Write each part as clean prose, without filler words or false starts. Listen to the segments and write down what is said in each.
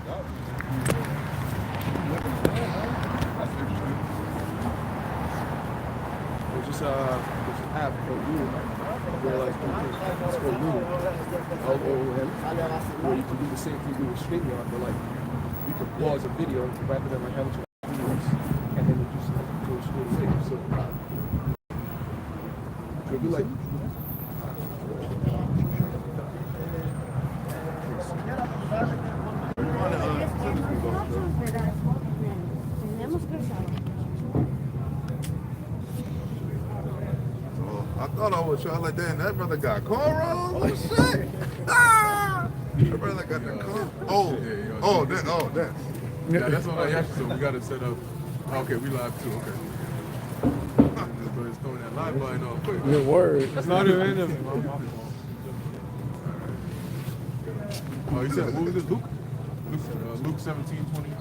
That's interesting. There's this app called Ludo, where like it's called Ludo, LOOM, where you can do the same thing you do with StreamYard, but like you can pause a video rather than like having to videos, and then it just like goes straight away. So it'd be like. I thought I was trying like that, and that brother got cornrows. Oh shit! Ah! That brother got the corn. That. Yeah, that's all I asked you. So we gotta set up. Okay, we live too. Okay. But it's throwing that live button on quick. Your word. It's not even in them. Oh, you said what was it, Luke? Luke 17:20.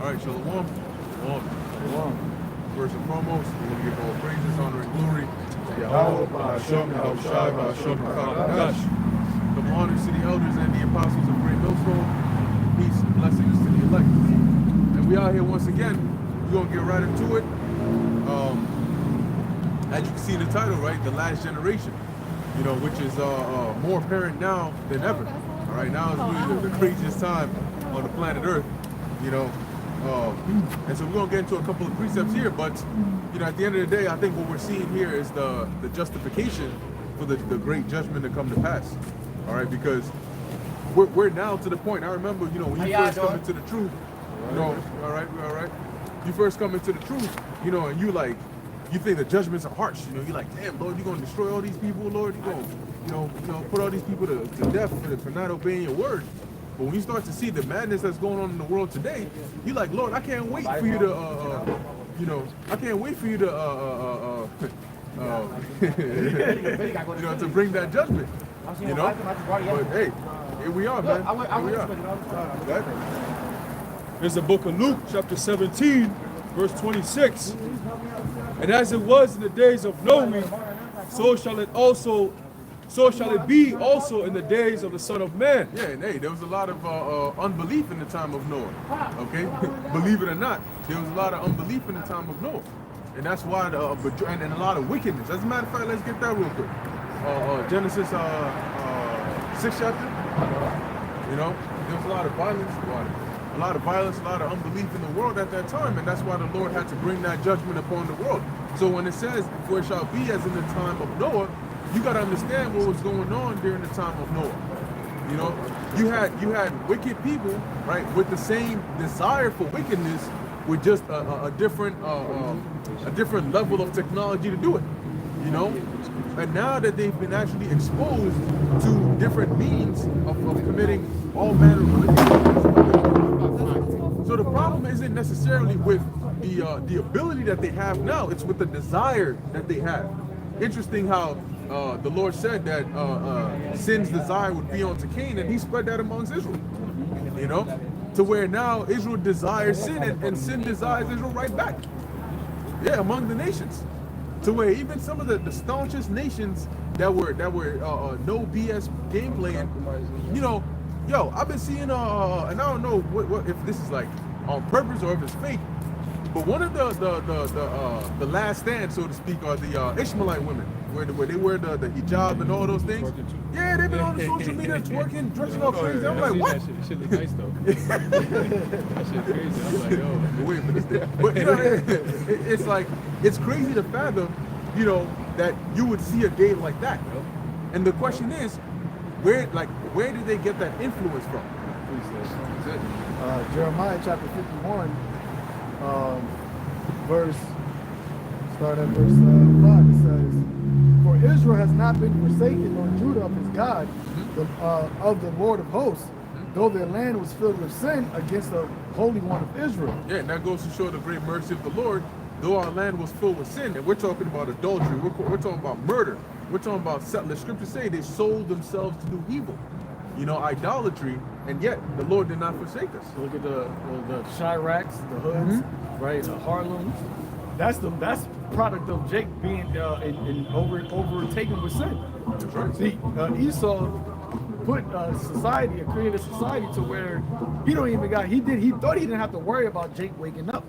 All right, Shalom. First and foremost, we want to give all praises, honor, and glory to Yahweh, Ba'ashem, Yahushai, Ba'ashem, Ba'akadosh. Double honors to the elders and the apostles of Great Millstone. Peace and blessings to the elect. And we out here once again. We're going to get right into it. As you can see in the title, right, the last generation, you know, which is more apparent now than ever. All right, now is really the craziest time on the planet Earth, you know. And so we're going to get into a couple of precepts here, but, you know, at the end of the day, I think what we're seeing here is the justification for the great judgment to come to pass. All right, because we're now to the point. I remember, you know, when you first come into the truth, you know, all right. You first come into the truth, you know, and you think the judgments are harsh. You know, you're like, damn, Lord, you're going to destroy all these people, Lord. You're going to, you know, put all these people to death for not obeying your word. But when you start to see the madness that's going on in the world today, you're like, Lord, I can't wait for you to, you know, I can't wait for you to, you know, to bring that judgment. You know, but hey, here we are, man. Here we are. There's the book of Luke, chapter 17, verse 26. And as it was in the days of Noe, so shall it be also in the days of the Son of Man. Yeah, and hey, there was a lot of unbelief in the time of Noah. Okay, believe it or not, there was a lot of unbelief in the time of Noah, and that's why and a lot of wickedness. As a matter of fact, let's get that real quick. Genesis 6th chapter. You know, there was a lot of violence, a lot of unbelief in the world at that time, and that's why the Lord had to bring that judgment upon the world. So when it says, "For it shall be as in the time of Noah," you got to understand what was going on during the time of Noah. You know, you had wicked people, right, with the same desire for wickedness, with just a different level of technology to do it. You know, and now that they've been actually exposed to different means of committing all manner of wickedness. So the problem isn't necessarily with the ability that they have now; it's with the desire that they have. Interesting how the Lord said that sin's desire would be unto Cain, and He spread that amongst Israel. You know, to where now Israel desires sin, and sin desires Israel right back. Yeah, among the nations. To where even some of the staunchest nations that were no BS gameplay, and you know, yo, I've been seeing and I don't know what if this is like on purpose or if it's fake, but one of the last stand, so to speak, are the Ishmaelite women, where they wear the hijab and all those things. Yeah, they've been on the social media twerking, dressing all crazy. I'm like, what? That shit look nice though. That shit crazy. I'm like, yo. Wait for this thing. But you know, it's like, it's crazy to fathom, you know, that you would see a day like that. And the question is, where did they get that influence from? Jeremiah chapter 51, start at verse 5. It says, "For Israel has not been forsaken, nor Judah of his God, of the Lord of hosts, though their land was filled with sin against the Holy One of Israel." Yeah, and that goes to show the great mercy of the Lord. Though our land was filled with sin, and we're talking about adultery, we're talking about murder, we're talking about, the scriptures say they sold themselves to do evil. You know, idolatry and yet the Lord did not forsake us. Look at the Chiracs, the Hoods, right? The Harlems. That's product of Jake being overtaken with sin. That's right. See, Esau put society, created a society to where he thought he didn't have to worry about Jake waking up.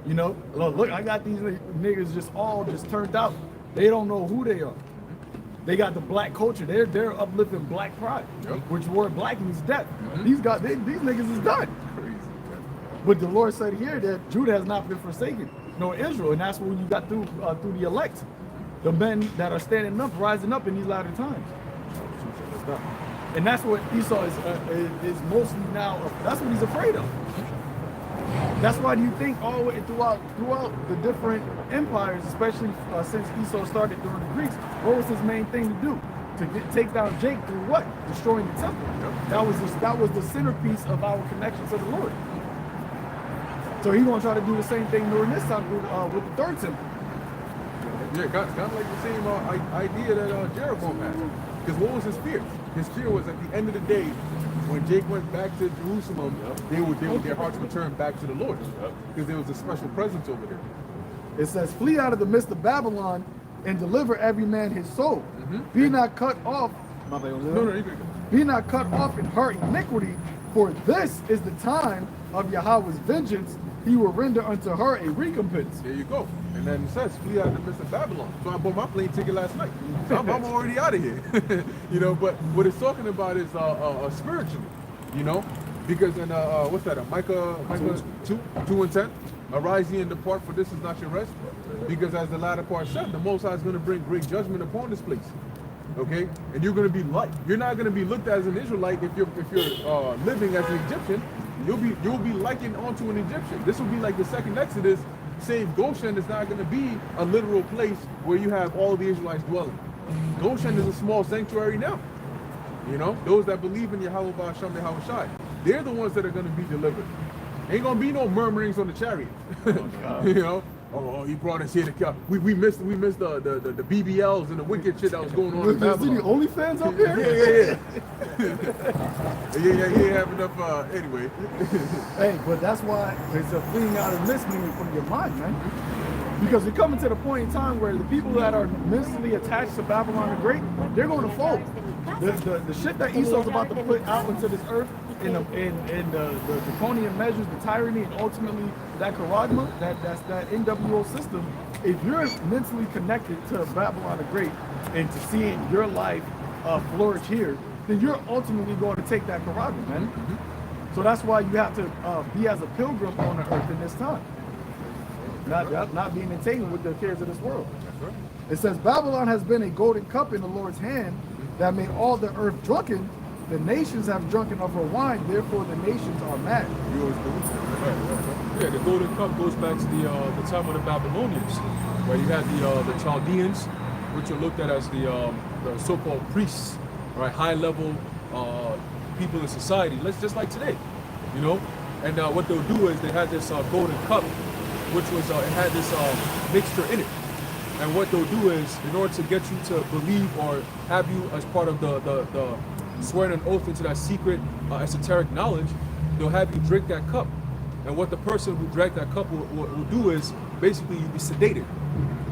You know, look, I got these niggas just turned out. They don't know who they are. They got the black culture. They're uplifting black pride, which word black means death. These niggas is done. Crazy. But the Lord said here that Judah has not been forsaken, nor Israel, and that's when you got through the elect, the men that are standing up, rising up in these latter times. And that's what Esau is mostly now. That's what he's afraid of. That's why do you think all the way throughout the different empires, especially since Esau started during the Greeks, what was his main thing to do? To take down Jake through what? Destroying the temple. That was the centerpiece of our connection to the Lord. So he's gonna try to do the same thing during this time with the third temple. Yeah, kind of like the same idea that Jeroboam had. Because what was his fear? His fear was at the end of the day, when Jake went back to Jerusalem, their hearts would turn back to the Lord. Because there was a special presence over there. It says, flee out of the midst of Babylon and deliver every man his soul. Be not cut off. No, you can. Be not cut off in her iniquity, for this is the time of Yahweh's vengeance. He will render unto her a recompense. There you go. And then it says, flee out of the midst of Babylon. So I bought my plane ticket last night. So I'm already out of here. You know, but what it's talking about is spiritually, you know, because in what's that? Micah 2:10. Arise ye and depart, for this is not your rest. Because as the latter part said, the Most High is going to bring great judgment upon this place. Okay, and you're going to be like, you're not going to be looked at as an Israelite if you're living as an Egyptian. You'll be likened onto an Egyptian. This will be like the second Exodus, save Goshen is not going to be a literal place where you have all the Israelites dwelling. Goshen is a small sanctuary now. You know, those that believe in Yahweh Ba'ashem Yahweh Shai, they're the ones that are going to be delivered. Ain't going to be no murmurings on the chariot. You know, oh, he brought us here to kill. We missed the BBLs and the wicked shit that was going on in Babylon. The OnlyFans up here? Yeah. He ain't have enough, anyway. Hey, but that's why it's a fleeing out of listening from your mind, man. Because we're coming to the point in time where the people that are mentally attached to Babylon the Great, they're going to fold. The shit that Esau's about to put out into this earth, in the draconian measures, the tyranny, and ultimately that charagma, that's that NWO system. If you're mentally connected to Babylon the Great and to seeing your life flourish here, then you're ultimately going to take that charagma, man. So that's why you have to be as a pilgrim on the earth in this time. Not being entangled with the cares of this world. It says, Babylon has been a golden cup in the Lord's hand that made all the earth drunken. The nations have drunken of her wine, therefore the nations are mad. Yeah, the golden cup goes back to the time of the Babylonians, where you had the Chaldeans, which are looked at as the so-called priests, right, high-level people in society. Just like today, you know. And what they'll do is they had this golden cup, which was it had this mixture in it. And what they'll do is, in order to get you to believe or have you as part of the swearing an oath into that secret esoteric knowledge, they'll have you drink that cup. And what the person who drank that cup will do is basically you'll be sedated,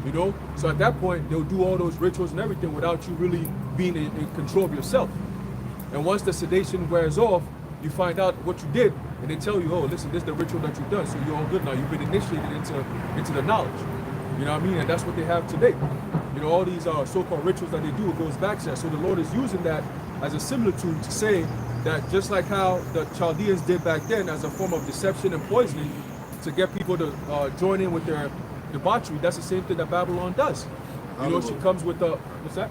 you know? So at that point, they'll do all those rituals and everything without you really being in control of yourself. And once the sedation wears off, you find out what you did, and they tell you, oh, listen, this is the ritual that you've done, so you're all good now. You've been initiated into the knowledge. You know what I mean? And that's what they have today. You know, all these so-called rituals that they do, it goes back to that. So the Lord is using that as a similitude to say that just like how the Chaldeans did back then as a form of deception and poisoning to get people to join in with their debauchery, that's the same thing that Babylon does. You know, she comes with the, what's that?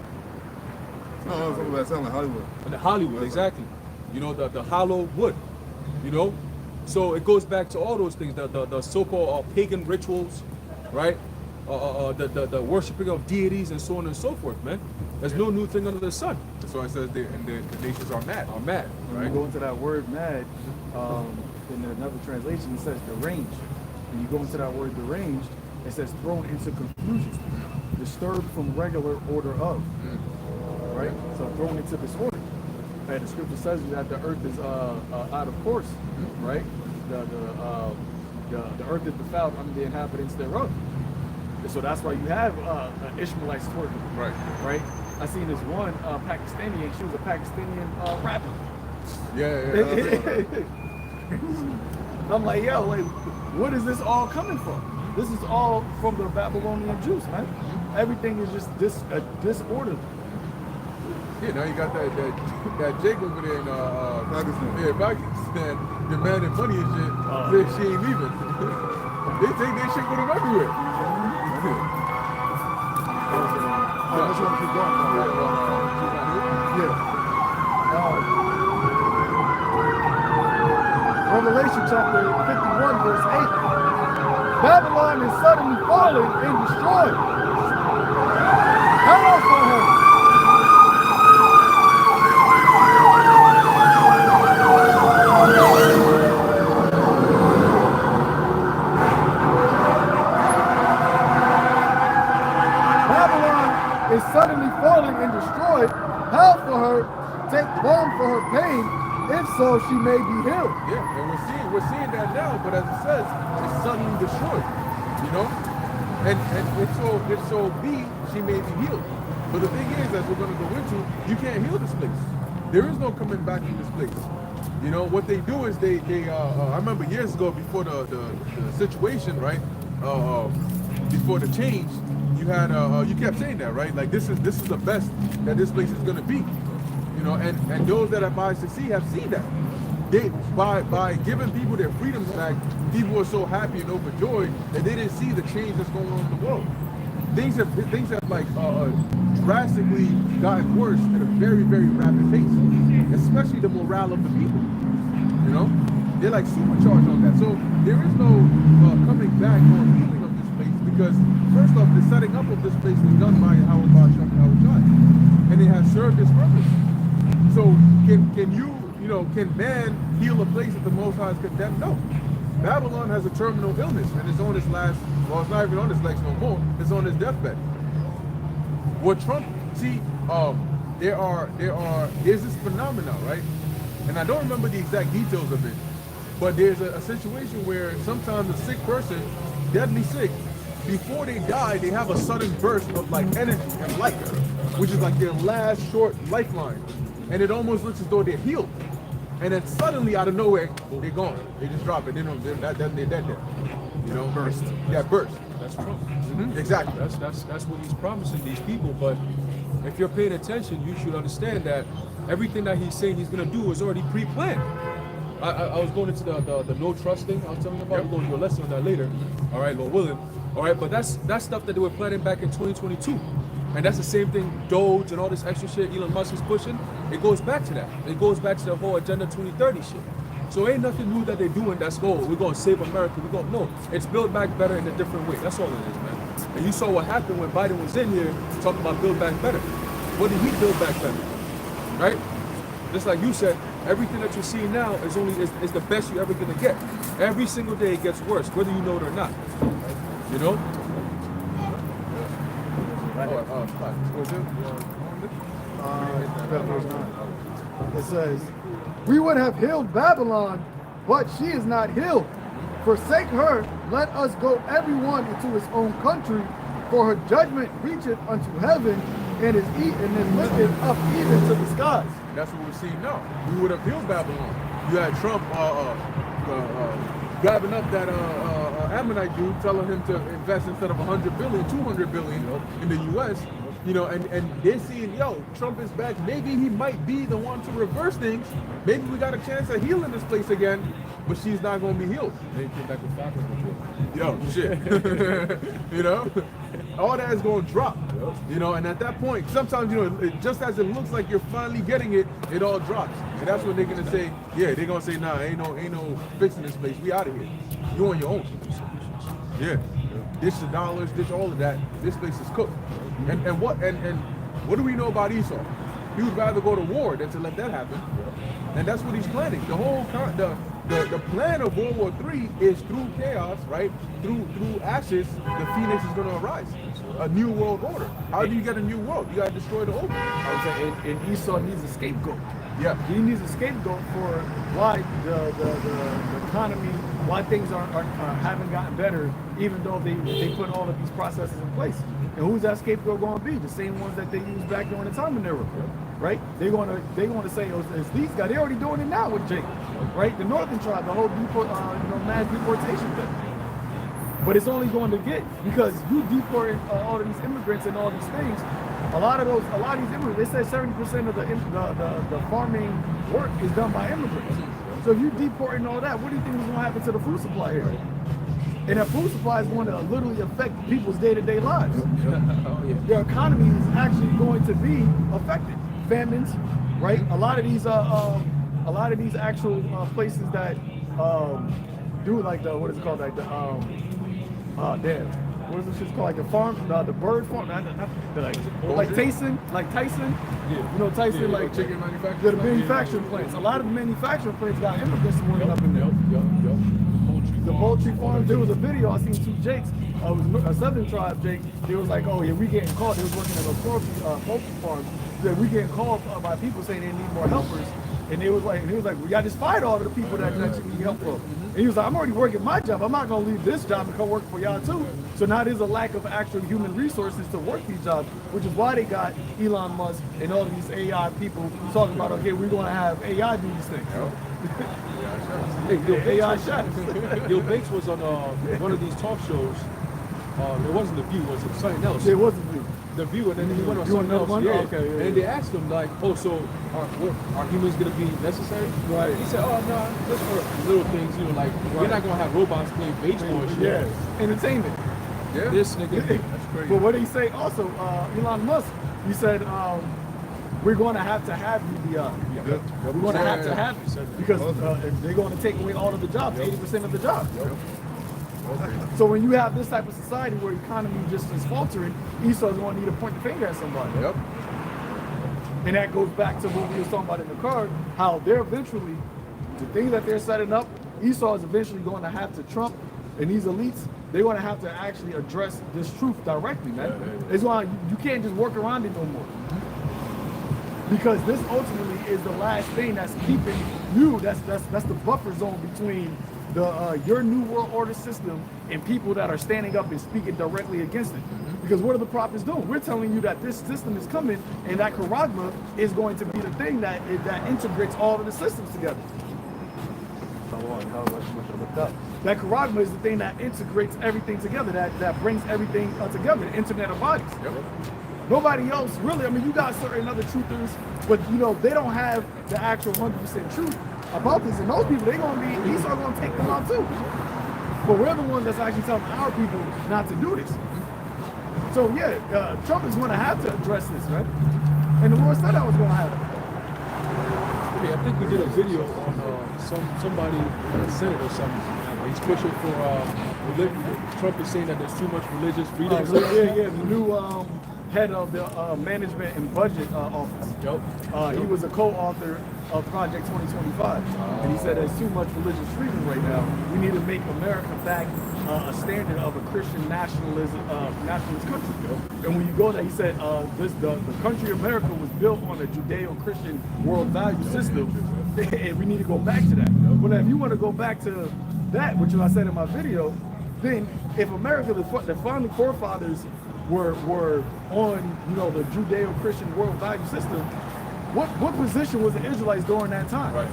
No, something that sounds like Hollywood. And the Hollywood, exactly. You know, the hollow wood, you know? So it goes back to all those things, the so-called pagan rituals, right? The worshiping of deities and so on and so forth, man. There's no new thing under the sun. That's why it says the nations are mad. Right? When you go into that word mad, in another translation, it says deranged. When you go into that word deranged, it says thrown into confusion, disturbed from regular order of, right? So thrown into disorder. And the scripture says that the earth is out of course, right? The earth is defiled under the inhabitants thereof. And so that's why you have Ishmaelites twerking. Right? I seen this one Pakistani, and she was a Pakistani rapper. Yeah. I'm like, yo, like, what is this all coming from? This is all from the Babylonian Jews, man. Everything is just disorderly. Yeah, now you got that Jake over there in Pakistan. Yeah, Pakistan demanding money and shit. Said she ain't leaving. They take that shit with them everywhere. I just want to keep going. Revelation chapter 51, verse 8. Babylon is suddenly falling and destroyed. Hell for her. Is suddenly falling and destroyed. Hell for her, take balm for her pain, if so she may be healed. Yeah, and we're seeing that now, but as it says, it's suddenly destroyed. You know? And if so be she may be healed. But the thing is, as we're gonna go into, you can't heal this place. There is no coming back from this place. You know, what they do is they I remember years ago before the situation, right? Before the change, you had you kept saying that, right? Like this is the best that this place is gonna be, you know. And those that have eyes to see have seen that. They by giving people their freedoms back, people were so happy and overjoyed that they didn't see the change that's going on in the world. Things have like drastically gotten worse at a very, very rapid pace, especially the morale of the people. You know, they're like supercharged on that. So there is no coming back or healing of this place, because first off, the setting up of this place was done by Yahweh Hashem Yahweh, and it has served its purpose. So can man heal a place that the Most High has condemned? No. Babylon has a terminal illness, and it's on its last, well, it's not even on its legs no more, it's on its deathbed. What Trump, see, there's this phenomenon, right? And I don't remember the exact details of it, but there's a situation where sometimes a sick person, deadly sick, before they die, they have a sudden burst of like energy and light, which is like their last short lifeline. And it almost looks as though they're healed. And then suddenly out of nowhere, they're gone. They just drop it. They're dead there. You know, burst. Yeah, burst. That's Trump. Mm-hmm. Exactly. That's what he's promising these people. But if you're paying attention, you should understand that everything that he's saying he's gonna do is already pre-planned. I was going into the no trust thing I was telling you about. We're going to do a lesson on that later. All right, Lord willing. All right, but that's stuff that they were planning back in 2022. And that's the same thing Doge and all this extra shit Elon Musk is pushing. It goes back to that. It goes back to the whole Agenda 2030 shit. So ain't nothing new that they're doing that's, oh, we're going to save America. No, it's built back better in a different way. That's all it is, man. And you saw what happened when Biden was in here talking about build back better. What did he build back better? Right? Just like you said, everything that you're seeing now is the best you're ever going to get. Every single day it gets worse, whether you know it or not. You know? It says, we would have healed Babylon, but she is not healed. Forsake her, let us go everyone into his own country, for her judgment reacheth unto heaven, and is lifted up even to the skies. That's what we're seeing now. We would have healed Babylon. You had Trump grabbing up that Ammonite dude, telling him to invest instead of 100 billion, 200 billion in the U.S. You know, and they're seeing, yo, Trump is back. Maybe he might be the one to reverse things. Maybe we got a chance of healing this place again, but she's not going to be healed. They came back with Falcons. Yo, shit. You know, all that is going to drop. You know, and at that point, sometimes, you know, just as it looks like you're finally getting it, it all drops. And that's what they're going to say. Yeah, they're going to say, nah, ain't no fixing this place. We out of here. You on your own. Yeah. Ditch the dollars, ditch all of that. This place is cooked. And what do we know about Esau? He would rather go to war than to let that happen. And that's what he's planning. The whole the plan of World War III is through chaos, right? Through ashes, the phoenix is going to arise. A new world order. How do you get a new world? You got to destroy the old one. I was saying, and Esau needs a scapegoat. Yeah. He needs a scapegoat for why the economy, why things haven't gotten better, even though they put all of these processes in place. And who's that scapegoat going to be? The same ones that they used back during the Ottoman era, right? They're going to say, oh, it's these guys. They're already doing it now with Jake, right? The Northern tribe, the whole mass deportation thing. But it's only going to get, because you deport all of these immigrants and all these things. A lot of these immigrants, they said 70% of the farming work is done by immigrants. So if you deporting all that, what do you think is going to happen to the food supply here? And that food supply is going to literally affect people's day-to-day lives. Their economy is actually going to be affected. Famines, right? A lot of these actual places that do like the, what is it called, like the what is this shit called? Like the farm, the bird farm, like Tyson, Yeah. You know Tyson, like chicken manufacturing. the manufacturing plants. A lot of the manufacturing plants got immigrants working up in there. The poultry farm. There was a video I seen two Jakes. It was a Southern tribe Jake. They was like, oh yeah, we getting called. They was working at a poultry farm. That we getting called by people saying they need more helpers. And he was like, well, y'all just fired all of the people that you need help from. And he was like, I'm already working my job. I'm not gonna leave this job and come work for y'all too. So now there's a lack of actual human resources to work these jobs, which is why they got Elon Musk and all of these AI people talking about, okay, we're gonna have AI do these things. Hey, AI shots. Bill Bates was on one of these talk shows. It wasn't The View, it was something else. It wasn't you. The View, and then he went on You want something another else. one? Okay, yeah, And they asked him like, oh, so are humans gonna be necessary? Right. He said, oh no, just for little things, you know, like we're not gonna have robots playing baseball and shit. Yeah, entertainment. Yeah. This nigga. That's crazy. But what did he say also, Elon Musk, he said, we're going to have you, we're going to have you, because they're going to take away all of the jobs, 80% of the jobs. So when you have this type of society where the economy just is faltering, Esau's going to need to point the finger at somebody. Yep. And that goes back to what we were talking about in the card, how they're eventually, the things that they're setting up, Esau is eventually going to have to Trump and these elites, they're going to have to actually address this truth directly, man. It's why you can't just work around it no more. Because this ultimately is the last thing that's keeping you, that's the buffer zone between your new world order system and people that are standing up and speaking directly against it. Because what are the prophets doing? We're telling you that this system is coming, and that Charagma is going to be the thing that integrates all of the systems together. That Charagma is the thing that integrates everything together, that brings everything together, the Internet of Bodies. Yep. Nobody else really, I mean, you got certain other truthers, but you know, they don't have the actual 100% truth about this. And those people, Esau gonna take them out too. But we're the ones that's actually telling our people not to do this. So yeah, Trump is gonna have to address this, right? And the Lord said that was gonna happen. Okay, I think we did a video on somebody in the Senate or something. He's pushing for Trump is saying that there's too much religious freedom. The new head of the management and budget office. Yep. He was a co-author of Project 2025, and he said there's too much religious freedom right now. We need to make America back a standard of a Christian nationalist country. And when you go there, he said the country America was built on a Judeo-Christian world value system, and we need to go back to that. But if you want to go back to that, which I said in my video, then if America, the founding forefathers were on, you know, the Judeo-Christian world value system, what position was the Israelites during that time? Right.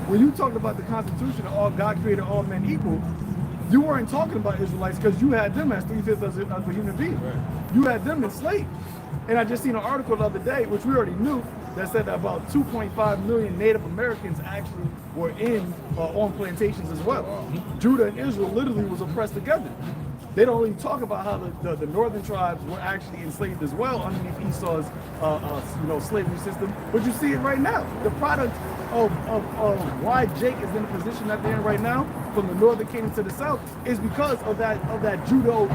When you talked about the Constitution of all God created all men equal, you weren't talking about Israelites because you had them as 3/5 of a human being. Right. You had them enslaved. And I just seen an article the other day, which we already knew, that said that about 2.5 million Native Americans actually were on plantations as well. Judah and Israel literally was oppressed together. They don't really talk about how the northern tribes were actually enslaved as well underneath Esau's slavery system. But you see it right now. The product of why Jake is in the position that they're in right now, from the northern kingdom to the south, is because of that Judo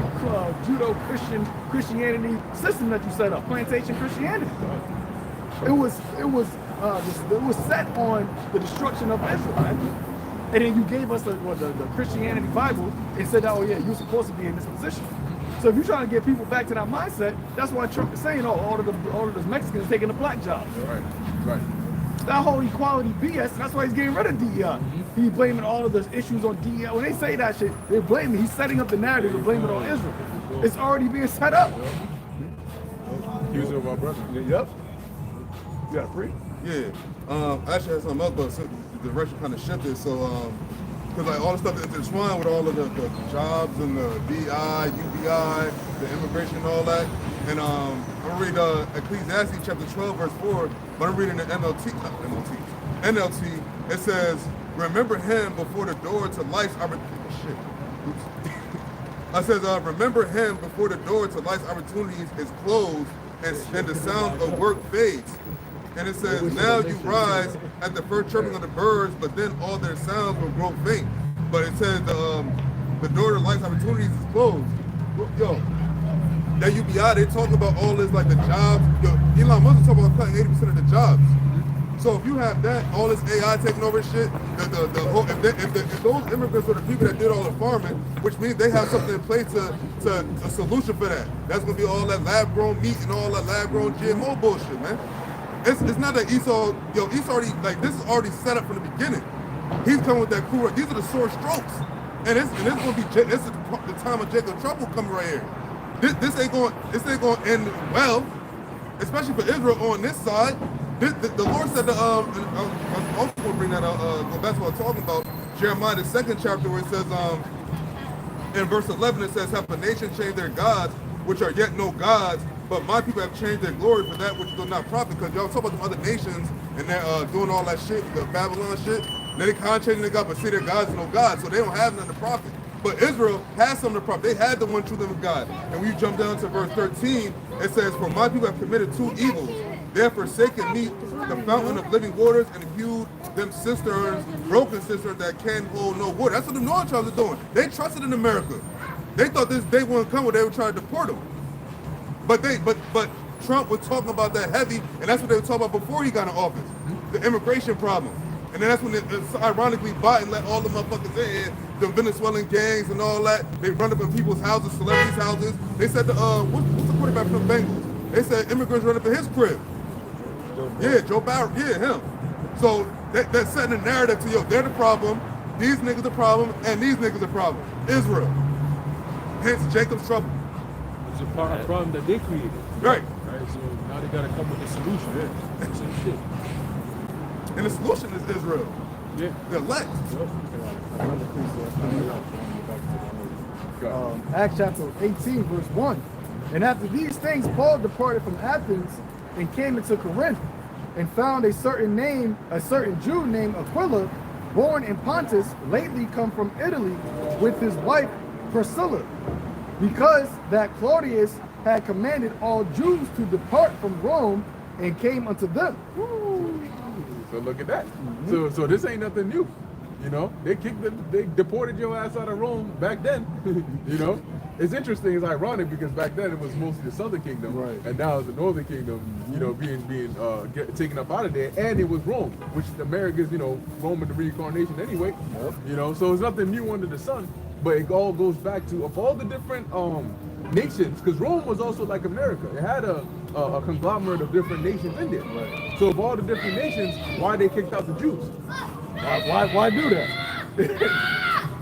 Christianity system that you set up, plantation Christianity. It was set on the destruction of Israel. And then you gave us the Christianity Bible and said, oh yeah, you're supposed to be in this position. So if you're trying to get people back to that mindset, that's why Trump is saying, all of those Mexicans taking the black jobs. Right. that whole equality BS, and that's why he's getting rid of DEI. He's blaming all of the issues on DEI. When they say that shit, they're blaming. He's setting up the narrative to blame it on Israel. It's already being set up. Accuser of our brother. Yep. You got free? Yeah. I actually had something else, but the direction kind of shifted. So, because like all the stuff that's intertwined with all of the jobs and the DI, UBI, the immigration and all that. And I'm gonna read Ecclesiastes chapter 12, verse 4, but I'm reading the NLT. It says, remember him before the door to life's opportunities. I says, remember him before the door to life's opportunities is closed and the sound of work fades. And it says, now you rise at the first chirping of the birds, but then all their sounds will grow faint. But it says the door to life's opportunities is closed. Yo, that UBI, they talk about all this, like the jobs. Yo, Elon Musk is talking about cutting 80% of the jobs. So if you have that, all this AI taking over shit, the whole, if those immigrants are the people that did all the farming, which means they have something in place to a solution for that. That's gonna be all that lab-grown meat and all that lab-grown GMO bullshit, man. It's not that Esau already, like, this is already set up from the beginning. He's coming with that cool, these are the sore strokes. And it's gonna be, this is the time of Jacob trouble coming right here. This ain't going to end well, especially for Israel on this side. The Lord said, I was also going to bring that up, go back to what I'm talking about, Jeremiah, the 2nd chapter, where it says, in verse 11, it says, have a nation change their gods, which are yet no gods, but my people have changed their glory for that which will not profit. Because y'all talk about the other nations, and they're doing all that shit, the Babylon shit, then they kind of changing their God, but see their gods are no gods, so they don't have nothing to profit. But Israel has something to profit. They had the one true living God. And when you jump down to verse 13, it says, for my people have committed 2 evils. They have forsaken me, the fountain of living waters, and hewed them cisterns, broken cisterns that can hold no water. That's what the Northern tribes are doing. They trusted in America. They thought this day wouldn't come when they would try to deport them. But Trump was talking about that heavy, and that's what they were talking about before he got in office, the immigration problem. And then that's when, ironically, Biden let all the motherfuckers in here, the Venezuelan gangs and all that. They run up in people's houses, celebrities' houses. They said, what's the quarterback from the Bengals? They said immigrants run up in his crib. Joe Barrow, him. So that's setting a narrative to, they're the problem, these niggas the problem, and these niggas the problem. Israel. Hence Jacob's trouble. It's a problem that they created. Right. So now they gotta come with a solution. Some shit. And the solution is Israel. Yeah. The elect. Acts chapter 18, verse 1. And after these things, Paul departed from Athens and came into Corinth, and found a certain Jew named Aquila, born in Pontus, lately come from Italy, with his wife Priscilla, because that Claudius had commanded all Jews to depart from Rome, and came unto them. So look at that. So this ain't nothing new. You know, they deported your ass out of Rome back then. You know, it's interesting. It's ironic because back then it was mostly the Southern Kingdom, right? And now it's the Northern Kingdom. You know, being taken up out of there, and it was Rome, which America's, you know, Rome in the reincarnation anyway. Yep. You know, so it's nothing new under the sun. But it all goes back to of all the different nations, because Rome was also like America. It had a conglomerate of different nations in there. Right. So of all the different nations, why they kicked out the Jews? Why do that? At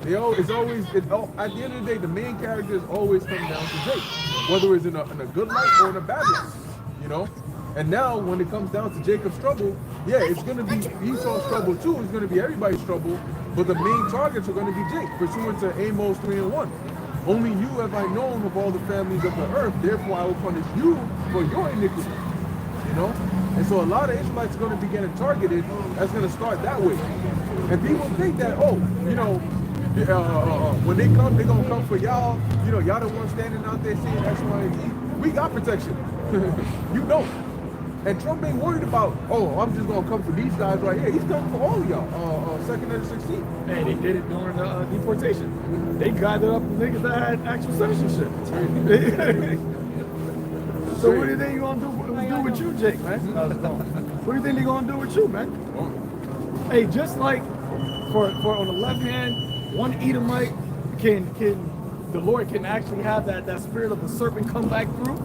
the end of the day, the main characters always come down to Jake, whether it's in a good light or in a bad light, you know. And now when it comes down to Jacob's trouble, yeah, it's going to be Esau's trouble too. It's going to be everybody's trouble, but the main targets are going to be Jake, pursuant to Amos 3:1. Only you have I known of all the families of the earth, therefore I will punish you for your iniquity. You know? And so a lot of Israelites are going to be getting targeted. That's going to start that way. And people think that, you know, when they come, they're going to come for y'all. You know, y'all the ones standing out there saying X, Y, and Z. We got protection. You don't. And Trump ain't worried about, I'm just going to come for these guys right here. He's coming for all of y'all, 2nd and 16th. And they did it during the deportation. They gathered up the niggas that had actual citizenship. So what do you think you're going to do with you, Jake, man? What do you think they're going to do with you, man? Hey, just like for on the left hand, one Edomite the Lord can actually have that spirit of the serpent come back through.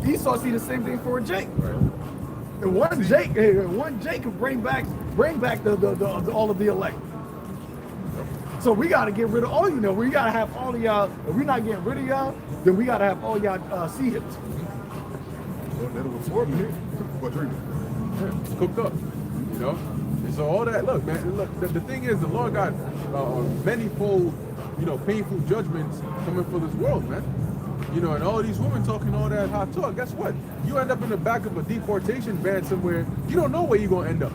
Esau see the same thing for Jake. And one Jake can bring back the all of the elect. So we got to get rid of all you know. We got to have all of y'all. If we're not getting rid of y'all, then we got to have all y'all see it. Well, that was 4 minutes. What 3 minutes? It's cooked up, you know. And so all that, look, man. Look, the thing is, the Lord got manyfold, you know, painful judgments coming for this world, man. You know, and all these women talking all that hot talk. Guess what? You end up in the back of a deportation van somewhere. You don't know where you're gonna end up.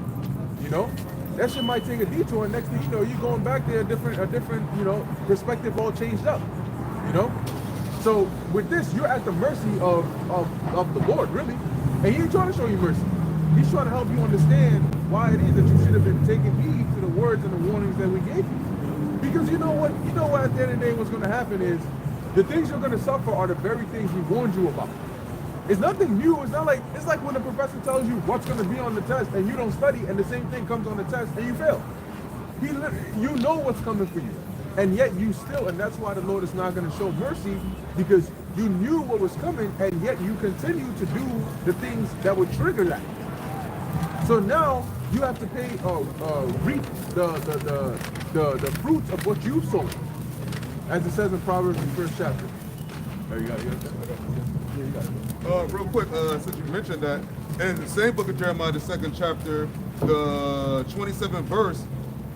You know, that shit might take a detour. And next thing you know, you're going back there, a different, you know, perspective all changed up. You know. So with this, you're at the mercy of the Lord, really. And He ain't trying to show you mercy. He's trying to help you understand why it is that you should have been taking heed to the words and the warnings that we gave you. Because you know what? At the end of the day, what's going to happen is the things you're going to suffer are the very things we warned you about. It's nothing new. It's like when the professor tells you what's going to be on the test and you don't study, and the same thing comes on the test and you fail. You know what's coming for you. And yet you still, and that's why the Lord is not going to show mercy, because you knew what was coming, and yet you continue to do the things that would trigger that. So now you have to reap the fruits of what you sowed, as it says in Proverbs, in the 1st chapter. There you got it. Yeah, you got it. Real quick, since you mentioned that, in the same book of Jeremiah, the 2nd chapter, the 27th verse,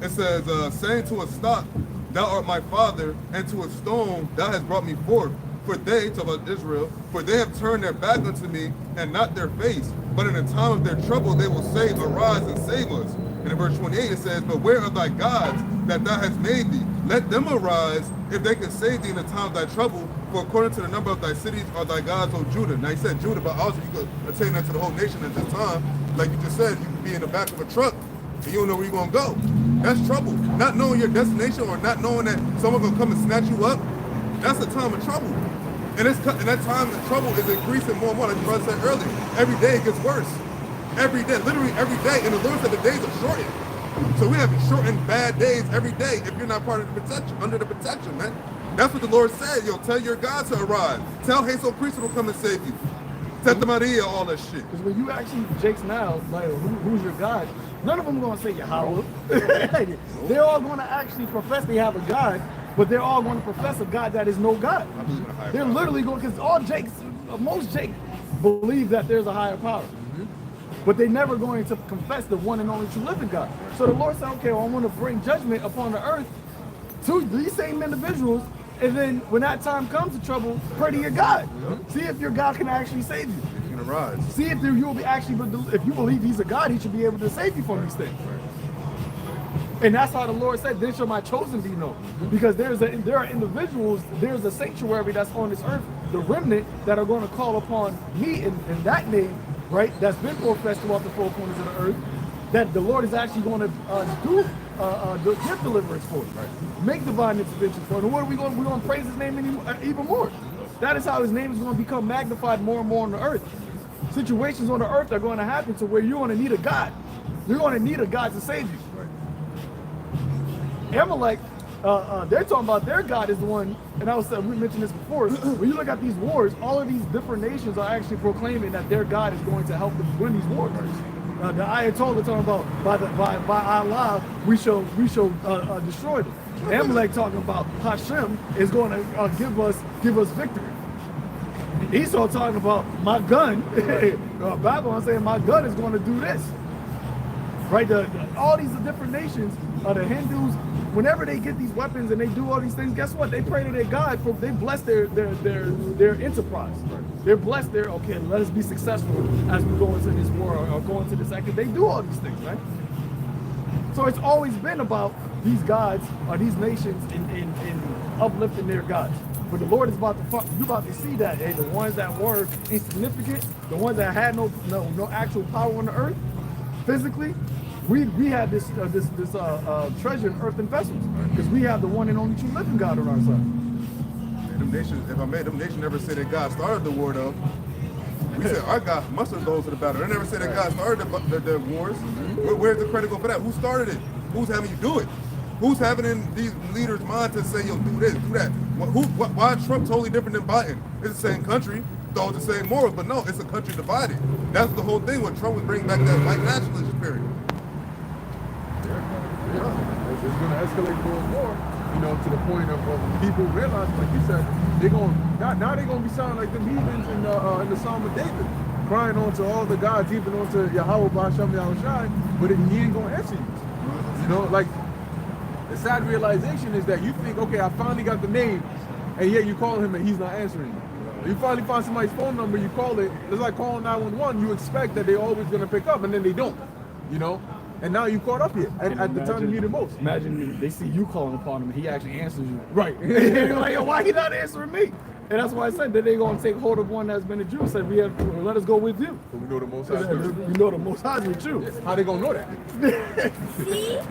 it says, saying to a stock, thou art my father, and to a stone thou hast brought me forth. For they, talk about Israel, for they have turned their back unto me, and not their face. But in the time of their trouble they will say, arise and save us. And in verse 28 it says, but where are thy gods that thou hast made thee? Let them arise, if they can save thee in the time of thy trouble. For according to the number of thy cities are thy gods, O Judah. Now he said Judah, but also you could attain that to the whole nation at this time. Like you just said, you could be in the back of a truck, and you don't know where you're going to go. That's trouble. Not knowing your destination, or not knowing that someone's going to come and snatch you up, that's a time of trouble. And that time of trouble is increasing more and more, like the brother said earlier. Every day it gets worse. Every day, literally every day. And the Lord said the days are shortened. So we have shortened bad days every day if you're not part of the protection, under the protection, man. That's what the Lord said. Yo, tell your God to arise. Tell Hazel Priest will come and save you. Teta Maria, all that shit. Because when you actually, Jake's now, like, who's your God? None of them are going to say Yahweh. They're all going to actually profess they have a God, but they're all going to profess a God that is no God. They're literally going, because most Jakes believe that there's a higher power. But they're never going to confess the one and only true living God. So the Lord said, okay, well, I want to bring judgment upon the earth to these same individuals. And then when that time comes to trouble, pray to your God. See if your God can actually save you. If you can arise. See if you'll be actually, if you believe He's a God, He should be able to save you from these things. And that's how the Lord said, then shall my chosen be known. Because there are individuals, there's a sanctuary that's on this earth, the remnant, that are going to call upon me in that name, right? That's been professed throughout the four corners of the earth, that the Lord is actually going to give deliverance for it, right? Make divine intervention for it. And what are we going? We're going to praise His name even more. That is how His name is going to become magnified more and more on the earth. Situations on the earth are going to happen to where you're going to need a God. You're going to need a God to save you. Amalek, they're talking about their God is the one, and we mentioned this before. When you look at these wars, all of these different nations are actually proclaiming that their God is going to help them win these wars. The Ayatollah talking about by Allah we shall destroy them. Amalek talking about Hashem is going to give us victory. Esau talking about my gun. Babylon saying my gun is going to do this. Right? All these different nations, the Hindus, whenever they get these weapons and they do all these things, guess what? They pray to their God for they bless their enterprise. They're blessed. Okay, let us be successful as we go into this war or go into this act. They do all these things, right? So it's always been about these gods or these nations in uplifting their gods. But the Lord is you're about to see that, hey, the ones that were insignificant, the ones that had no actual power on the earth, physically, we have this treasure in earthen vessels because we have the one and only true living God on our side. And them nations, if I may, them nations never said that God started the war though. We said our God mustered those to the battle. They never said that God started the wars. Where's the credit go for that? Who started it? Who's having you do it? Who's having in these leaders' mind to say, yo, do this, do that? Why is Trump totally different than Biden? It's the same country. thought the same morals, but no, it's a country divided. That's the whole thing. What Trump was bringing back that white nationalist spirit. Yeah. It's going to escalate more and more, you know, to the point of people realize, like you said, they're going now they're going to be sounding like the heathens in the Psalm of David, crying onto all the gods, even onto Yahweh Ba'Shem Yahushai, but he ain't going to answer you. You know, like the sad realization is that you think, okay, I finally got the name, and yet you call him and he's not answering you. You finally find somebody's phone number, you call it. It's like calling 911. You expect that they're always going to pick up, and then they don't. You know, and now you caught up here at the time you need it most. Imagine they see you calling upon him, and he actually answers you. Right. You're like, yo, why he not answering me? And that's why I said that they're going to take hold of one that's been a Jew and said, let us go with you. So we know the most high. You know the Most High is with you. How they gonna know that?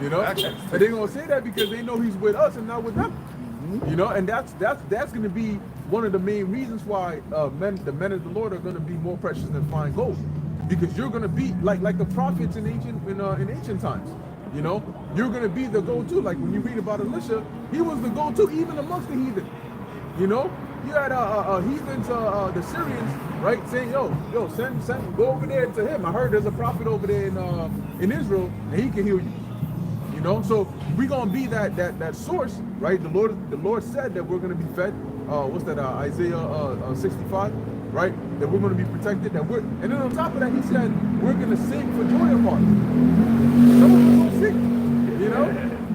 You know, and they gonna say that because they know he's with us and not with them. You know, and that's gonna be one of the main reasons why the men of the Lord are gonna be more precious than fine gold, because you're gonna be like the prophets in ancient times. You know, you're gonna be the go-to. Like when you read about Elisha, he was the go-to even amongst the heathen. You know, you had heathens, the Syrians, right, saying, yo, send, go over there to him. I heard there's a prophet over there in Israel, and he can heal you. You know, so we're gonna be that source, right? The Lord said that we're gonna be fed. What's that? Isaiah 65, right? That we're gonna be protected. And then on top of that, he said we're gonna sing for joy of heart. Someone's gonna sing. You know.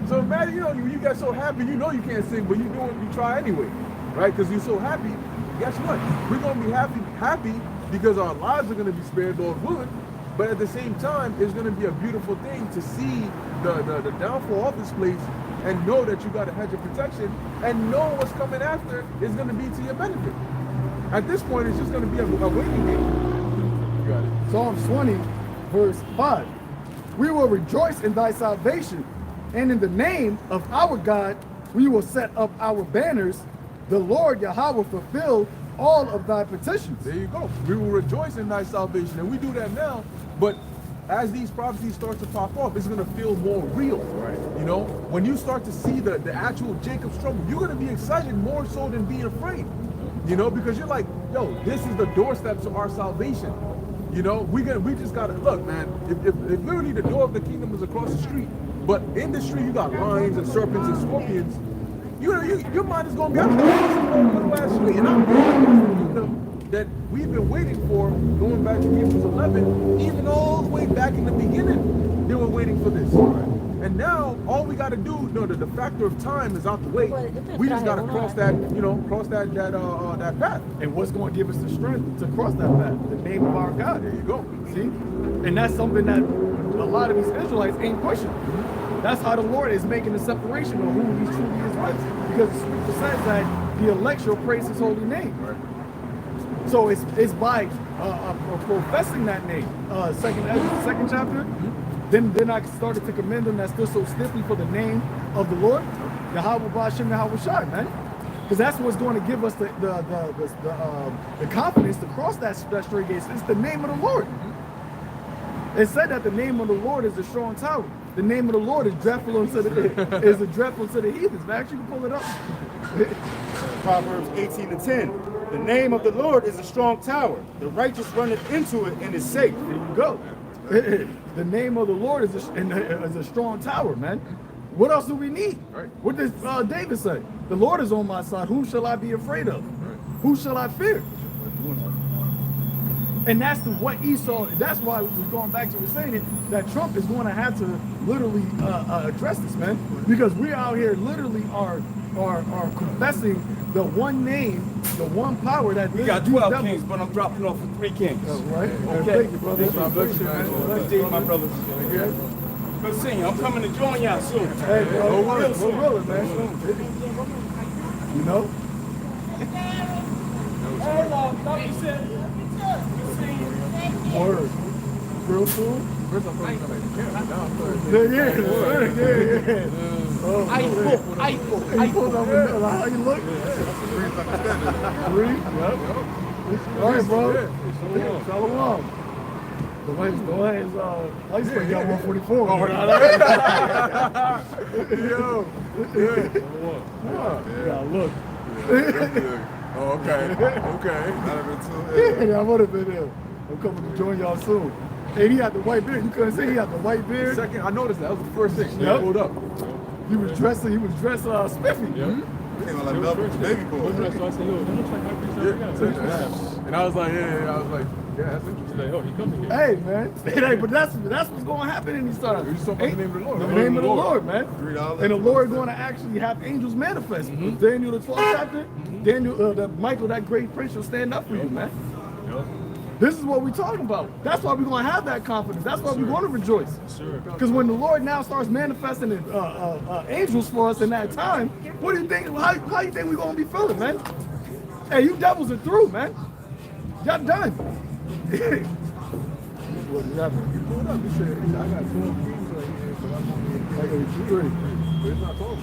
So imagine, you know, you get so happy, you know you can't sing, but you try anyway. Right, because you're so happy. Guess what? We're gonna be happy because our lives are gonna be spared, Lord willing. But at the same time, it's gonna be a beautiful thing to see the downfall of this place and know that you got a hedge of protection and know what's coming after is gonna be to your benefit. At this point, it's just gonna be a waiting game. You got it. Psalms 20, verse 5. We will rejoice in thy salvation, and in the name of our God, we will set up our banners. The Lord Yahweh will fulfill all of thy petitions. There you go. We will rejoice in thy salvation. And we do that now, but as these prophecies start to pop up, it's going to feel more real. Right. You know, when you start to see the actual Jacob's trouble, you're going to be excited more so than being afraid. You know, because you're like, yo, this is the doorstep to our salvation. You know, we just got to, look, man, if literally the door of the kingdom is across the street, but in the street you got lions and serpents and scorpions, your mind is going to be out the last street. And I'm that we've been waiting for, going back to Hebrews 11, even all the way back in the beginning, they were waiting for this. And now, all we got to do, the factor of time is out the way. We just got to cross that path. And what's going to give us the strength to cross that path? The name of our God. There you go. See? And that's something that a lot of these Israelites ain't questioning. That's how the Lord is making the separation of who these truly Israelites. Because the scripture says that the elect shall praise his holy name. Right. So it's by professing that name. Second chapter. Then I started to commend them that stood so stiffly for the name of the Lord, Yahweh Ba'Shem Yahushai, man. Because that's what's going to give us the confidence to cross that straight gate. It's the name of the Lord. It said that the name of the Lord is a strong tower. The name of the Lord is dreadful unto the heathens. Man, actually, you can pull it up. Proverbs 18:10. The name of the Lord is a strong tower. The righteous runneth into it and is safe. There you go. The name of the Lord is a strong tower, man. What else do we need? Right. What does David say? The Lord is on my side. Whom shall I be afraid of? Right. Who shall I fear? And that's what Esau, that's why we're going back to saying it, that Trump is going to have to literally address this, man. Because we out here literally are confessing the one name, the one power that we got 12 kings, but I'm dropping off with 3 kings. Right? Okay. Thank you, brother. God bless you, man. Good day, my brothers. Good seeing you. I'm coming to join y'all soon. Hey, bro, we're willing, man. You know? Word. Real soon? First I'm going to come back to camera. Now I'm going How you look? Three? Yep. All right, bro. Shalom. The license plate got 144. Yo. Yeah. Yeah, look. Oh, okay. Okay. I'd have been too. Yeah, I would have been there. I'm coming to join y'all soon. And he had the white beard. You couldn't see he had the white beard. Second, I noticed that was the first thing. Yep. He pulled up. He was dressed spiffy. Yeah. Came out like Melvin, baby boy. So I said, yo, that looks like High Priest Ariana. Yeah. And I was like, yeah. I was like, yeah, that's He's interesting. like, oh, he coming here. Hey, man. Hey, but that's what's going to happen in these times. You just talking about the name of the Lord. The right? name of the Lord, man. $3. And the Lord going to actually have angels manifest. Daniel the 12th chapter, Daniel, Michael, that great prince, will stand up for you, man. Yep. This is what we're talking about. That's why we're going to have that confidence. That's why we're going to rejoice. Sir. Because when the Lord now starts manifesting angels for us in that time, what do you think? How you think we're going to be feeling, man? Hey, you devils are through, man. Y'all done. What is happening? He pulled up. He said, I got 12 keys right here, but I'm only I got 3. But it's not 12.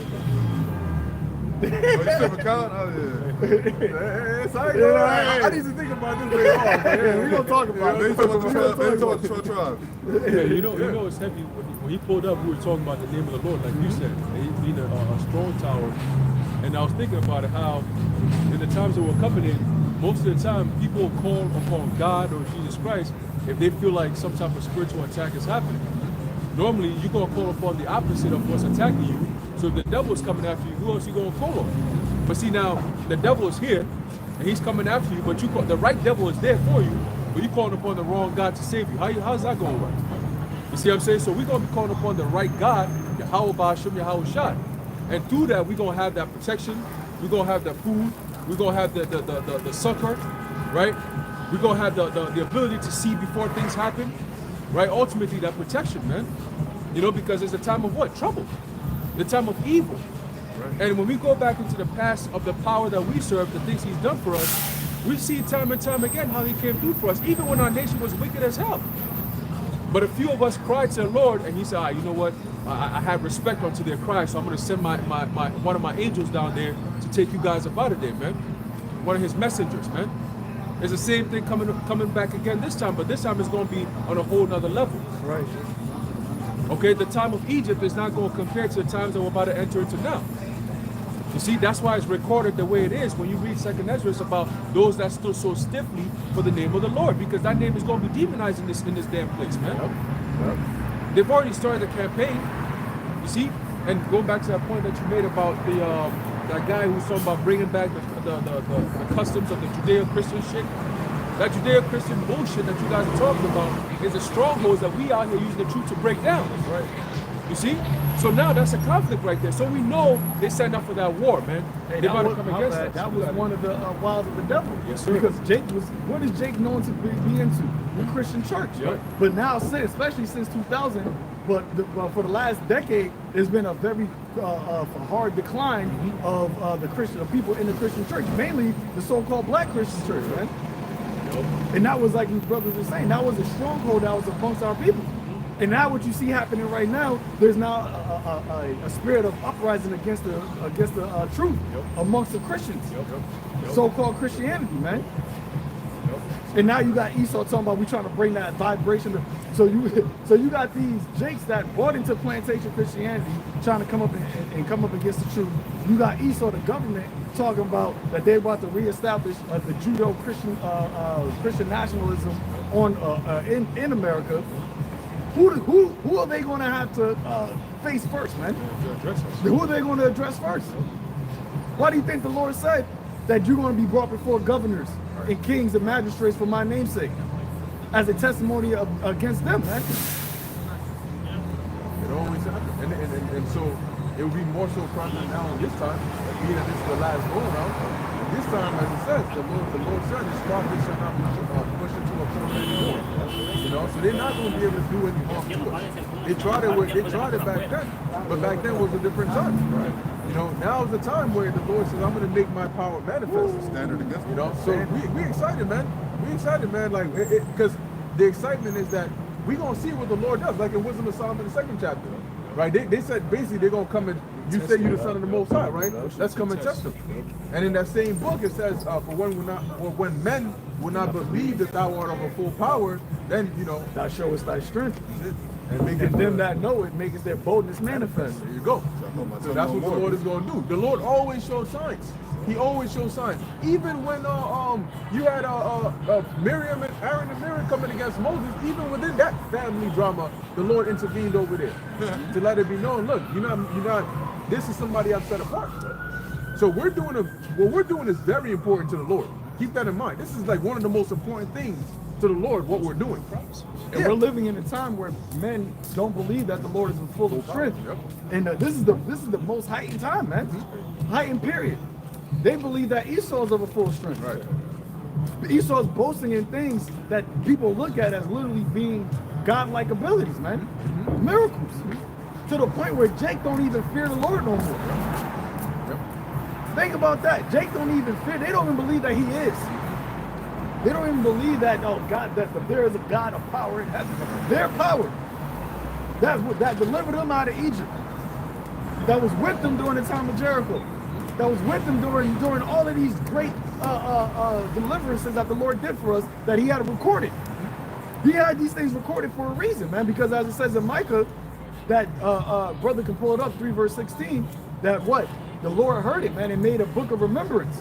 Oh, you still for count? Oh, yeah. Hey, sorry, I need to think about this later on. Yeah, we're going to talk about They it. talking about the 12 tribes. Yeah, you know it's heavy. When he pulled up, we were talking about the name of the Lord, like you said, he being a strong tower. And I was thinking about it, how in the times that we're coming in, most of the time people call upon God or Jesus Christ if they feel like some type of spiritual attack is happening. Normally, you're going to call upon the opposite of what's attacking you. So if the devil is coming after you, who else are you going to call on? But see, now the devil is here and he's coming after you, but the right devil is there for you, but you're calling upon the wrong God to save you. How's that going to work? You see what I'm saying? So we're going to be calling upon the right God, Yahweh Ba'ashem Yahweh Shai. And through that, we're going to have that protection, we're going to have the food, we're going to have the succor, right? We're going to have the ability to see before things happen, right? Ultimately, that protection, man. You know, because it's a time of what? Trouble. The time of evil. Right. And when we go back into the past of the power that we serve, the things he's done for us, we see time and time again how he came through for us, even when our nation was wicked as hell. But a few of us cried to the Lord, and he said, you know what? I have respect unto their cry, so I'm going to send one of my angels down there to take you guys up out of there, man. One of his messengers, man. It's the same thing coming back again this time, but this time it's going to be on a whole nother level. Right. Okay, the time of Egypt is not going to compare to the times that we're about to enter into now. You see, that's why it's recorded the way it is. When you read 2nd Ezra, it's about those that stood so stiffly for the name of the Lord, because that name is going to be demonized in this damn place, man. Yep. They've already started the campaign, you see? And going back to that point that you made about that guy who was talking about bringing back the customs of the Judeo-Christian shit, that Judeo-Christian bullshit that you guys are talking about is the strongholds that we out here using the truth to break down. Right. You see? So now that's a conflict right there. So we know they signed up for that war, man. Hey, They're about to come against us. That was one of the wiles of the devil. Yes, sir. Because what is Jake known to be into? The Christian church. Yep. But now, especially since 2000, but for the last decade, there's been a very hard decline of the people in the Christian church, mainly the so-called black Christian church, man. And that was, like these brothers were saying, that was a stronghold that was amongst our people. And now what you see happening right now, there's now a spirit of uprising against the truth amongst the Christians, so-called Christianity, man. And now you got Esau talking about we trying to bring that vibration. So you got these jakes that bought into plantation Christianity trying to come up against the truth. You got Esau, the government, talking about that they're about to reestablish the Judeo-Christian Christian nationalism in America. Who are they going to have to face first, man? Who are they going to address first? Why do you think the Lord said that you're going to be brought before governors and kings and magistrates for my name's sake, as a testimony against them, man? It always happens, and so it will be more so prominent now in this time, being that this is the last go around. This time, as it says, the Lord said, His prophets shall not be pushed into a corner anymore. You know, so they're not going to be able to do any harm to us. They tried it back then, but back then was a different time. Right. You know, now is the time where the Lord says, I'm going to make my power manifest. Standard against you know, so we excited, man. We excited, man. Like, because the excitement is that we going to see what the Lord does, like in Wisdom of Solomon, the 2nd chapter. Right? They said basically they're going to come and, you say you're the son of the Most High, right? Let's come and test him. And in that same book, it says, when men will not believe that thou art of a full power, then, you know. Thou showest thy strength. And make And it them that know it makes their boldness manifest. There you go. So that's what the Lord is going to do. The Lord always shows signs. He always shows signs. Even when you had Miriam and Aaron and Miriam coming against Moses, even within that family drama, the Lord intervened over there to let it be known. Look, you're not. This is somebody I've set apart. So what we're doing is very important to the Lord. Keep that in mind. This is like one of the most important things to the Lord. What we're doing. And we're living in a time where men don't believe that the Lord is full of strength. Yep. And this is the most heightened time, man. Heightened period. They believe that Esau is of a full strength. Right. Esau is boasting in things that people look at as literally being godlike abilities, man. Miracles. To the point where Jake don't even fear the Lord no more. Think about that. Jake don't even fear. They don't even believe that he is. They don't even believe that, oh God, that there is a God of power in heaven. Their power. That delivered them out of Egypt. That was with them during the time of Jericho. That was with them during all of these great deliverances that the Lord did for us, that he had recorded. He had these things recorded for a reason, man, because as it says in Micah, that brother can pull it up, 3 verse 16, that what? The Lord heard it, man, and made a book of remembrance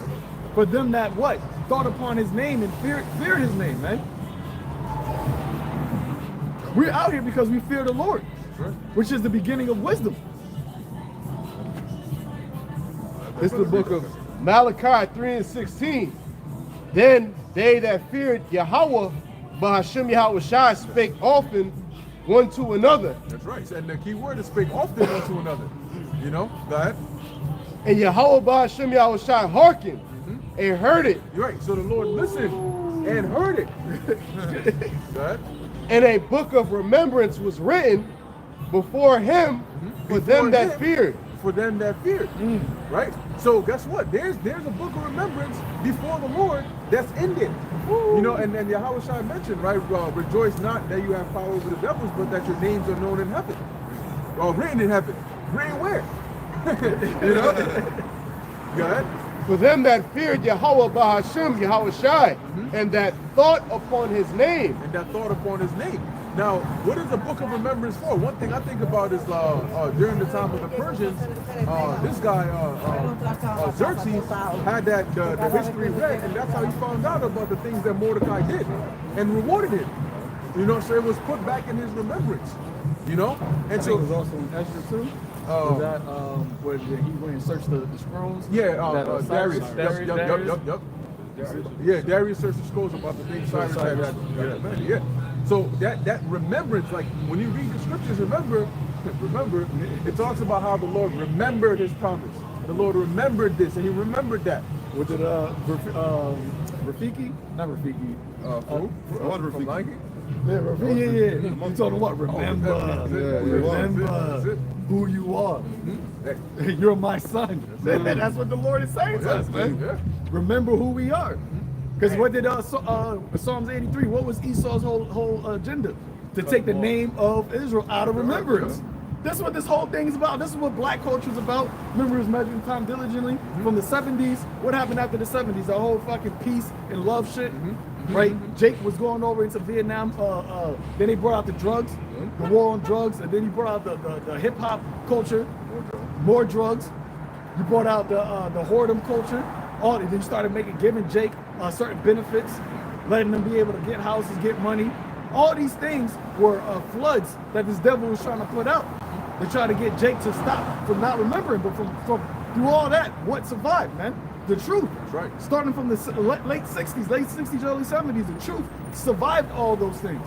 for them that what? Thought upon his name and feared his name, man. We're out here because we fear the Lord, which is the beginning of wisdom. This is the book of Malachi 3:16. Then they that feared Yahweh, Bahashem Yahweh Shai, spake often one to another. That's right. And the key word is speak often one to another. You know, go ahead. And Yahweh Bahashem Yahweh Shai hearkened and heard it. You're right. So the Lord listened and heard it. Go ahead. And a book of remembrance was written before him for them that feared. For them that feared. Right? So guess what? There's a book of remembrance before the Lord that's ended. You know, and then Yahweh Shai mentioned, right? Rejoice not that you have power over the devils, but that your names are known in heaven. Written in heaven. Written where? You know? Go ahead. For them that feared Yahweh Bahashem Yahweh Shai, and that thought upon his name. And that thought upon his name. Now, what is the book of remembrance for? One thing I think about is during the time of the Persians, this guy, Xerxes, had the history read, and that's how he found out about the things that Mordecai did and rewarded him. You know, so it was put back in his remembrance. You know? And so it was also in Esther too. Was that where he went and searched the scrolls? Yeah, Darius. Yep. Yeah, Darius searched the scrolls about the things Cyrus had. Yeah. So that remembrance, like when you read the scriptures, remember, it talks about how the Lord remembered his promise. The Lord remembered this, and he remembered that. Was it Rafiki? Not Rafiki. Rafiki? Yeah, Rafiki. Yeah. You told him what? Remember who you are. You're my son. That's what the Lord is saying to us, man. Yeah. Remember who we are. Because what did Psalms 83? What was Esau's whole agenda? To take the name of Israel out of remembrance. That's what this whole thing is about. This is what black culture is about. Remember, it was measuring time diligently from the 70s. What happened after the 70s? The whole fucking peace and love shit, right? Jake was going over into Vietnam. Then they brought out the drugs, the war on drugs, and then you brought out the hip hop culture, more drugs. You brought out the whoredom culture. And then you started giving Jake certain benefits, letting them be able to get houses, get money. All these things were floods that this devil was trying to put out. They tried to get Jake to stop from not remembering, but from through all that, what survived, man? The truth. That's right. Starting from the late 60s, early 70s, the truth survived all those things.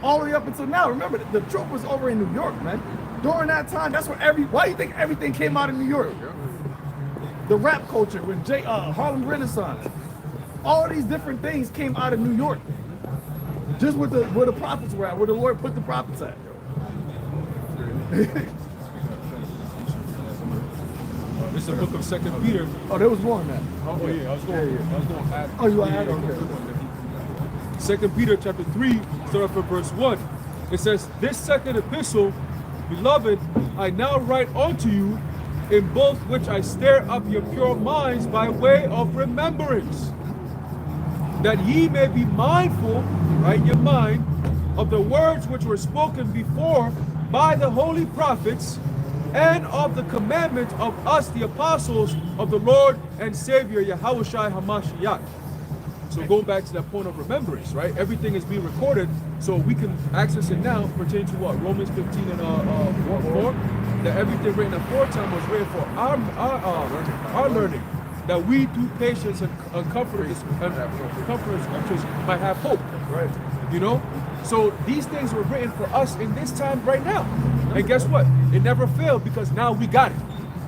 All the way up until now. Remember, the truth was over in New York, man. During that time, that's where why do you think everything came out of New York? The rap culture, when Harlem Renaissance, all these different things came out of New York. Just where the prophets were at, where the Lord put the prophets at. This is the book of 2 Peter. Oh, there was more on that. Oh yeah, I was going to add. Oh, you add? Okay. 2 Peter chapter 3, starting from verse 1. It says, "This second epistle, beloved, I now write unto you, in both which I stir up your pure minds by way of remembrance, that ye may be mindful," right, your mind, of the words which were spoken before by the holy prophets, and of the commandment of us, the apostles of the Lord and Savior, Yahushua HaMashiach. So going back to that point of remembrance, right? Everything is being recorded, so we can access it now, pertaining to what? Romans 15 and 4, that everything written aforetime was written for our learning, that we through patience and comforters scriptures might have hope. Right. You know? So these things were written for us in this time right now. And guess what? It never failed because now we got it.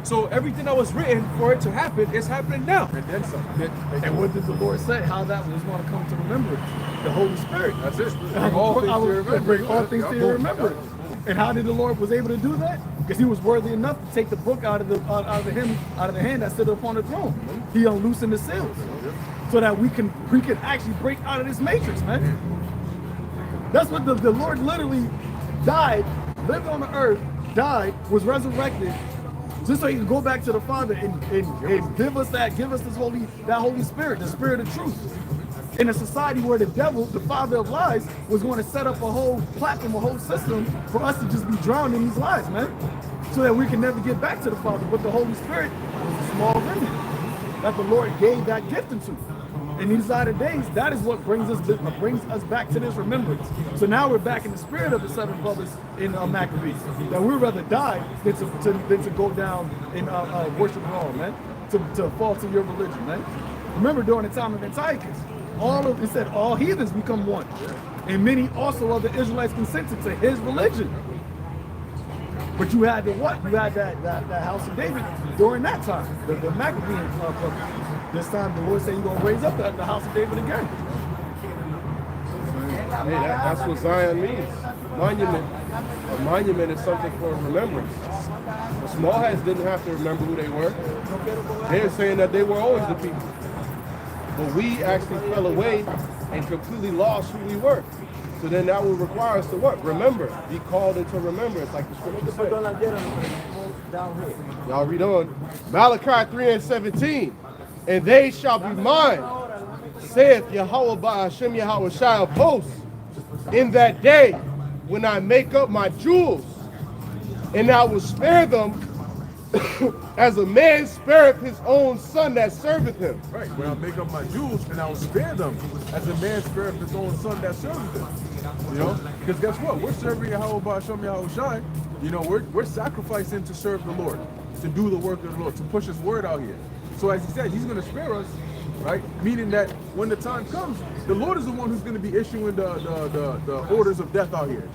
So everything that was written for it to happen is happening now. And then some. And what did the Lord say? How that was going to come to remembrance? The Holy Spirit. That's it. I will bring all things to your remembrance. And how did the Lord was able to do that? Because he was worthy enough to take the book out of the hand that stood upon the throne. He unloosened the seals so that we can actually break out of this matrix, man. That's what the Lord literally died, lived on the earth, died, was resurrected, just so he can go back to the Father and give us this Holy Spirit, the Spirit of truth. In a society where the devil, the father of lies, was going to set up a whole platform, a whole system for us to just be drowned in these lies, man. So that we can never get back to the Father. But the Holy Spirit was a small remnant that the Lord gave that gift into. In these latter days, that is what brings us back to this remembrance. So now we're back in the spirit of the seven brothers in Maccabees. That we'd rather die than to go down and worship wrong, man. To fall to your religion, man. Remember during the time of Antiochus, it said all heathens become one. And many also of the Israelites consented to his religion. But you had what? You had that house of David during that time, the Maccabean public. This time the Lord said he's going to raise up the house of David again. Hey, that's what Zion means. Monument. A monument is something for remembrance. The small hats didn't have to remember who they were. They're saying that they were always the people. But we actually fell away and completely lost who we were. So then that will require us to what? Remember. Be called into remembrance, like the scripture says. Y'all read on. Malachi 3:17. And they shall be mine, saith Yahweh by Hashem Yahweh Shai of hosts, in that day when I make up my jewels, and I will spare them as a man spareth his own son that serveth him. Right, when I make up my jewels and I will spare them as a man spareth his own son that serveth him. You know, because guess what? We're serving Yahweh by Hashem Yahweh Shai. You know, we're sacrificing to serve the Lord, to do the work of the Lord, to push his word out here. So as he said, he's going to spare us, right? Meaning that when the time comes, the Lord is the one who's going to be issuing the orders of death out here.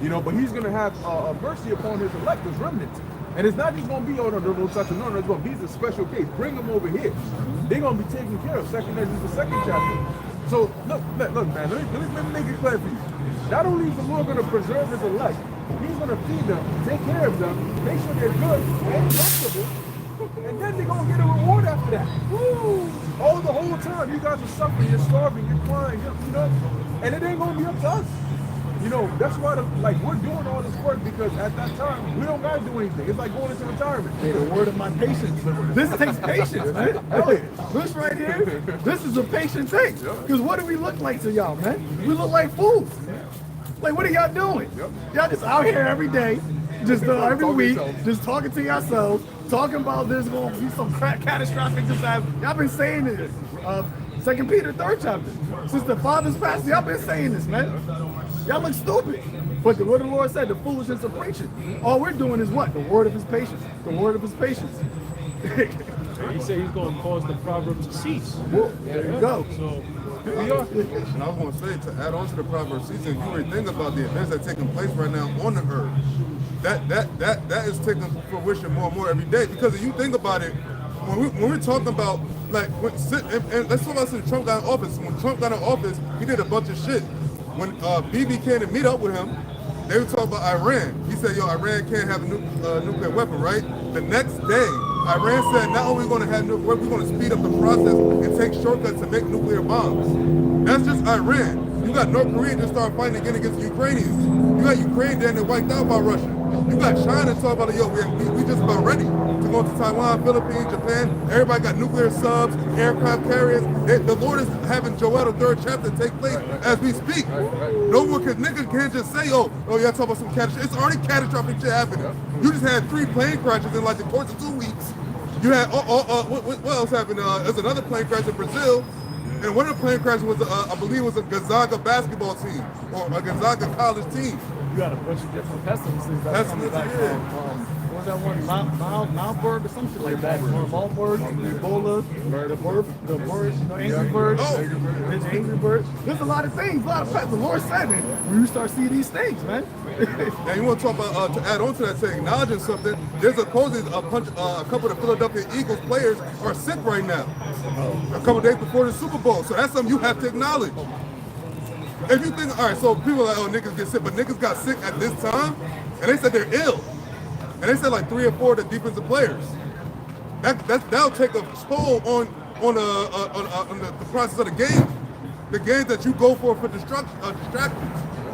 You know, but he's going to have mercy upon his elect, his remnants. And it's not just going to be, oh, no, such a no, it's going to be a special case. Bring them over here. They're going to be taken care of. Second Ezra, the second chapter. So look, man, let me make it clear for you. Not only is the Lord going to preserve his elect, he's going to feed them, take care of them, make sure they're good and comfortable. And then they're going to get a reward after that. Woo! All the whole time, you guys are suffering, you're starving, you're crying, you know, and it ain't going to be up to us. You know, that's why, we're doing all this work because at that time, we don't got to do anything. It's like going into retirement. Hey, the word of my patience. This takes patience, man. This right here, this is a patient thing. Because what do we look like to y'all, man? We look like fools. Like, what are y'all doing? Y'all just out here every day, just every week, just talking to yourselves, talking about there's going to be some catastrophic disaster. Y'all been saying this. 2 Peter 3rd chapter. Since the fathers passed, y'all been saying this, man. Y'all look stupid. But the word of the Lord said, the foolishness of preaching. All we're doing is what? The word of his patience. The word of his patience. He said he's going to cause the proverb to cease. There you go. So we are. And I was going to say, to add on to the proverb season, you already think about the events that are taking place right now on the earth. That is taking fruition more and more every day. Because if you think about it, when we're talking about, like, and let's talk about since Trump got in office. When Trump got in office, he did a bunch of shit. When BB came to meet up with him, they were talking about Iran. He said, yo, Iran can't have a nuclear weapon, right? The next day, Iran said, not only are we going to have nuclear weapons, we're going to speed up the process and take shortcuts to make nuclear bombs. That's just Iran. You got North Korea just started fighting again against the Ukrainians. You got Ukraine there and they're wiped out by Russia. You got China talking about, yo, we just about ready to go to Taiwan, Philippines, Japan. Everybody got nuclear subs, aircraft carriers. The Lord is having Joel the 3rd chapter take place as we speak. No one can, niggas can't just say, oh, y'all talking about some catastrophe. It's already catastrophic shit happening. You just had 3 plane crashes in like the course of 2 weeks. You had, what else happened? There's another plane crash in Brazil. And one of the plane crashes was, I believe it was a Gonzaga basketball team or a Gonzaga college team. You got a bunch of different pestilences that's coming back from, what was that one, Malberg or something like that, or Malberg, Ebola, the birds, Angry Birds, there's Angry Birds. There's a lot of things, a lot of pests. The Lord said it. When you start seeing these things, man. Now you want to talk about, to add on to that, to acknowledging something, there's a couple of the Philadelphia Eagles players are sick right now. A couple of days before the Super Bowl. So that's something you have to acknowledge. If you think, all right, so people are like, oh, niggas get sick, but niggas got sick at this time, and they said they're ill. And they said like 3 or 4 of the defensive players. That'll take a toll on the process of the game. The games that you go for distractions.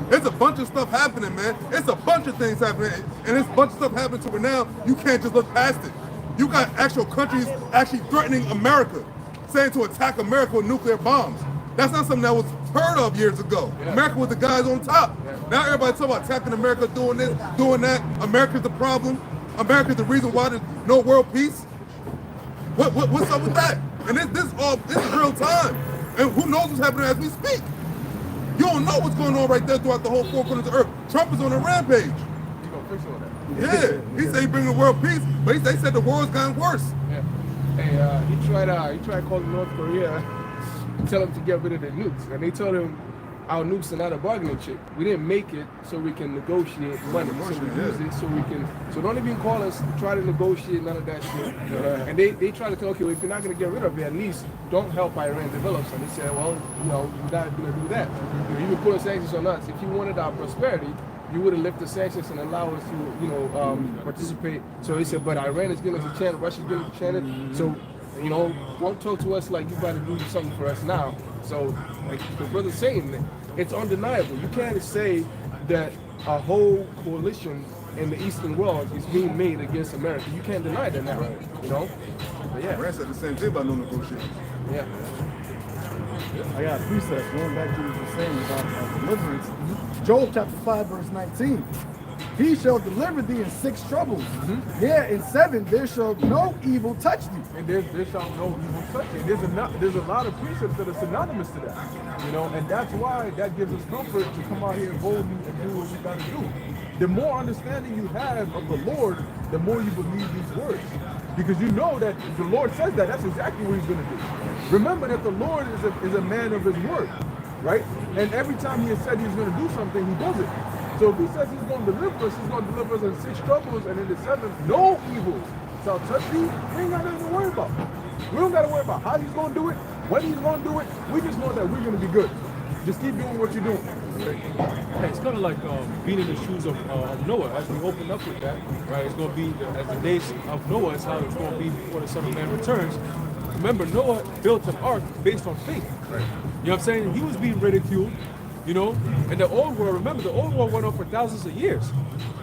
There's a bunch of stuff happening, man. It's a bunch of things happening, and there's a bunch of stuff happening to where now you can't just look past it. You got actual countries actually threatening America, saying to attack America with nuclear bombs. That's not something that was heard of years ago. Yeah. America was the guys on top. Yeah. Now everybody talking about attacking America, doing this, doing that. America's the problem. America's the reason why there's no world peace. What's up with that? And this is real time. And who knows what's happening as we speak? You don't know what's going on right there throughout the whole 4 corners of the earth. Trump is on a rampage. You gonna fix all that? Yeah, he said he bring the world peace, but they said the world's gotten worse. Yeah. Hey, he tried calling North Korea, tell them to get rid of their nukes, and they told him our nukes are not a bargaining chip. We didn't make it so we can negotiate money. So we use it so we can. So don't even call us try to negotiate none of that shit. And they try to tell, okay, well, if you're not gonna get rid of it, at least don't help Iran develop. So they said, well, you're not gonna do that. You're even putting sanctions on us. If you wanted our prosperity, you would have lifted sanctions and allow us to, participate. So he said, but Iran is giving us a chance, Russia's giving us a chance. So, won't talk to us like you got to do something for us now. So, like the brother's saying, it's undeniable. You can't say that a whole coalition in the Eastern world is being made against America. You can't deny that now, But yeah. Iran said the same thing about no negotiations. Yeah. I got precepts going back to what you were saying about deliverance. Job chapter 5, verse 19. He shall deliver thee in 6 troubles. Yeah, in 7 there shall no evil touch thee. And there shall no evil touch thee. There's a lot of precepts that are synonymous to that. And that's why that gives us comfort to come out here boldly and do what we got to do. The more understanding you have of the Lord, the more you believe these words. Because you know that the Lord says that, that's exactly what he's going to do. Remember that the Lord is a man of his word, right? And every time he has said he's going to do something, he does it. So if he says he's going to deliver us, he's going to deliver us in 6 troubles, and in the 7th, no evil shall touch thee. We ain't got nothing to worry about. We don't got to worry about how he's going to do it, when he's going to do it. We just know that we're going to be good. Just keep doing what you're doing. Yeah, it's kind of like being in the shoes of Noah. As we open up with that, right? It's going to be as the days of Noah is how it's going to be before the Son of Man returns. Remember, Noah built an ark based on faith. Right. You know what I'm saying? He was being ridiculed, And the old world, remember, the old world went on for thousands of years.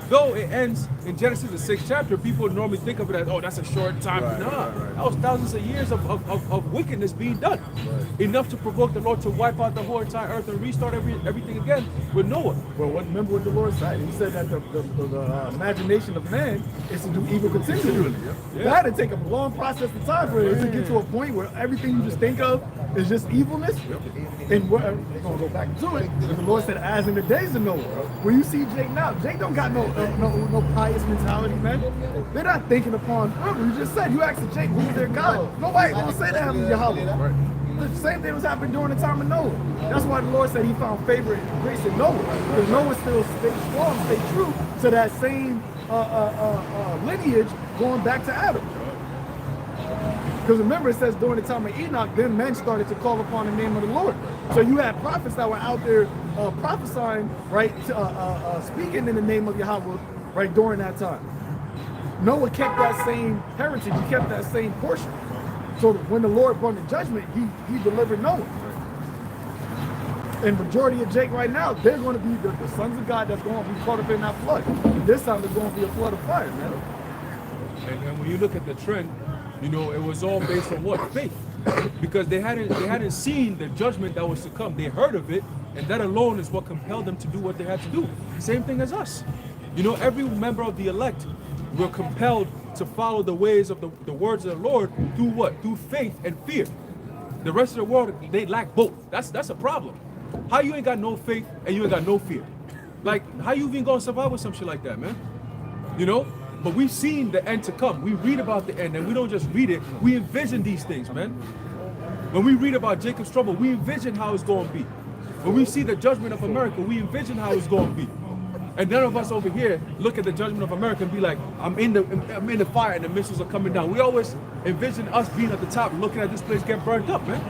Though it ends in Genesis, the 6th chapter, people normally think of it as, oh, that's a short time. Right, that was thousands of years of wickedness being done. Right. Enough to provoke the Lord to wipe out the whole entire earth and restart everything again with Noah. Well, remember what the Lord said? He said that the imagination of man is to do evil continually. Yeah. That'd take a long process of time for it to get to a point where everything you just think of is just evilness. And we're going to go back to it. And the Lord said, as in the days of Noah. When you see Jake now, Jake don't got no pious mentality, man. They're not thinking upon, you just said, you asked Jake, who's their God? Nobody gonna say that he's Yahweh. Right. The same thing was happening during the time of Noah. That's why the Lord said he found favor and grace in Noah. Because Noah still stayed strong, stayed true to that same lineage going back to Adam. Because remember, it says during the time of Enoch, then men started to call upon the name of the Lord. So you had prophets that were out there prophesying, right, speaking in the name of Yahweh, right, during that time. Noah kept that same heritage, he kept that same portion. So when the Lord brought the judgment, he delivered Noah. And majority of Jake right now, they're going to be the sons of God that's going to be caught up in that flood. This time it's going to be a flood of fire, man. And when you look at the trend, you know, it was all based on what? Faith. Because they hadn't seen the judgment that was to come. They heard of it, and that alone is what compelled them to do what they had to do. Same thing as us. You know, every member of the elect were compelled to follow the ways of the words of the Lord through what? Through faith and fear. The rest of the world, they lack both. That's a problem. How you ain't got no faith and you ain't got no fear? Like, how you even gonna survive with some shit like that, man? You know? But we've seen the end to come. We read about the end, and we don't just read it, we envision these things, man. When we read about Jacob's trouble, we envision how it's going to be. When we see the judgment of America, we envision how it's going to be. And none of us over here look at the judgment of America and be like, I'm in the fire and the missiles are coming down. We always envision us being at the top, looking at this place get burned up, man.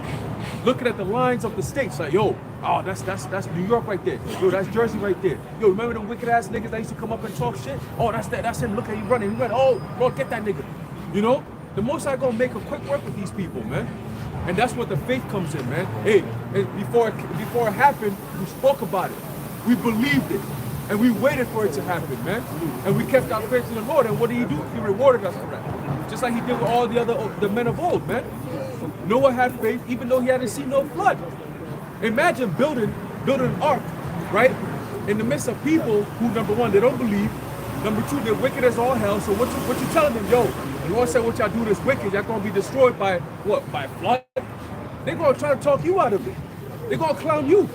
Looking at the lines of the states, like, yo, oh, that's New York right there. Yo, that's Jersey right there. Yo, remember them wicked ass niggas that used to come up and talk shit? Oh, that's him. Look at him running. He ran. Oh, Lord, get that nigga. You know, the Most High gonna make a quick work with these people, man. And that's where the faith comes in, man. Hey, and before it happened, we spoke about it. We believed it. And we waited for it to happen, man. And we kept our faith in the Lord. And what did he do? He rewarded us for that. Just like he did with all the men of old, man. Noah had faith even though he hadn't seen no flood. Imagine building an ark, right? In the midst of people who, number one, they don't believe. Number two, they're wicked as all hell. So what you telling them? Yo, the Lord said what y'all do is wicked. Y'all gonna be destroyed by what? By flood? They're gonna try to talk you out of it. They're gonna clown you.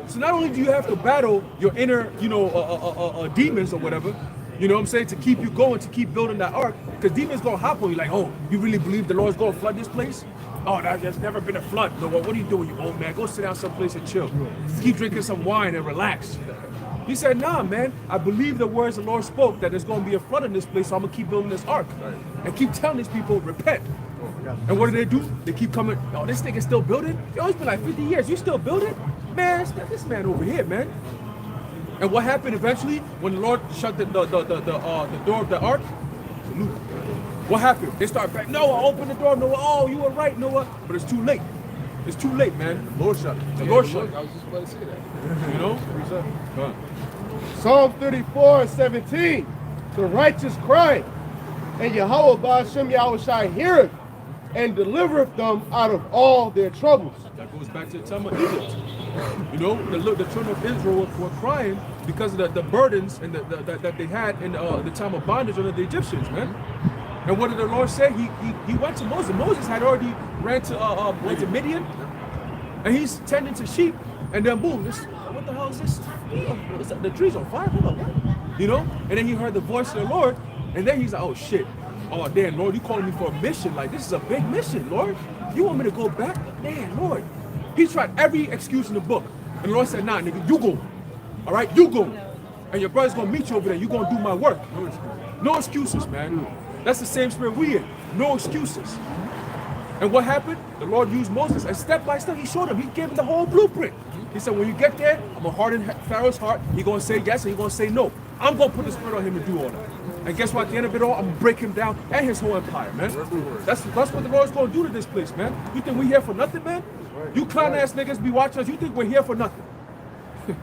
So not only do you have to battle your inner, you know, demons or whatever, you know what I'm saying, to keep you going, to keep building that ark, because demons gonna hop on you like, oh, you really believe the Lord's gonna flood this place? Oh, there's never been a flood. No, what are you doing, you old man? Go sit down someplace and chill. Keep drinking some wine and relax. He said, nah, man, I believe the words the Lord spoke, that there's gonna be a flood in this place, so I'm gonna keep building this ark. And keep telling these people, repent. And what do? They keep coming, oh, this thing is still building? Yo, it's been like 50 years, you still building? Man, this man over here, man. And what happened eventually when the Lord shut the door of the ark? What happened? They start back. Noah, open the door. Noah, oh, you were right, Noah. But it's too late. It's too late, man. The Lord shut it. The Lord shut it. I was just about to say that. You know? Psalm 34:17. The righteous cry, and Yahweh Ba'ashem Yahushai heareth and delivereth them out of all their troubles. That goes back to the time of Egypt. You know, the children of Israel were crying because of the burdens and that they had in the time of bondage under the Egyptians, man. And what did the Lord say? He went to Moses. Moses had already ran to Midian, and he's tending to sheep, and then boom, what the hell is this? The tree's on fire. Hold on, what? You know? And then he heard the voice of the Lord, and then he's like, oh shit. Oh damn, Lord, you calling me for a mission? Like, this is a big mission, Lord. You want me to go back? Man, Lord. He tried every excuse in the book. And the Lord said, nah, nigga, you go. All right, you go. And your brother's gonna meet you over there. You're gonna do my work. No excuses, man. That's the same spirit we in. No excuses. And what happened? The Lord used Moses, and step by step, he showed him. He gave him the whole blueprint. He said, when you get there, I'm gonna harden Pharaoh's heart. He's gonna say yes, and he's gonna say no. I'm gonna put the spirit on him to do all that. And guess what? At the end of it all, I'm gonna break him down and his whole empire, man. That's what the Lord's gonna do to this place, man. You think we here for nothing, man? You clown ass niggas be watching us. You think we're here for nothing? Here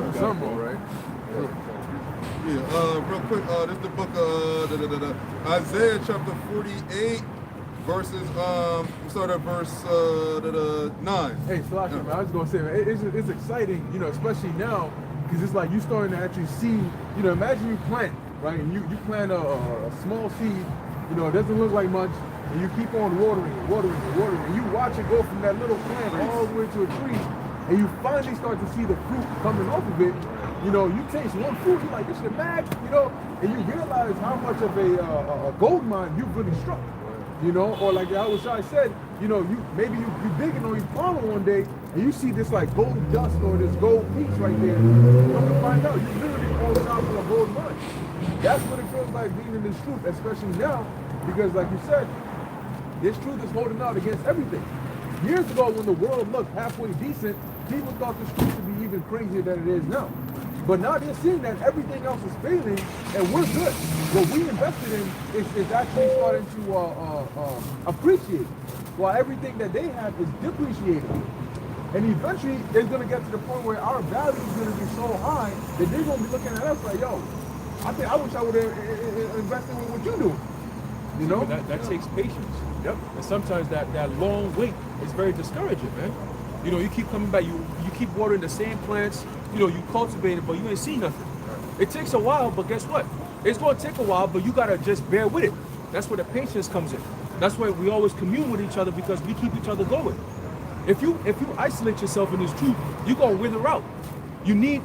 for something, all right. Yeah, real quick, this is the book of Isaiah chapter 48, verses, start at verse 9. Hey, Slash, man, I was gonna say, man, it's exciting, you know, especially now, because it's like you starting to actually see, you know, imagine you plant, right? And you plant a small seed, you know, it doesn't look like much, and you keep on watering, and you watch it go from that little plant all the way to a tree, and you finally start to see the fruit coming off of it. You know, you taste one fruit, you're like, this shit mad, you know, and you realize how much of a gold mine you've really struck. You know, or like Yahushua said, you know, you digging or you farming one day and you see this like gold dust or this gold piece right there. Come to find out, you literally on top of a gold mine. That's what it feels like being in this truth, especially now, because like you said, this truth is holding out against everything. Years ago, when the world looked halfway decent, people thought this truth to be even crazier than it is now. But now they're seeing that everything else is failing and we're good. What we invested in is actually starting to appreciate, while everything that they have is depreciating. And eventually, it's going to get to the point where our value is going to be so high that they're going to be looking at us like, yo, I wish I would have invested in what you do. You know? That takes patience. Yep. And sometimes that long wait is very discouraging, man. You know, you keep coming back, you keep watering the same plants, you know, you cultivate it, but you ain't see nothing. It takes a while, but guess what? It's going to take a while, but you got to just bear with it. That's where the patience comes in. That's why we always commune with each other, because we keep each other going. If you isolate yourself in this truth, you're going to wither out. You need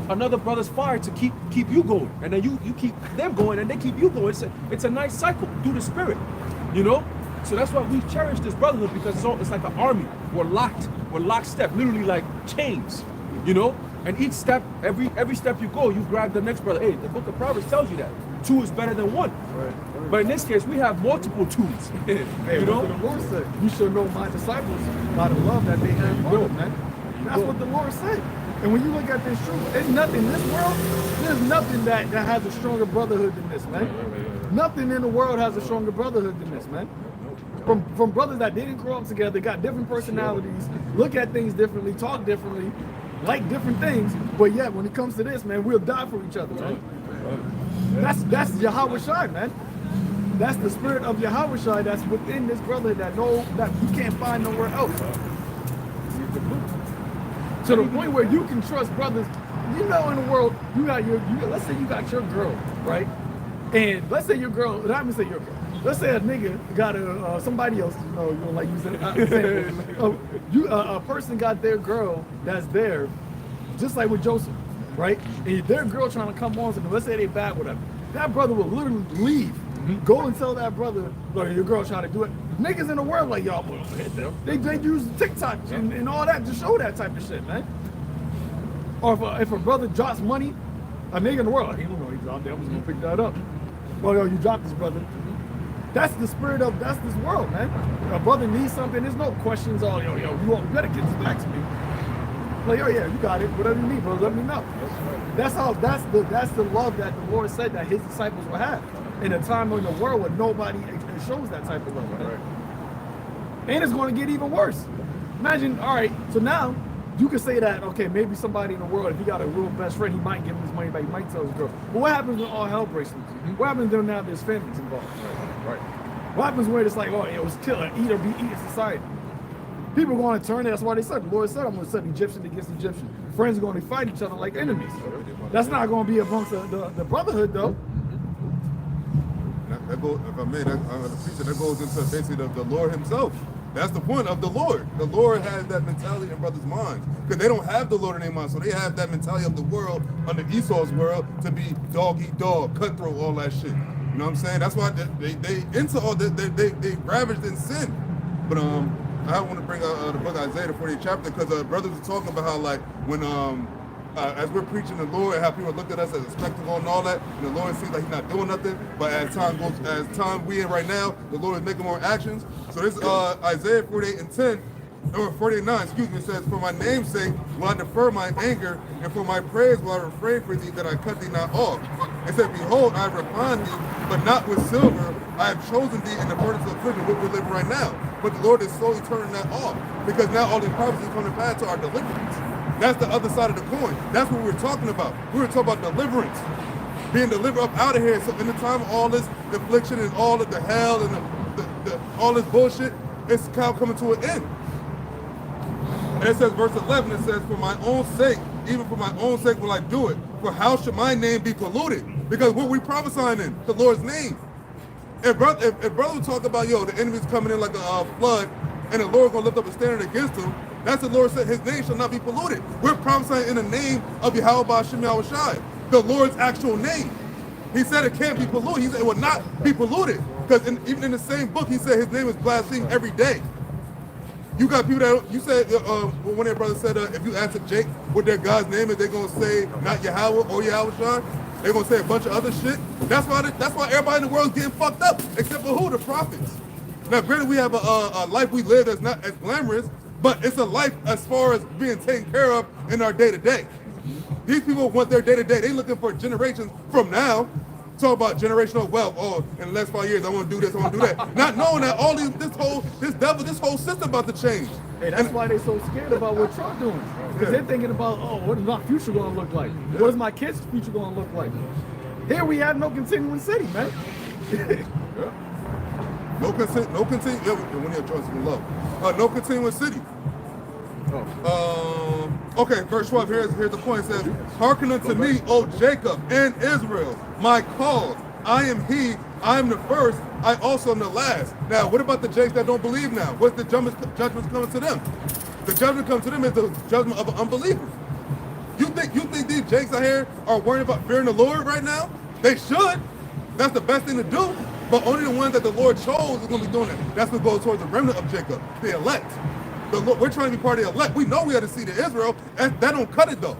another brother's fire to keep you going, and then you keep them going, and they keep you going. It's a nice cycle through the spirit, you know. So that's why we cherish this brotherhood, because it's like an army. We're lockstep, literally like chains, you know. And each step, every step you go, you grab the next brother. Hey, the Book of Proverbs tells you that 2 is better than 1. Right. But in this case, we have multiple 2s. Hey, you know, what the Lord said, you shall know my disciples by the love that they have for them, man. That's what the Lord said. And when you look at this truth, there's nothing in this world, there's nothing that has a stronger brotherhood than this, man. Nothing in the world has a stronger brotherhood than this, man. From brothers that didn't grow up together, got different personalities, look at things differently, talk differently, like different things, but yet when it comes to this, man, we'll die for each other, man. That's Yahweh Shai, man. That's the spirit of Yahweh Shai that's within this brotherhood that you can't find nowhere else. To the point where you can trust brothers. You know, in the world, you got let's say you got your girl, right? And let's say your girl, not even say your girl. Let's say a nigga got somebody else, you know, like you said, a person got their girl that's there, just like with Joseph, right? And their girl trying to come on something, let's say they bad with her. That brother will literally leave, go and tell that brother, look, your girl trying to do it. Niggas in the world like, y'all boys hit them. They use TikTok and all that to show that type of shit, man. Or if a brother drops money, a nigga in the world, he don't know he dropped that, I was gonna pick that up. Well, yo, you dropped this, brother. That's the spirit of this world, man. A brother needs something, there's no questions. Oh, yo, you better get this back to me. Like, oh yeah, you got it. Whatever you need, bro, let me know. That's the love that the Lord said that his disciples will have in a time in the world where nobody shows that type of love. Right? And it's going to get even worse. Imagine, all right, so now you can say that, okay, maybe somebody in the world, if he got a real best friend, he might give him his money back, he might tell his girl. But what happens when all hell breaks loose? What happens when now there's families involved? Right. What happens when it's like, oh, it was kill, eat or be eaten society? People are going to turn it. That's why they said, the Lord said, I'm going to set Egyptian against Egyptian. Friends are going to fight each other like enemies. That's not going to be amongst the brotherhood, though. That goes, if I may, that goes into basically the Lord himself. That's the point of the Lord. The Lord has that mentality in brothers' minds. Because they don't have the Lord in their minds. So they have that mentality of the world, under Esau's world, to be dog eat dog, cutthroat, all that shit. You know what I'm saying? That's why they into all they ravaged in sin. But I want to bring out the book of Isaiah, the 48th chapter, because brothers are talking about how, like, when as we're preaching the Lord, how people look at us as a spectacle and all that, and the Lord seems like he's not doing nothing, but as time we in right now, the Lord is making more actions. So this Isaiah 48:10, or 48:9, excuse me, says, for my name's sake will I defer my anger, and for my praise will I refrain from thee, that I cut thee not off. It said, behold, I have refined thee, but not with silver. I have chosen thee in the furnace of affliction, which we're living right now. But the Lord is slowly turning that off, because now all these prophecies come to pass to our deliverance. That's the other side of the coin. That's what we were talking about. We were talking about deliverance, being delivered up out of here. So in the time of all this affliction and all of the hell and all this bullshit, it's kind of coming to an end. And it says, verse 11, it says, for my own sake, even for my own sake will I do it. For how should my name be polluted? Because what we prophesying in? The Lord's name. If brother would talk about, yo, the enemy's coming in like a flood, and the Lord gonna lift up a standard against him, that's the Lord said, his name shall not be polluted. We're prophesying in the name of Yahweh Ba'Shem Yahweh Shai, the Lord's actual name. He said it can't be polluted. He said it will not be polluted. Because even in the same book, he said his name is blasphemed every day. You got people that, you said, one of their brothers said, if you ask a Jake what their God's name is, they're going to say not Yahweh or Yahweh Shai. They're going to say a bunch of other shit. That's why everybody in the world is getting fucked up, except for who? The prophets. Now, granted, we have a life we live that's not as glamorous, but it's a life as far as being taken care of in our day-to-day. These people want their day-to-day. They're looking for generations from now. Talk about generational wealth. Oh, in the last 5 years, I want to do this, I want to do that. Not knowing that all this whole system about to change. Hey, that's why they're so scared about what Trump doing. Because they're thinking about, oh, what is my future going to look like? What is my kids' future going to look like? Here we have no continuing city, man. No continuing. Yeah, when you have choices in love. No continuing city. Okay, verse 12. Here's the point. It says, "Hearken unto me, O Jacob and Israel, my cause. I am he. I am the first. I also am the last." Now, what about the Jakes that don't believe now? What's the judgment coming to them? The judgment comes to them is the judgment of an unbeliever. You think these Jakes out here are worried about fearing the Lord right now? They should. That's the best thing to do. But only the ones that the Lord chose is going to be doing it. That's what goes towards the remnant of Jacob, the elect. We're trying to be part of the elect. We know we are the seed of Israel, and that don't cut it though.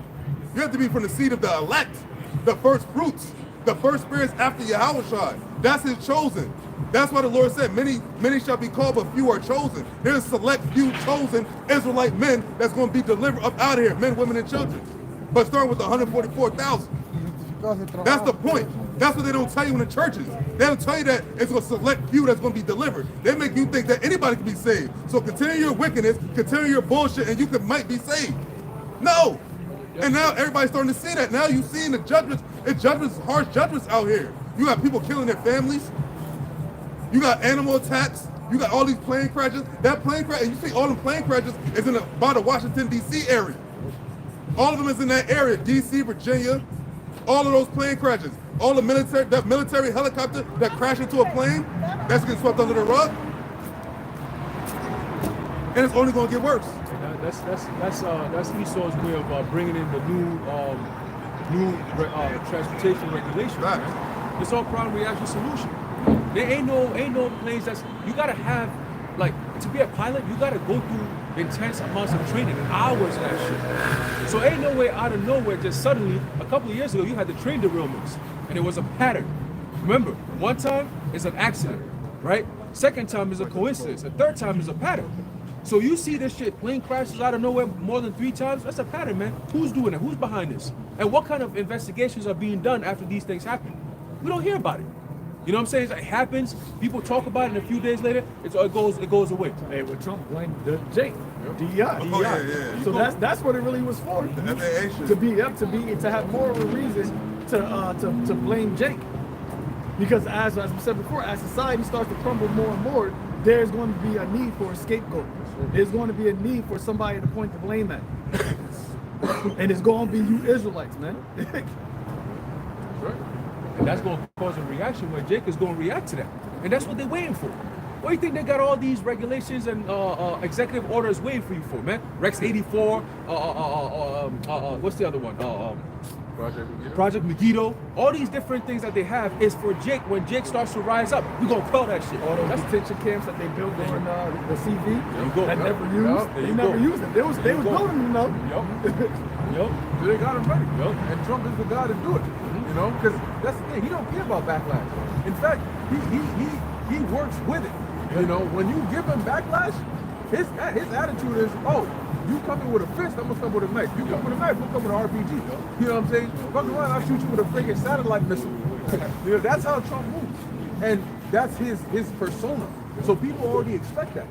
You have to be from the seed of the elect, the first fruits, the first spirits after Yahushua. That's his chosen. That's why the Lord said, many shall be called, but few are chosen. There's a select few chosen Israelite men that's going to be delivered up out of here, men, women, and children. But starting with the 144,000. That's the point. That's what they don't tell you in the churches. They don't tell you that it's a select few that's going to be delivered. They make you think that anybody can be saved. So continue your wickedness, continue your bullshit, and you might be saved. No. And now everybody's starting to see that. Now you're seeing the judgments. It's judgments, harsh judgments out here. You got people killing their families. You got animal attacks. You got all these plane crashes. That plane crash, and you see all the plane crashes is by the Washington, D.C. area. All of them is in that area, D.C., Virginia. All of those plane crashes. All the military helicopter that crashed into a plane, that's getting swept under the rug. And it's only going to get worse. That's Esau's way of bringing in the new transportation regulations. Right? It's all problem reaction solution. There ain't no planes you gotta have, like, to be a pilot, you gotta go through intense amounts of training and hours of that shit. So ain't no way out of nowhere just suddenly, a couple of years ago, you had the train derailments and it was a pattern. Remember, one time is an accident, right? Second time is a coincidence. The third time is a pattern. So you see this shit, plane crashes out of nowhere more than 3 times, that's a pattern, man. Who's doing it? Who's behind this? And what kind of investigations are being done after these things happen? We don't hear about it. You know what I'm saying? It happens, people talk about it, and a few days later, it goes away. Hey, with Trump blamed the Jake, DEI. Oh, yeah. So that's what it really was for. To have more of a reason to blame Jake. Because as we said before, as society starts to crumble more and more, there's going to be a need for a scapegoat. There's going to be a need for somebody to point the blame at. And it's going to be you Israelites, man. Right. And that's going to cause a reaction where Jake is going to react to that. And that's what they're waiting for. What do you think they got all these regulations and executive orders waiting for you for, man? Rex 84, what's the other one? Project Megiddo. All these different things that they have is for Jake. When Jake starts to rise up, we're going to quell that shit. All those detention camps that they built during the CV that never used. They never used them. They was building them, though. So they got him ready. And Trump is the guy to do it. You know, because that's the thing. He don't care about backlash. In fact, he works with it. You know, when you give him backlash, his attitude is, oh, you come in with a fist, I'm gonna come with a knife. You come with a knife, we'll come with an RPG. You know what I'm saying? Fuck around, I'll shoot you with a freaking satellite missile. You know, that's how Trump moves, and that's his persona. So people already expect that.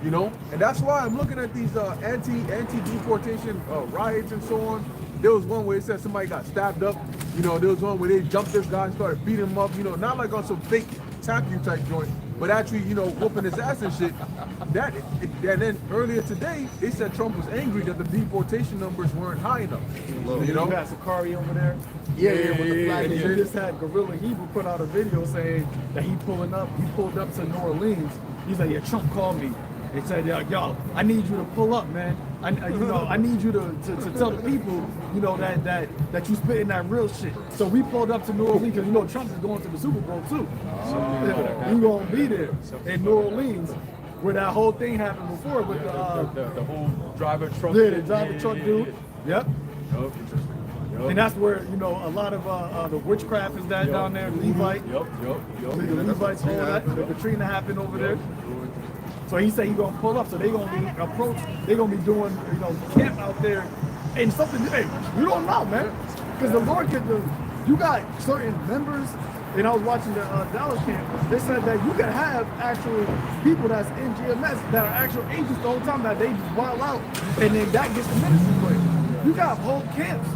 You know, and that's why I'm looking at these anti-deportation riots and so on. There was one where it said somebody got stabbed up. You know, there was one where they jumped this guy and started beating him up. You know, not like on some fake tap you type joint, but actually, you know, whooping his ass and shit. And then earlier today, they said Trump was angry that the deportation numbers weren't high enough. You know, you got Sakari over there. Yeah. With the flag. And you just had Gorilla Hebrew put out a video saying that he pulled up to New Orleans. He's like, yeah, Trump called me. They said, yo, I need you to pull up, man. I need you to tell the people, you know, that you spitting that real shit. So we pulled up to New Orleans because, you know, Trump is going to the Super Bowl too. We gonna be there in New Orleans where that whole thing happened before with the whole driver truck. Yeah, the driver truck dude. Yep. And that's where, you know, a lot of the witchcraft is down there, Levite. The Levites, all that. The Katrina happened over there. So he said he's gonna pull up, so they're gonna be doing, you know, camp out there, and something. Hey, you don't know, man, because the Lord you got certain members and I was watching the Dallas camp, they said that you can have actual people that's in GMS that are actual agents the whole time that they just wild out, and then that gets the ministry quick. You got whole camps,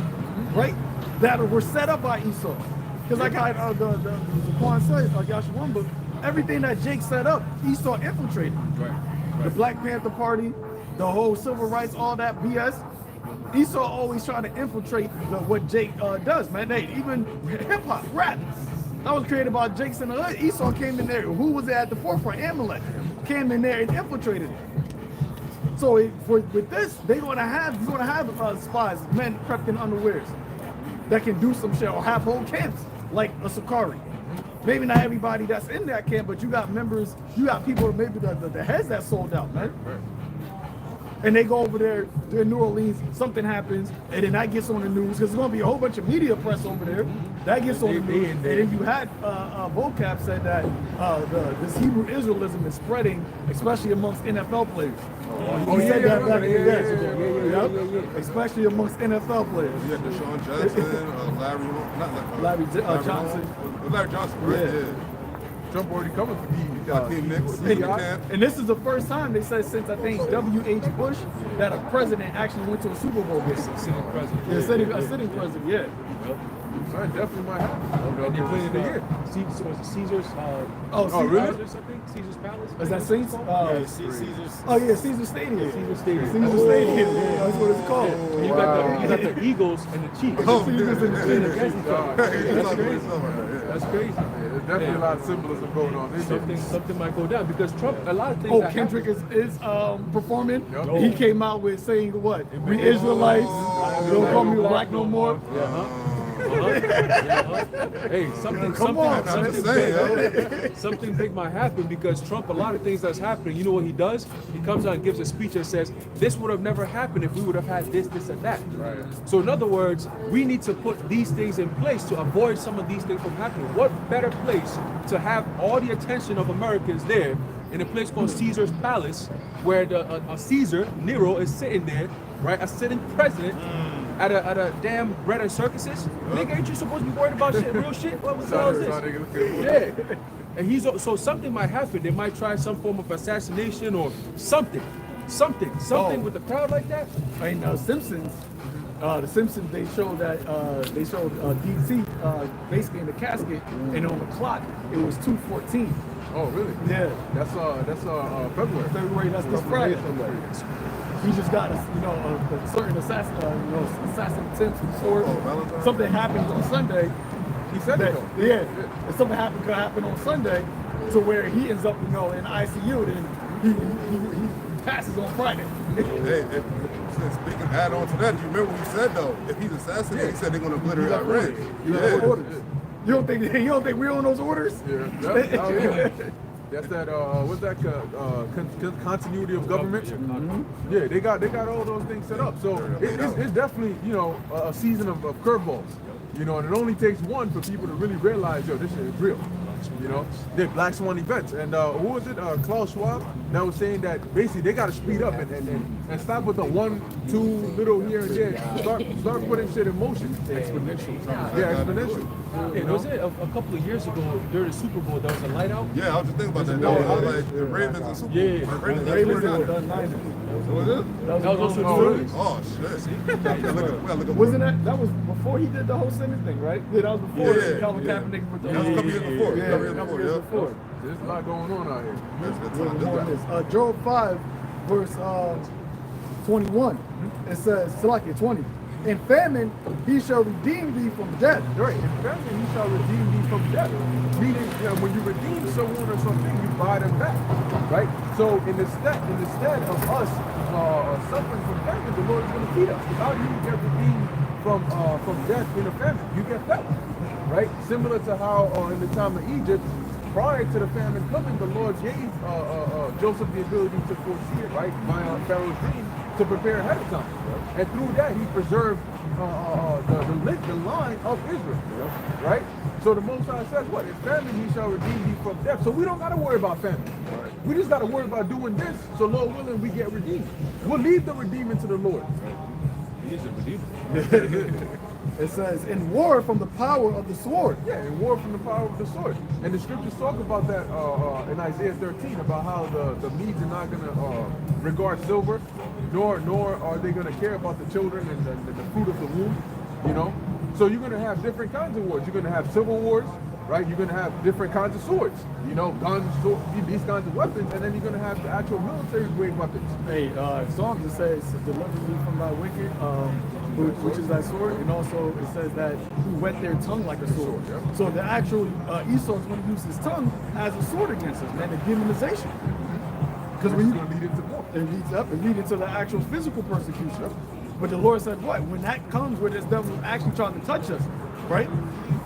right, that were set up by Esau. Because like how the Quan says, like Yashawamba, everything that Jake set up, Esau infiltrated. The Black Panther Party, the whole civil rights, all that BS. Esau always trying to infiltrate what Jake does, man. Even hip hop, rap, that was created by Jake's in the hood. Esau came in there. Who was at the forefront? Amalek came in there and infiltrated it. So with this, you're gonna have spies, men crept in underwears that can do some shit or have whole camps like a Sakari. Maybe not everybody that's in that camp, but you got members, you got people, maybe the heads that sold out, man. And they go over there, they're in New Orleans, something happens, and then that gets on the news, because there's going to be a whole bunch of media press over there. That gets on the news. And then you had, Vocab said that this Hebrew Israelism is spreading, especially amongst NFL players. He said that back in the day. Especially amongst NFL players. Yeah, Deshaun Jackson, Larry Johnson. Larry Johnson, right? Yeah. Trump already coming for you. Hakeem Nicks, And this is the first time they said since I think W.H. Bush that a president actually went to a Super Bowl game. Sitting president. Yeah, a sitting president, yeah. That definitely might happen. And they played in the Caesar's. Really? Palace, I think Caesar's Palace. Is that Saints? Caesar's. Oh yeah, Caesar Stadium. Caesar Stadium. Caesar Stadium. Yeah, that's what it's called. And you got the Eagles and the Chiefs. Caesars and the Chiefs against each other. That's crazy. There's definitely a lot of symbolism going on. Something might go down because Trump. A lot of things. Oh, that Kendrick happen- is performing. Yep. He came out with saying what? We Israelites. Don't call me black no more. Hey, something big might happen because Trump, a lot of things that's happening, you know what he does? He comes out and gives a speech and says, this would have never happened if we would have had this, and that. Right. So in other words, we need to put these things in place to avoid some of these things from happening. What better place to have all the attention of Americans there in a place called Caesar's Palace, where a Caesar, Nero, is sitting there, right? A sitting president. At a damn bread and circuses, nigga, ain't you supposed to be worried about shit, real shit? What the hell is this? Yeah, and so something might happen. They might try some form of assassination or something with the crowd like that. In Simpsons, the Simpsons they showed that DC basically in the casket, and on the clock it was 2:14. Oh, really? Yeah, That's February. February. That's this Friday. He just got a certain assassin attempts before something happened on Sunday. He said that, it though. yeah, if something could happen on Sunday, to where he ends up, in the ICU, then he passes on Friday. Hey, speaking, add on to that, do you remember what he said though? If he's assassinated, he said they're gonna obliterate our ranch. Orders. You don't think we're on those orders? Yeah. That's that. What's that? Continuity of government. Mm-hmm. Yeah, they got all those things set up. So it's definitely a season of curveballs. And it only takes one for people to really realize, this shit is real. They're Black Swan events. And who was it? Klaus Schwab that was saying that basically they got to speed up and stop with the 1, 2 little here and there. Start putting shit in motion. Exponential. Yeah, exponential. Hey, was it a couple of years ago during the Super Bowl there was a light out? Yeah, I was just thinking about that. That was like the Ravens and Super Bowl. Yeah. The Ravens. Was it? That was also the Oh shit! Wasn't that was before he did the whole Senate thing, right? Yeah, that was before Colin Kaepernick with the. That was a couple years before. Yeah, a couple years before. There's a lot going on out here. Job 5, verse 21. It says, Salakia 20. In famine, he shall redeem thee from death. Right. In famine, he shall redeem thee from death. Meaning, when you redeem someone or something, you buy them back. Right? So in the stead of us suffering from famine, the Lord is going to feed us. How do you get redeemed from death in a famine? You get fed. Right? Similar to how in the time of Egypt, prior to the famine coming, the Lord gave Joseph the ability to foresee it, right? By Pharaoh's dream, to prepare ahead of time. And through that, he preserved the line of Israel. Right? So the Most High says, what? In famine, he shall redeem thee from death. So we don't got to worry about famine. We just got to worry about doing this. So Lord willing, we get redeemed. We'll leave the redeeming to the Lord. He is a redeemer. It says, in war from the power of the sword. Yeah, and war from the power of the sword. And the scriptures talk about that in Isaiah 13, about how the Medes are not going to regard silver, nor are they going to care about the children and the fruit of the womb, you know? So you're going to have different kinds of wars. You're going to have civil wars, right? You're going to have different kinds of swords, you know, guns, swords, these kinds of weapons, and then you're going to have the actual military-grade weapons. Hey, Psalms, it says, deliver me from thy wicked, which is thy sword, and also it says that who whet their tongue like a sword. So the actual Esau's going to use his tongue as a sword against us, man, the demonization. Because It's going to lead into war. it leads up, it leads into the actual physical persecution. But the Lord said, what? When that comes, where this devil is actually trying to touch us, right?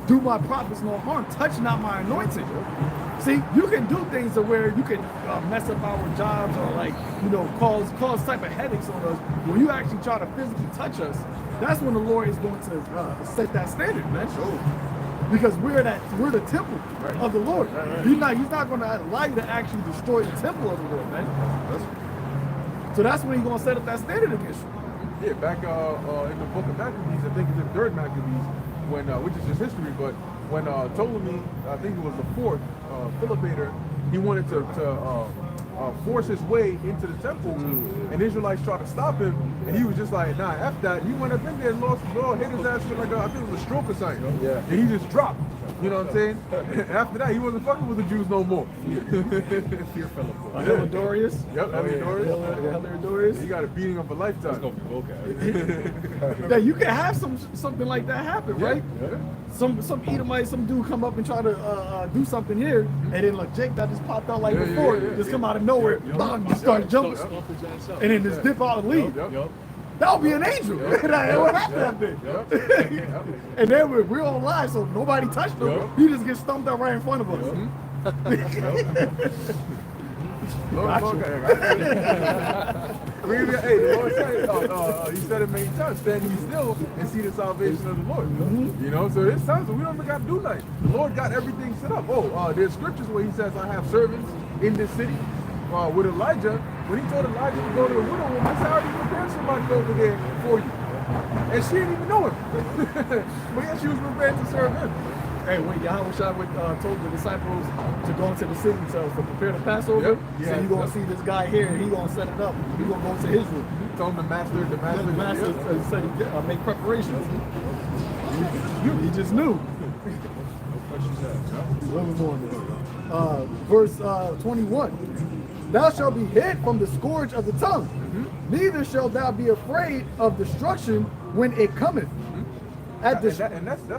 Do my prophets no harm, touch not my anointing. See, you can do things to where you can mess up our jobs or like, you know, cause type of headaches on us. When you actually try to physically touch us, that's when the Lord is going to set that standard, man. Because we're the temple of the Lord. He's not going to allow you to actually destroy the temple of the Lord, man. So that's when he's going to set up that standard against you. Yeah, back in the book of Maccabees, I think it's the third Maccabees, when which is just history, but when Ptolemy, I think it was the fourth, Philopator, he wanted to force his way into the temple, and Israelites tried to stop him, and he was just like, nah, F that. He went up in there and hit his ass with like I think it was a stroke or something. Yeah. And he just dropped. You know what I'm saying? After that, he wasn't fucking with the Jews no more. Fear Philip. Helidorius. Yep, Helidorius. He got a beating of a lifetime. It's gonna be vocab. Yeah, you can have something like that happen, right? Yeah. Some Edomite, some dude come up and try to do something here, and then like Jake that just popped out like Yeah, before, yeah, yeah, just yeah. come out of nowhere, bang, just start jumping, and then just dip out and leave. Yep. That would be an angel. What happened that thing? And then we're on live, so nobody touched him. Yep. He just gets stumped out right in front of us. Hey, the Lord said, he said it many times, stand ye still and see the salvation of the Lord. You know, so there's times when we don't even got to do nothing. The Lord got everything set up. There's scriptures where he says, I have servants in this city. With Elijah, when he told Elijah to go to the widow woman, he said, I already prepared somebody over there for you. And she didn't even know him. But yeah, she was prepared to serve him. Hey, when Yahweh told the disciples to go into the city to prepare the Passover, Yep. so you're going to see this guy here, and he's going to set it up. He's going to go to his room. Told him the master said he make preparations. He just knew. What was on this? Verse 21. Thou shalt be hid from the scourge of the tongue, neither shalt thou be afraid of destruction when it cometh. And that's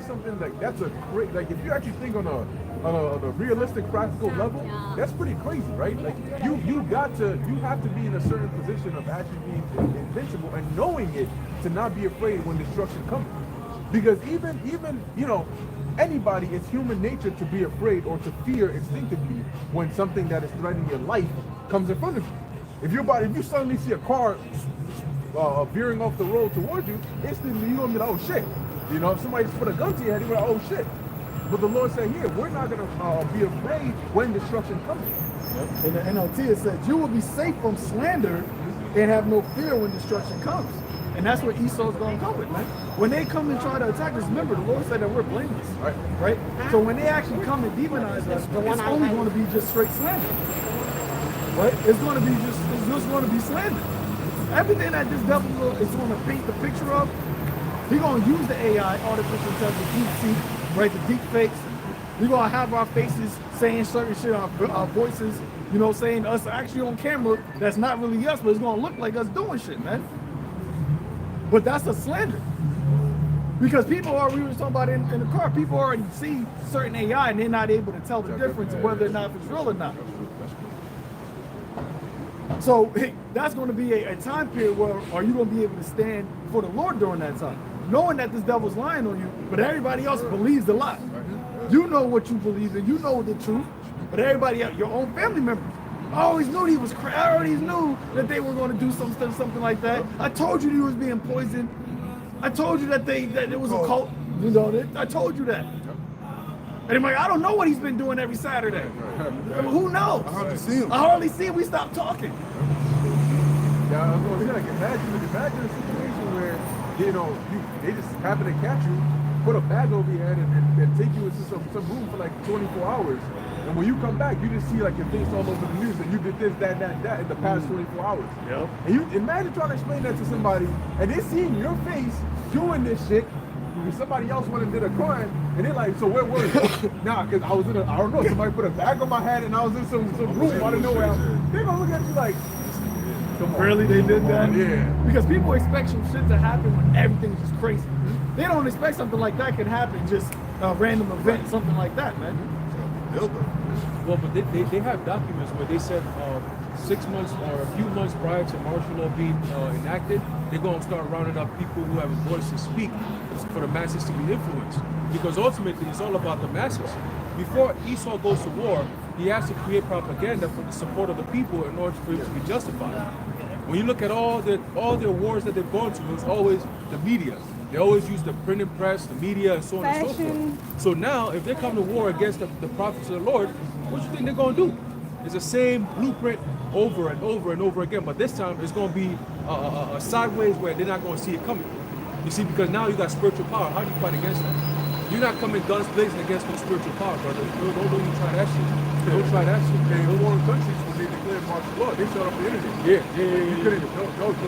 something that's a great, like if you actually think on a realistic practical level, that's pretty crazy, right? Like you have to be in a certain position of actually being invincible and knowing it to not be afraid when destruction comes. Because even you know, anybody, it's human nature to be afraid or to fear instinctively when something that is threatening your life comes in front of you. If you suddenly see a car veering off the road towards you, instantly you're gonna be like, oh shit. You know, if somebody just put a gun to your head, you're like, oh shit. But the Lord said here, we're not gonna be afraid when destruction comes. In the NLT it says, you will be safe from slander and have no fear when destruction comes. And that's what Esau's going to come with, man. When they come and try to attack us, remember, the Lord said that we're blameless. Right? So when they actually come and demonize us, it's only going to be just straight slander. Right? It's just going to be slander. Everything that this devil is going to paint the picture of, he's going to use the AI, artificial intelligence, DeepSeek, right? The deep fakes. We're going to have our faces saying certain shit, our voices, you know, saying us actually on camera that's not really us, but it's going to look like us doing shit, man. But that's a slander. Because we were talking about in the car, people already see certain AI and they're not able to tell the difference of whether or not it's real or not. So that's going to be a time period where are you going to be able to stand for the Lord during that time? Knowing that this devil's lying on you, but everybody else believes the lie. You know what you believe in, you know the truth, but everybody else, your own family members, I always knew he was crazy. I already knew that they were going to do something like that. I told you he was being poisoned. I told you that it was a cult. You know, I told you that. And I'm like, I don't know what he's been doing every Saturday. Who knows? I hardly see him. I hardly see him. We stopped talking. Yeah, I was going to say, like, imagine a situation where they just happen to catch you, put a bag over your head, and take you into some room for like 24 hours. And when you come back, you just see like your face all over the news, and you did this, that, in the past 24 hours. Yep. And you imagine trying to explain that to somebody, and they seeing your face doing this shit. Because somebody else went and did a crime, and they're like, so where were you? Nah, because I was in I don't know, somebody put a bag on my head, and I was in some room out of nowhere. They're gonna look at you like, Really, they did that? Yeah. Because people expect some shit to happen when everything's just crazy. They don't expect something like that can happen, just a random event, something like that, man. Well, but they have documents where they said 6 months or a few months prior to martial law being enacted, they're going to start rounding up people who have a voice to speak for the masses to be influenced. Because ultimately, it's all about the masses. Before Esau goes to war, he has to create propaganda for the support of the people in order for it to be justified. When you look at all the wars that they've gone to, it's always the media. They always use the printing press, the media, and so on and so forth. So now, if they come to war against the prophets of the Lord, what do you think they're going to do? It's the same blueprint over and over and over again, but this time it's going to be a sideways where they're not going to see it coming. You see, because now you got spiritual power. How do you fight against that? You're not coming guns blazing against no spiritual power, brother. Don't even try that shit. Don't try that shit. in foreign countries, when they declared martial law, they shut off the internet. You couldn't,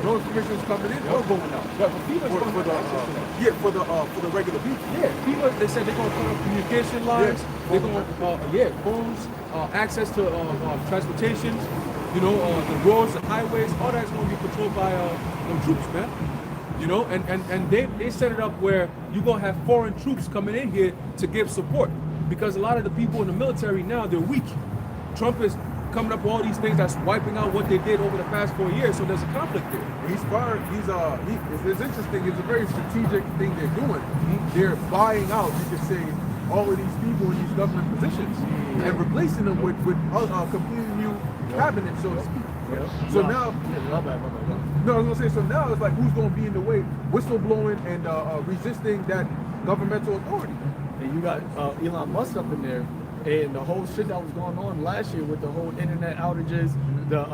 no information was coming in or going out. But for For the regular people. Yeah, people, they said they're going to put up communication lines, they're going to, phones, access to transportation, the roads, the highways, all that's going to be controlled by the troops, man. And they set it up where you're going to have foreign troops coming in here to give support. Because a lot of the people in the military now, they're weak. Trump is coming up with all these things that's wiping out what they did over the past 4 years, so there's a conflict there. It's interesting, it's a very strategic thing they're doing. They're buying out, you could say, all of these people in these government positions and replacing them with completely new cabinet, so to speak. So now, no, I was gonna say, so now it's like, who's gonna be in the way, whistleblowing and resisting that governmental authority? And you got Elon Musk up in there, and the whole shit that was going on last year with the whole internet outages, the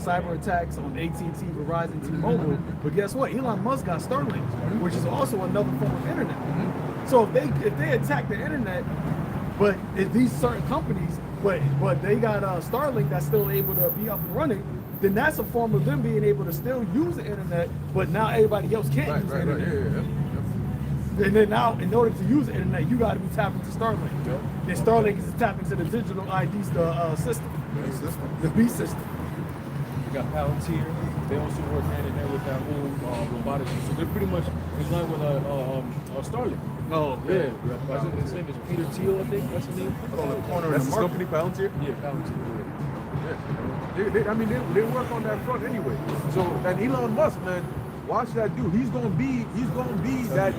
cyber attacks on AT&T, Verizon, T-Mobile. But guess what? Elon Musk got Starlink, which is also another form of internet. So if they attack the internet, but if these certain companies, but they got Starlink that's still able to be up and running, then that's a form of them being able to still use the internet, but now everybody else can't use the internet. And then now, in order to use the internet, you got to be tapping to Starlink. And Starlink is tapping to the digital ID system, the B system. You got Palantir. They also work hand in hand with that whole robotics. So they're pretty much in line with Starlink. Oh, yeah. His name is Peter Thiel, I think. That's his name. That's his company, Palantir? Yeah, Palantir. They work on that front anyway. So, and Elon Musk, man, watch that dude. He's gonna be that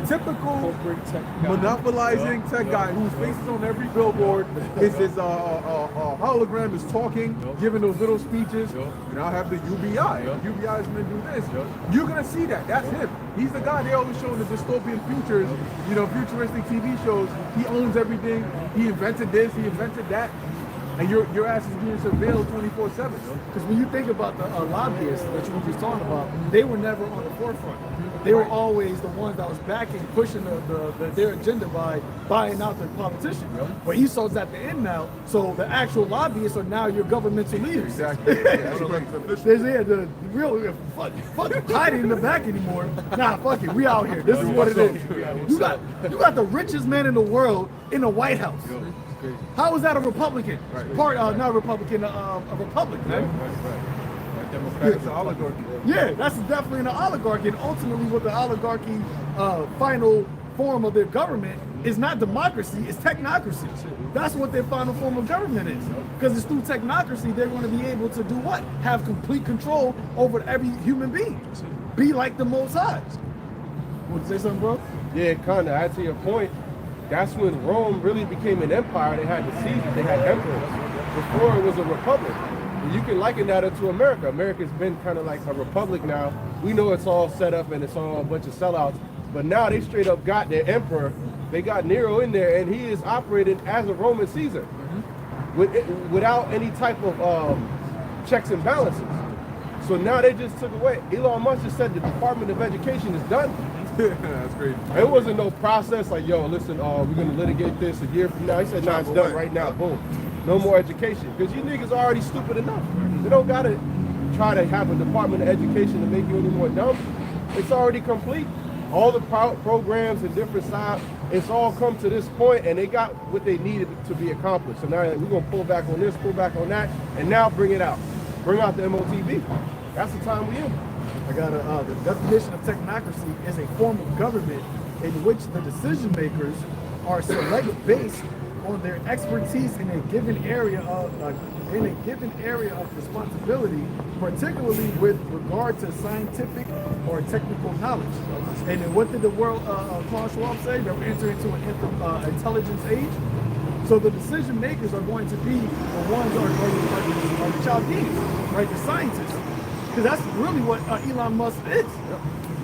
typical corporate tech guy, monopolizing tech guy whose face is on every billboard. His hologram is talking, giving those little speeches. And I'll have the UBI. UBI is gonna do this. You're gonna see that. That's him. He's the guy they always show in the dystopian futures, futuristic TV shows. He owns everything. He invented this. He invented that. And your ass is being surveilled 24/7. Because when you think about the lobbyists that you were just talking about, they were never on the forefront. They were always the ones that was backing, pushing their agenda by buying out the politician. But Esau's at the end now, so the actual lobbyists are now your governmental leaders. Exactly. The real fuck hiding in the back anymore. Nah, fuck it, we out here. This is what it is. You got the richest man in the world in the White House. How is that a Republican? Not a Republican, a Republic, man. Democrats, an oligarchy. Yeah, that's definitely an oligarchy. And ultimately, what the oligarchy final form of their government is not democracy, it's technocracy. That's what their final form of government is. Because it's through technocracy, they're going to be able to do what? Have complete control over every human being. Be like the Most High. Want to say something, bro? Yeah, kind of. Add to your point. That's when Rome really became an empire. They had the Caesars, they had emperors. Before it was a republic. And you can liken that to America. America's been kind of like a republic now. We know it's all set up and it's all a bunch of sellouts. But now they straight up got their emperor. They got Nero in there and he is operating as a Roman Caesar. Without any type of checks and balances. So now they just took away. Elon Musk just said the Department of Education is done. That's crazy. It wasn't no process like, yo, listen, we're gonna litigate this a year from now. He said, nah, it's done right now. Boom. No more education. Because you niggas are already stupid enough. They don't gotta try to have a Department of Education to make you any more dumb. It's already complete. All the programs and different sides, it's all come to this point, and they got what they needed to be accomplished. So now we're gonna pull back on this, pull back on that, and now bring it out. Bring out the MOTV. That's the time we in. I got the definition of technocracy is a form of government in which the decision makers are selected based on their expertise in a given area of responsibility, particularly with regard to scientific or technical knowledge. And then what did the world Klaus Schwab say? That we're entering into an intelligence age. So the decision makers are going to be the ones are the Chaldeans, right? The scientists. Because that's really what Elon Musk is.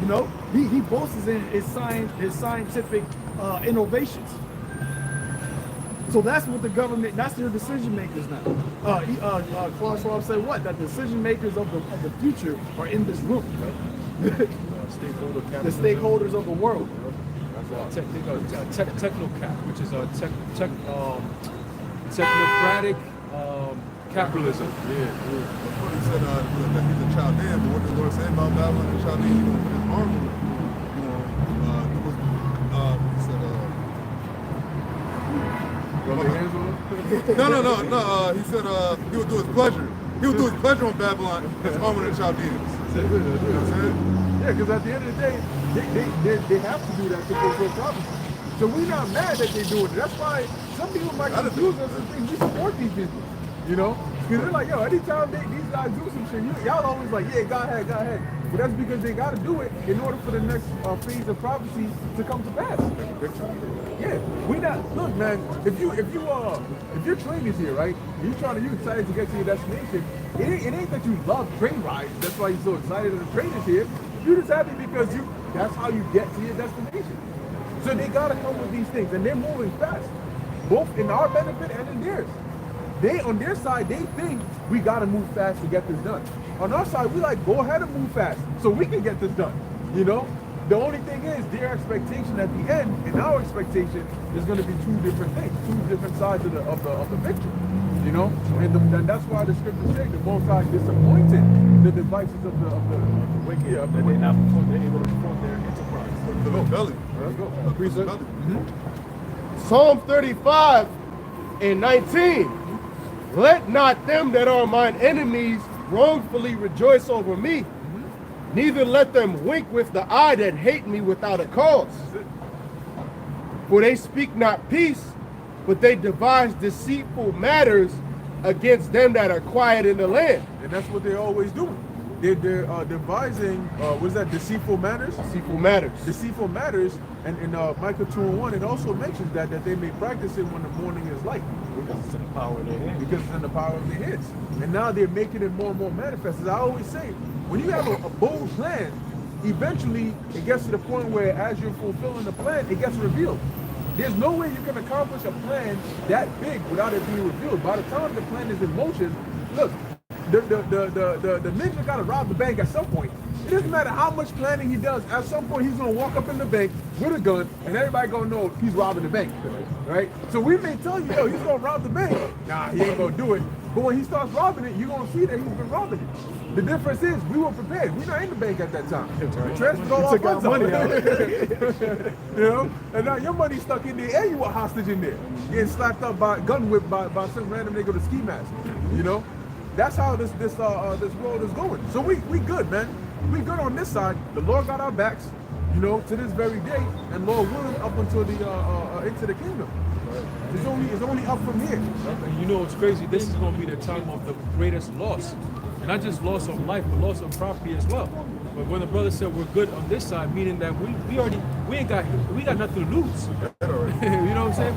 You know, he boasts in his scientific innovations. So that's what the government, that's their decision makers now. Klaus Schwab said what? That the decision makers of the future are in this room. Right? The stakeholders of the world. Technocap, which is a technocratic capitalism. He said that he's a Chaldean, but what the Lord said about Babylon and Chaldean, he gonna put his arm on it. He said, no. He said he would do his pleasure. He would do his pleasure on Babylon, his arm on the Chaldeans. You know what I'm saying? Yeah, because at the end of the day, they have to do that to fulfill prophecy. So we're not mad that they're doing it. That's why some people might confuse us and think we support these people. You know? Because they're like, yo, anytime these guys do some shit, y'all always like, yeah, go ahead. But that's because they got to do it in order for the next phase of prophecy to come to pass. Yeah, we not, look, man, if your train is here, right, you're excited to get to your destination, it ain't that you love train rides, that's why you're so excited that the train is here. You're just happy because that's how you get to your destination. So they got to come with these things, and they're moving fast, both in our benefit and in theirs. On their side, they think we got to move fast to get this done. On our side, we like, go ahead and move fast so we can get this done, you know? The only thing is their expectation at the end and our expectation is going to be two different things, two different sides of the victory, you know? And that's why the scripture says the Most High disappointed the devices of the wicked, that they're able to perform their enterprise. The belly. Let's go. Psalm 35 and 19. Let not them that are mine enemies wrongfully rejoice over me. Neither let them wink with the eye that hate me without a cause. For they speak not peace, but they devise deceitful matters against them that are quiet in the land. And that's what they're always doing. They're devising, what is that, deceitful matters? Deceitful matters. Deceitful matters, and in Micah 2:1, it also mentions that they may practice it when the morning is light. Because it's in the power of their hands. Because it's in the power of their heads. And now they're making it more and more manifest. As I always say, when you have a bold plan, eventually it gets to the point where as you're fulfilling the plan, it gets revealed. There's no way you can accomplish a plan that big without it being revealed. By the time the plan is in motion, look, the ninja got to rob the bank at some point. It doesn't matter how much planning he does. At some point, he's going to walk up in the bank with a gun, and everybody going to know he's robbing the bank, right? So we may tell you, yo, he's going to rob the bank. Nah, he ain't going to do it. But when he starts robbing it, you're going to see that he's been robbing it. The difference is we were prepared. We're not in the bank at that time. We transferred all our funds money out. You know? And now your money's stuck in there, and you a hostage in there. Getting slapped up by gun whipped by some random nigga with a ski mask. You know? That's how this world is going. So we good, man. We good on this side. The Lord got our backs, you know, to this very day, and Lord willing, up until the into the kingdom. It's only up from here. And you know what's crazy? This is going to be the time of the greatest loss. Not just loss of life, but loss of property as well. But when the brother said we're good on this side, meaning that we got nothing to lose. You know what I'm saying?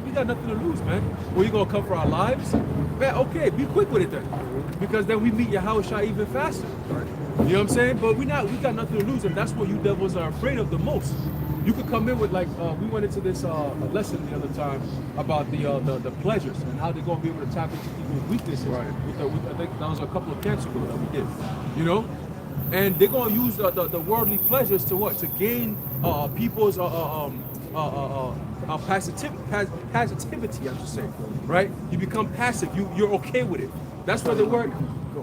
We got nothing to lose, man. Well, you gonna come for our lives? Man, okay, be quick with it then. Because then we meet Yahushua even faster. You know what I'm saying? But we got nothing to lose, and that's what you devils are afraid of the most. You could come in with like we went into this lesson the other time about the pleasures and how they're gonna be able to tap into people's weaknesses. Right. With I think that was a couple of camps ago that we did. You know, and they're gonna use the worldly pleasures to what? To gain people's passivity. I should say, right? You become passive. You're okay with it. That's where the word.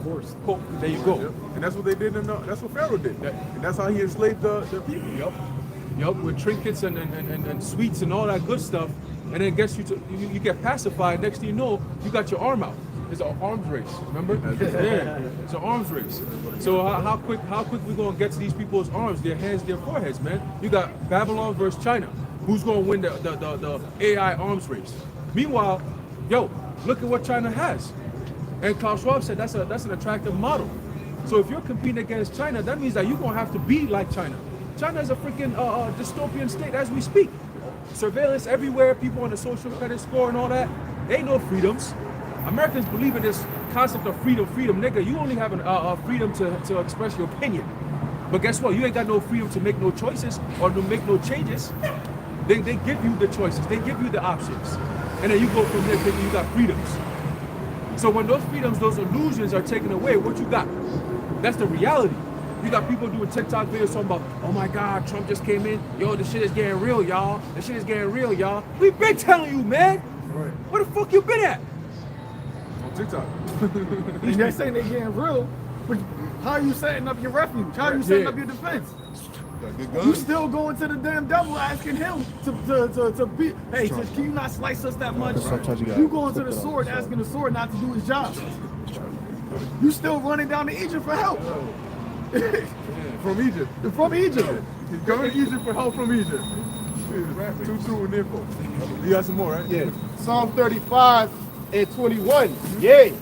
Horse. There you go. Yep. And that's what they did. That's what Pharaoh did. And that's how he enslaved the people. Yup, with trinkets and sweets and all that good stuff, and then gets you get pacified. Next thing you know, you got your arm out. It's an arms race, remember? Yeah, it's an arms race. So how quick we gonna get to these people's arms, their hands, their foreheads, man? You got Babylon versus China. Who's gonna win the AI arms race? Meanwhile, yo, look at what China has. And Klaus Schwab said that's an attractive model. So if you're competing against China, that means that you're gonna have to be like China. China is a freaking dystopian state as we speak. Surveillance everywhere, people on the social credit score and all that. There ain't no freedoms. Americans believe in this concept of freedom, nigga. You only have a freedom to express your opinion. But guess what? You ain't got no freedom to make no choices or to make no changes. They give you the choices. They give you the options. And then you go from there thinking you got freedoms. So when those freedoms, those illusions are taken away, what you got? That's the reality. You got people doing TikTok videos talking about, oh my God, Trump just came in. Yo, this shit is getting real, y'all. This shit is getting real, y'all. We've been telling you, man. Right. Where the fuck you been at? On TikTok. And they're saying they're getting real, but how are you setting up your refuge? How are you setting up your defense? Got good You guns. still going to the damn devil asking him to be, hey, can you not slice us that much? You going to the sword asking the sword not to do his job. You still running down to Egypt for help. From Egypt. From Egypt. He's going to Egypt for help from Egypt. Too true and info. You got some more, right? Yeah. Psalm 35 and 21. Yea,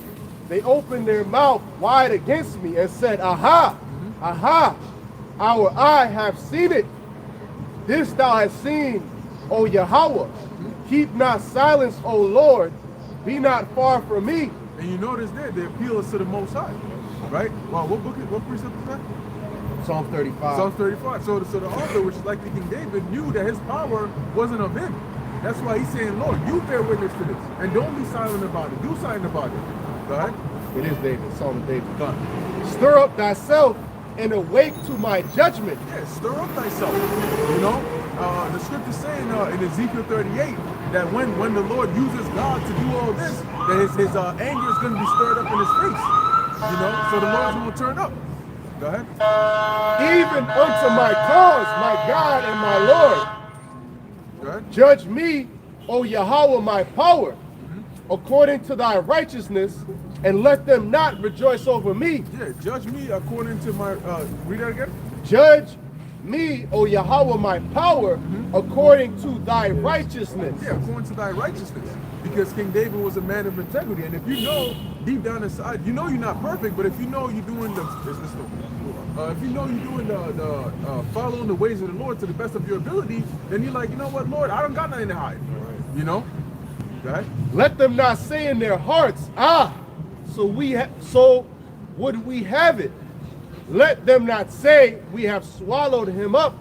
they opened their mouth wide against me and said, Aha, aha, our eye have seen it. This thou hast seen, O Yahweh. Keep not silence, O Lord. Be not far from me. And you notice there, the appeal is to the Most High, right? Well, what precept is that? Psalm 35. Psalm 35. So the author, which is like the King David, knew that his power wasn't of him. That's why he's saying, Lord, you bear witness to this. And don't be silent about it. Do something about it. Go ahead. It is David, Psalm of David. Go ahead. Stir up thyself and awake to my judgment. Yeah, stir up thyself. You know, the scripture saying in Ezekiel 38 that when the Lord uses God to do all this, that his anger is going to be stirred up in his face. You know, so the Lord's going to turn up. Go ahead. Even unto my cause, my God and my Lord. Go ahead. Judge me, O Yahweh, my power, according to thy righteousness, and let them not rejoice over me. Yeah, judge me according to my, read that again. Judge me, O Yahweh, my power, according to thy righteousness. Yeah, according to thy righteousness. Because King David was a man of integrity. And if you know deep down inside, you know you're not perfect, but if you know you're doing if you know you're doing the following the ways of the Lord to the best of your ability, then you're like, you know what, Lord, I don't got nothing to hide. You know? Go ahead. Let them not say in their hearts, so would we have it. Let them not say we have swallowed him up.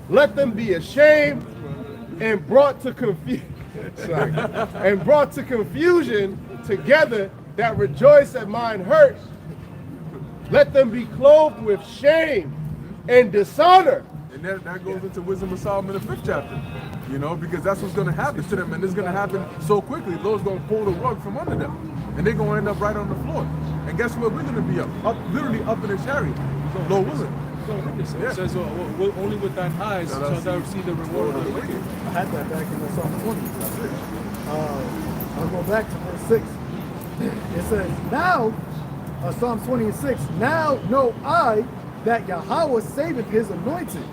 Let them be ashamed and brought to confusion. And brought to confusion together that rejoice at mine hurt. Let them be clothed with shame and dishonor. And that goes into Wisdom of Solomon, the 5th chapter. You know, because that's what's going to happen to them, and it's going to happen so quickly. The Lord's going to pull the rug from under them, and they're going to end up right on the floor. And guess where we're going to be up literally up in a chariot. Lord willing. It says, only with thine eyes shall thou see the reward of the wicked. I had that back in the Psalm 20. I'll go back to verse 6. It says, now, Psalm 20 and 6, now know I that Yahweh saveth his anointed.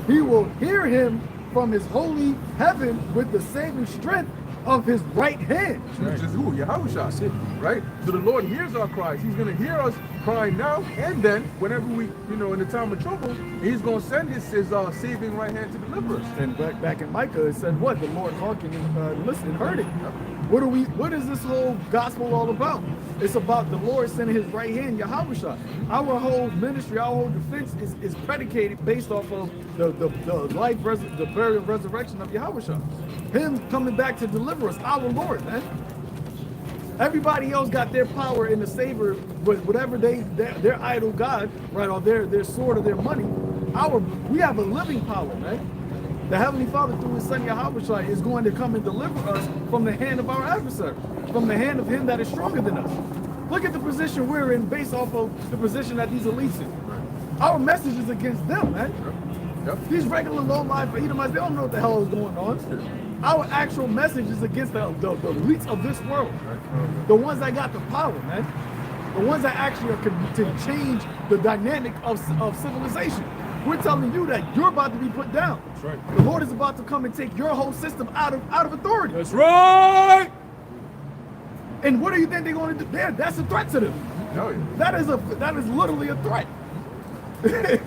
He will hear him from his holy heaven with the saving strength of his right hand. Which is who? Yahushua, right? So the Lord hears our cries. He's going to hear us crying now, and then whenever we, in the time of trouble, he's going to send his saving right hand to deliver us. And back in Micah, it said what? The Lord hearkened and listened, heard it. What is this whole gospel all about? It's about the Lord sending his right hand, Yahushua. Our whole ministry, our whole defense is predicated based off of the life, the burial and resurrection of Yahushua. Him coming back to deliver us, our Lord, man. Everybody else got their power in the savior, but whatever their idol God, right, or their sword or their money, we have a living power, man. The Heavenly Father through his son Yahushua is going to come and deliver us from the hand of our adversary, from the hand of him that is stronger than us. Look at the position we're in based off of the position that these elites in. Our message is against them, man. Yep. These regular low-life Edomites, they don't know what the hell is going on. Our actual message is against the elites of this world. The ones that got the power, man. The ones that actually can change the dynamic of civilization. We're telling you that you're about to be put down. That's right. The Lord is about to come and take your whole system out of authority. That's right. And what do you think they're going to do? That's a threat to them. Oh, yeah. That is literally a threat. That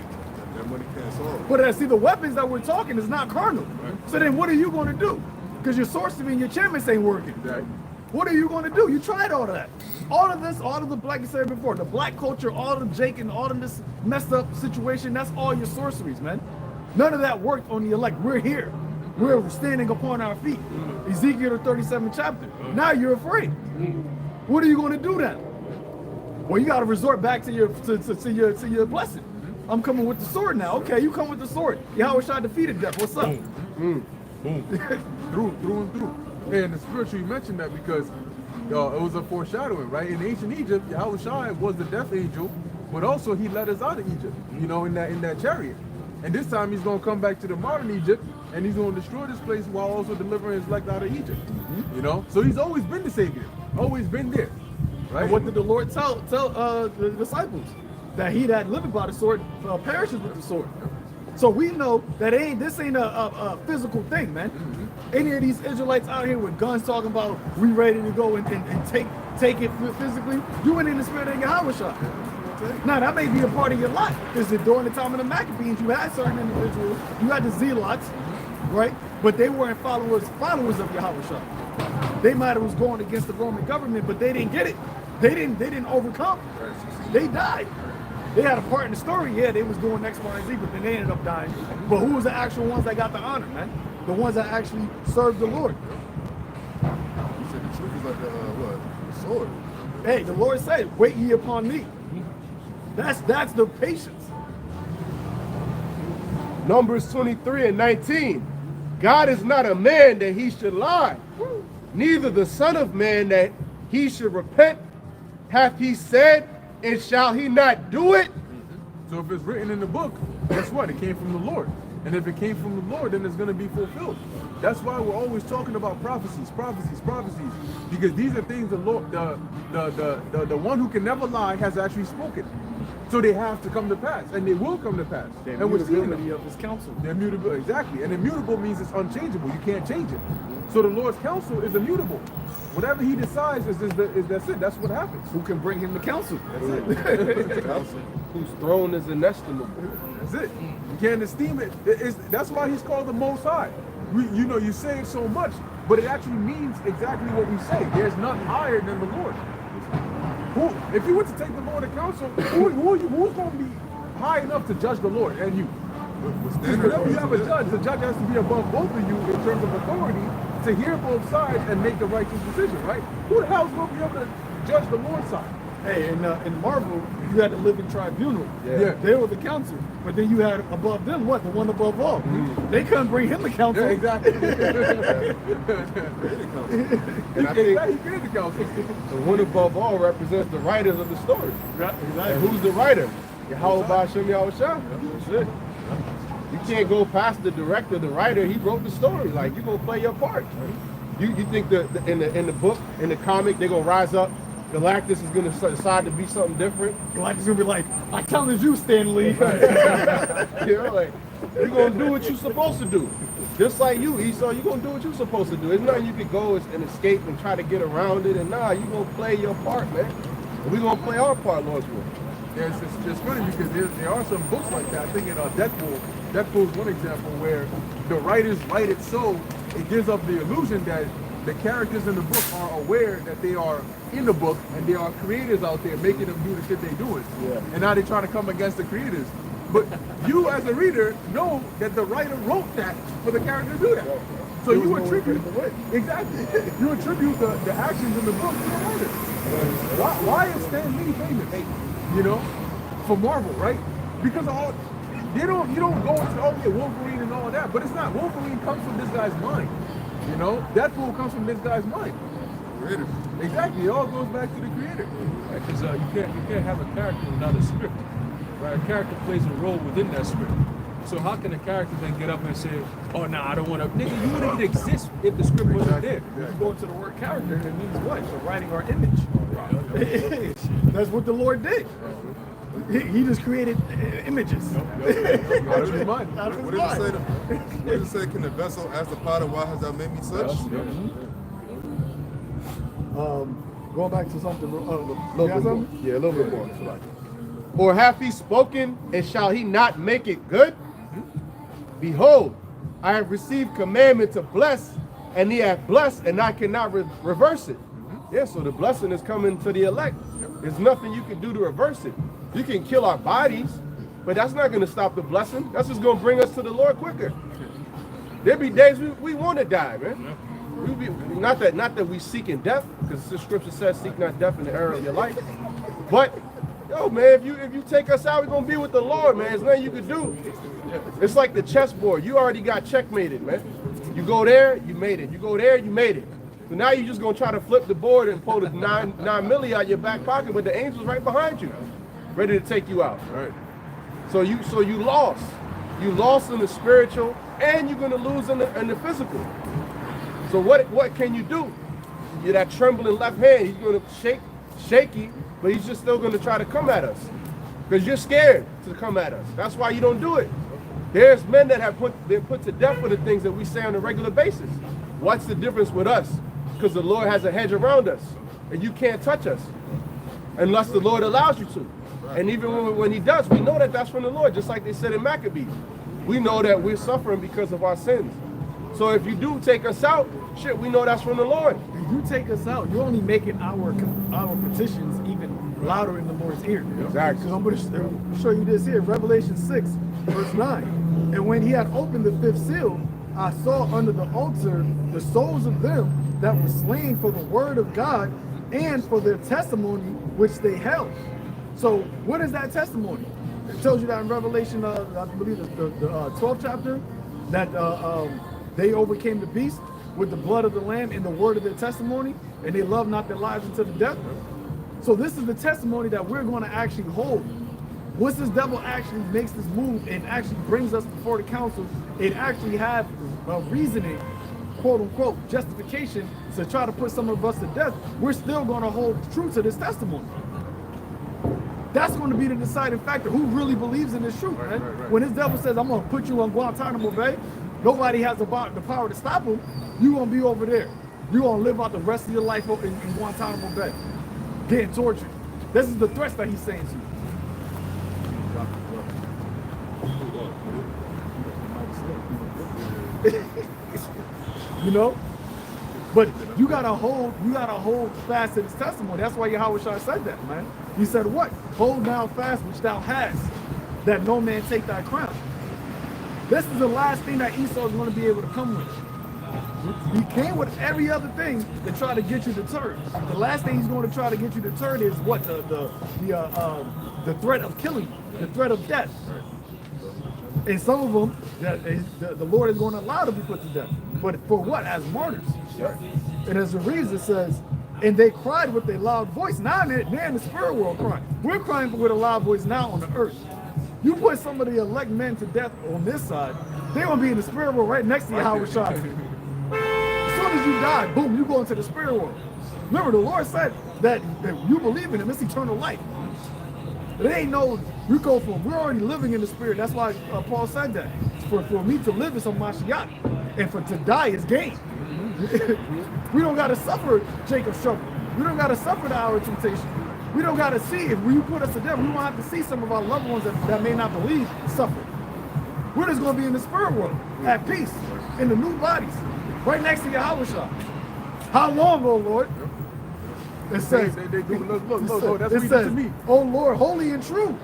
money can't solve. But see, the weapons that we're talking is not carnal. Right. So then what are you going to do? Because your sorcery and your chemists ain't working. Right. What are you going to do? You tried all of that. All of this, all of the, like you said before, the black culture, all of the Jake and all of this messed up situation, that's all your sorceries, man. None of that worked on the elect. We're here. We're standing upon our feet. Ezekiel, the 37th chapter. Now you're afraid. What are you going to do then? Well, you got to resort back to your blessing. I'm coming with the sword now. Okay, you come with the sword. Yahushua defeated death. What's up? Boom. through and through. And the spiritual, you mentioned that because it was a foreshadowing, right? In ancient Egypt, Yahushua was the death angel, but also he led us out of Egypt, you know, in that chariot. And this time he's going to come back to the modern Egypt, and he's going to destroy this place while also delivering his elect out of Egypt. You know, so he's always been the savior, always been there, right? And what did the Lord tell the disciples? That he that liveth by the sword perishes with the sword. So we know that this ain't a physical thing, man. Any of these Israelites out here with guns talking about we ready to go and take it physically, you went in the spirit of Yahushua. Now that may be a part of your life. Because during the time of the Maccabees, you had certain individuals, you had the zealots, right? But they weren't followers of Yahushua. They might have was going against the Roman government, but they didn't get it. They didn't overcome. They died. They had a part in the story, yeah, they was doing X, Y, and Z, but then they ended up dying. But who was the actual ones that got the honor, man? The ones that actually served the Lord. You said the truth is like the sword. Hey, the Lord said, wait ye upon me. That's the patience. Numbers 23 and 19. God is not a man that he should lie, neither the son of man that he should repent. Hath he said, and shall he not do it? So if it's written in the book, guess what? It came from the Lord. And if it came from the Lord, then it's going to be fulfilled. That's why we're always talking about prophecies. Because these are things the Lord, the one who can never lie has actually spoken. So they have to come to pass, and they will come to pass. The and we're seeing immutability of his counsel. The immutable, exactly. And immutable means it's unchangeable. You can't change it. So the Lord's counsel is immutable. Whatever he decides that's it. That's what happens. Who can bring him to counsel? That's it. Whose throne is inestimable. That's it. You can't esteem it. That's why he's called the Most High. You say it so much, but it actually means exactly what we say. There's none higher than the Lord. If you were to take the Lord to counsel, who's going to be high enough to judge the Lord and you? Whenever you have a judge, the judge has to be above both of you in terms of authority to hear both sides and make the righteous decision, right? Who the hell is going to be able to judge the Lord's side? Hey, in Marvel, you had the living tribunal. Yeah. They were the council. But then you had above them, what? The one above all. They couldn't bring him to council. Yeah, exactly. And I think he created the council. the one above all represents the writers of the story. Right, And exactly. who's the writer? Yahweh Ba'Shem Yahushua. That's it. You can't go past the director, the writer. He wrote the story. Like, you're gonna play your part. You think that in the book, in the comic, they're gonna rise up? Galactus is gonna decide to be something different. Galactus gonna be like, I challenge you, Stan Lee. You know, like, you're gonna do what you're supposed to do. Just like you, Esau, you're gonna do what you're supposed to do. There's nothing you can go and escape and try to get around it. And nah, you're gonna play your part, man. And we're gonna play our part, Lord's will. Yeah, it's funny because there are some books like that. I think in Deadpool is one example where the writers write it so it gives up the illusion that the characters in the book are aware that they are in the book, and there are creators out there making them do the shit they're doing. Yeah. And now they're trying to come against the creators. But you, as a reader, know that the writer wrote that for the character to do that. So There was you no attribute way to get away. exactly. You attribute the actions in the book to the writer. Why is Stan Lee famous? You know, for Marvel, right? Because all you don't go into Wolverine and all that, but it's not. Wolverine comes from this guy's mind. You know, Deadpool comes from this guy's mind. Creator. Exactly. It all goes back to the creator. Because you can't have a character without a script. Right? A character plays a role within that script. So how can a character then get up and say, oh, nah, I don't want to... Nigga, you wouldn't even exist if the script wasn't there. If you go into the word character, it means what? It's writing our image. That's what the Lord did. He just created images. Out of his mind. Out of his What did it say? mind. What did it say? Can the vessel ask the potter, why has thou made me such? Going back to something. You little got bit more. something? Yeah, a little bit more. Or hath he spoken, and shall he not make it good? Behold, I have received commandment to bless, and he hath blessed, and I cannot reverse it. Yeah, so the blessing is coming to the elect. There's nothing you can do to reverse it. You can kill our bodies, but that's not going to stop the blessing. That's just going to bring us to the Lord quicker. There be days we want to die, man. Not that we seeking death, because the scripture says, seek not death in the era of your life. But yo, man, if you take us out, we're gonna be with the Lord, man. There's nothing you can do. It's like the chessboard. You already got checkmated, man. You go there, you made it. You go there, you made it. So now you're just gonna try to flip the board and pull the 9 milli out your back pocket, but the angel's right behind you, ready to take you out. Right. So you lost. You lost in the spiritual, and you're gonna lose in the physical. So what can you do? You're that trembling left hand. He's gonna shaky, but he's just still gonna try to come at us because you're scared to come at us. That's why you don't do it. There's men that have been put to death for the things that we say on a regular basis. What's the difference with us? Because the Lord has a hedge around us, and you can't touch us unless the Lord allows you to. And even when he does, we know that that's from the Lord, just like they said in Maccabees. We know that we're suffering because of our sins. So if you do take us out, shit, we know that's from the Lord. If you take us out, you're only making our petitions even louder in the Lord's ear. Exactly. So I'm going to show you this here, Revelation 6, verse 9. And when he had opened the 5th seal, I saw under the altar the souls of them that were slain for the word of God and for their testimony which they held. So what is that testimony? It tells you that in Revelation, I believe the 12th chapter, that they overcame the beast with the blood of the Lamb and the word of their testimony, and they loved not their lives unto the death. So this is the testimony that we're going to actually hold. Once this devil actually makes this move and actually brings us before the council, it actually have a reasoning, quote unquote, justification to try to put some of us to death. We're still going to hold true to this testimony. That's going to be the deciding factor. Who really believes in this truth, man? Right. When this devil says, I'm going to put you on Guantanamo Bay, nobody has the power to stop him. You're going to be over there. You're going to live out the rest of your life in Guantanamo Bay, getting tortured. This is the threats that he's saying to you. You know? But you gotta hold fast to this testimony. That's why Yahweh Shai said that, man. He said what? Hold now fast which thou hast, that no man take thy crown. This is the last thing that Esau is going to be able to come with. He came with every other thing to try to get you deterred. The last thing he's going to try to get you deterred is what? The threat of killing you, the threat of death. And some of them, the Lord is going to allow to be put to death. But for what? As martyrs. And as the reason says, and they cried with a loud voice. Now they're in the spirit world crying. We're crying with a loud voice now on the earth. You put some of the elect men to death on this side, they're going to be in the spirit world right next to Yahweh Shai. As soon as you die, boom, you go into the spirit world. Remember, the Lord said that if you believe in him, it's eternal life. It ain't no, you go from, we're already living in the spirit. That's why Paul said that. For me to live is on Mashiach, and to die is gain. We don't got to suffer Jacob's trouble. We don't got to suffer the hour of temptation. We don't got to see, if you put us to death, we don't have to see some of our loved ones that may not believe suffer. We're just going to be in the spirit world, at peace, in the new bodies, right next to Yahweh Shai. How long, oh Lord? It says, they do. Look, that's it what he did says, to me. "O Lord, holy and true,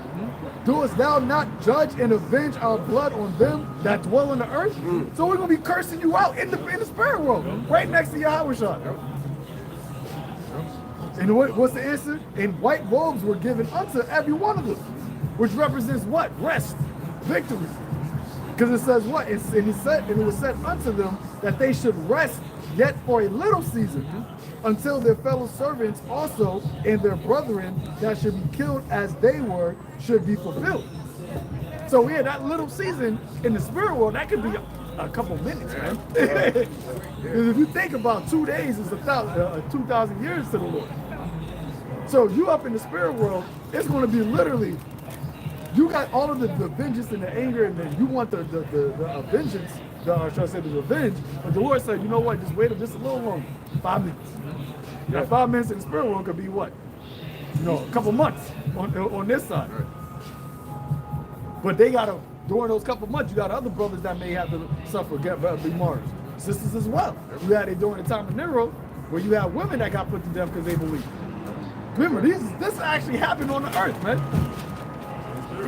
doest thou not judge and avenge our blood on them that dwell on the earth?" So we're gonna be cursing you out in the spirit world, right next to Yahushua. And what's the answer? And white robes were given unto every one of them, which represents what? Rest, victory. Because it says what? And it was said unto them that they should rest yet for a little season, until their fellow servants also and their brethren that should be killed as they were should be fulfilled. So yeah, that little season in the spirit world, that could be a couple minutes, man. Because if you think about 2 days is 2,000 years to the Lord. So you up in the spirit world, it's going to be literally, you got all of the vengeance and the anger, and then you want the vengeance, or should I say the revenge, but the Lord said, you know what, just wait just a little longer, 5 minutes. Now 5 minutes in the spirit world could be what? You know, a couple months on this side. But they got to, during those couple months, you got other brothers that may have to suffer, be martyrs. Sisters as well. You had it during the time of Nero, where you had women that got put to death because they believed. Remember, this actually happened on the earth, man.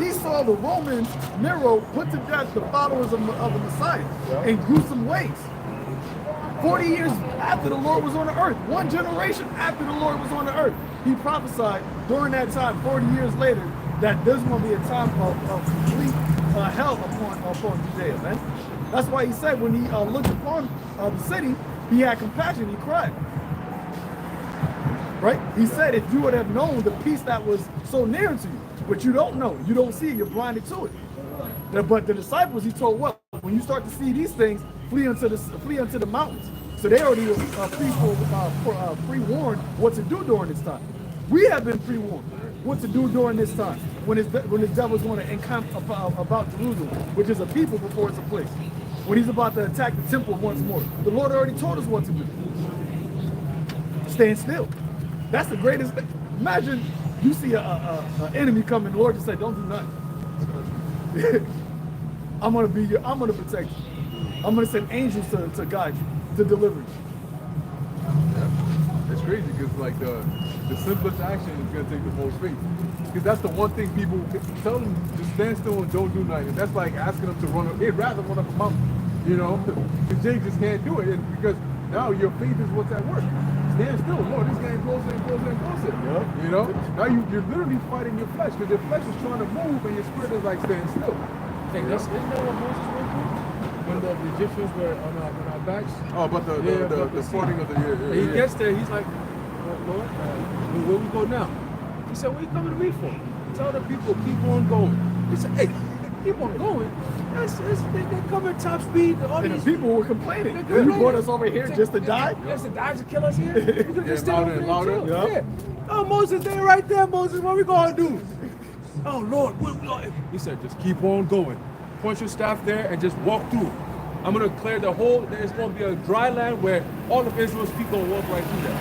He saw the Romans, Nero, put to death the followers of the Messiah in gruesome ways. 40 years after the Lord was on the earth, one generation after the Lord was on the earth, he prophesied during that time, 40 years later, that there's going to be a time of complete hell upon Judea, man. That's why he said when he looked upon the city, he had compassion, he cried. Right? He said, if you would have known the peace that was so near to you, but you don't know, you don't see it, you're blinded to it. But the disciples, he told, well, when you start to see these things, flee unto the mountains. So they already were pre-warned what to do during this time. We have been pre-warned what to do during this time, when this devil's going to encamp about Jerusalem, which is a people before it's a place. When he's about to attack the temple once more. The Lord already told us what to do. Stand still. That's the greatest thing. Imagine you see an enemy coming, the Lord just say, don't do nothing. I'm gonna protect you. I'm gonna send angels to guide you, to deliver you. Yeah. It's crazy because like the simplest action is gonna take the most faith. Because that's the one thing people tell them to stand still and don't do nothing. That's like asking them to run up. They'd rather run up a mountain, you know, because they just can't do it. And because now your faith is what's at work. Stand still. Lord, this getting closer and closer and closer. Yeah. You know? Now you're literally fighting your flesh because your flesh is trying to move and your spirit is like stand still. Hey, isn't that what Moses went through? When the Egyptians were on our backs? Oh, but the parting of the year. He gets there, he's like, Lord, where we go now? He said, what are you coming to me for? Tell the people, keep on going. He said, hey, keep on going. They come at top speed. And the people were complaining. You brought us over here just to die? Just to die to kill us here? You could just stay over here louder. and chill. Yeah. Oh, Moses, they're right there, Moses. What are we going to do? Oh, Lord. He said, just keep on going. Point your staff there and just walk through. I'm going to clear the whole, there's going to be a dry land where all of Israel's people will walk right through there.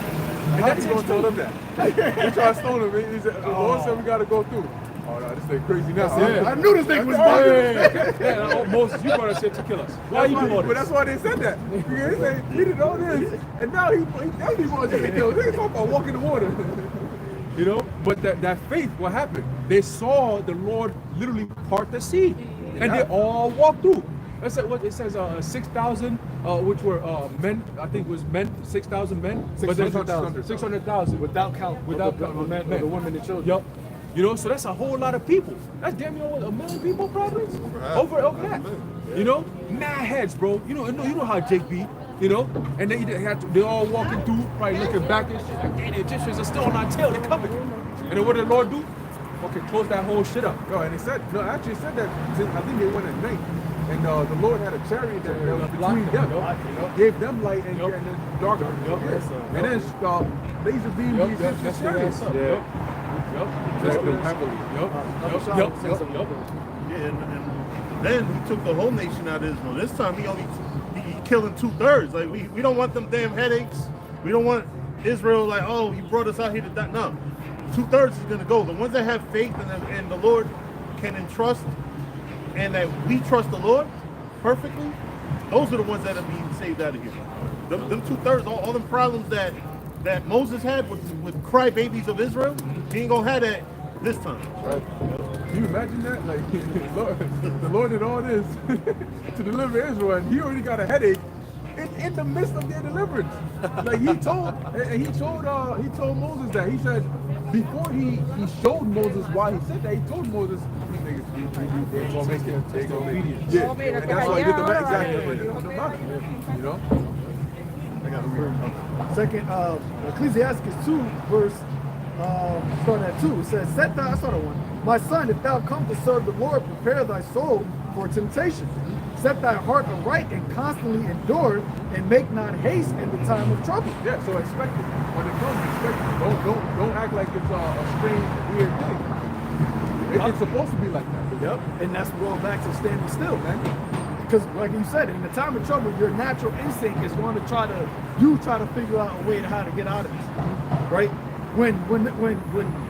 And that's going to tell them that. They try to stone him. He said, the Lord said we got to go through. Oh, no, this thing crazy now. I knew this thing was bugging. Yeah, Moses, you brought us here to kill us. Why you doing all this? But that's why they said that. Because they said, he did all this, and now he wants to kill us. They talk about walking the water. You know, but that faith, what happened? They saw the Lord literally part the sea, and they all walked through. That's what it says. 6,000, which were men. I think it was men. 6,000 men. 600,000. 600,000 without count. Without the men, the women and children. Yep. You know, so that's a whole lot of people. That's damn near 1 million people, probably. Over that. You know, mad heads, bro. You know how Jake be. You know, and they're all walking through, probably looking back and shit. Like, damn, the Egyptians are still on our tail. They're coming. And then what did the Lord do? Okay, close that whole shit up. No, and actually said that. I think they went at night, and the Lord had a chariot that was between them, gave them light and then darker. And then laser beam the chariots. Yeah, and then he took the whole nation out of Israel. This time he killing 2/3. Like we don't want them damn headaches. We don't want Israel like, oh, you brought us out here to die. No, 2/3 is gonna go. The ones that have faith and the Lord can entrust, and that we trust the Lord perfectly, those are the ones that are being saved out of here. Them 2/3, all them problems that that Moses had with crybabies of Israel, he ain't gonna have that this time. Can you imagine that? Like, the Lord did all this to deliver Israel, and he already got a headache in the midst of their deliverance. Like he told Moses that. He said before he showed Moses why he said that, he told Moses they're gonna make it. They're gonna make it. Yeah, and that's why he did the exactly. You know. I got to read. Second, Ecclesiastes 2, verse starting at 2. It says, "Set thy," I saw that one. "My son, if thou come to serve the Lord, prepare thy soul for temptation. Set thy heart aright and constantly endure, and make not haste in the time of trouble." Yeah, so expect it. When it comes, expect it. Don't act like it's a strange, weird thing. It's supposed to be like that. Yep. And that's going back to standing still, man. Because like you said, in the time of trouble, your natural instinct is going to try to figure out a way to how to get out of this, right? When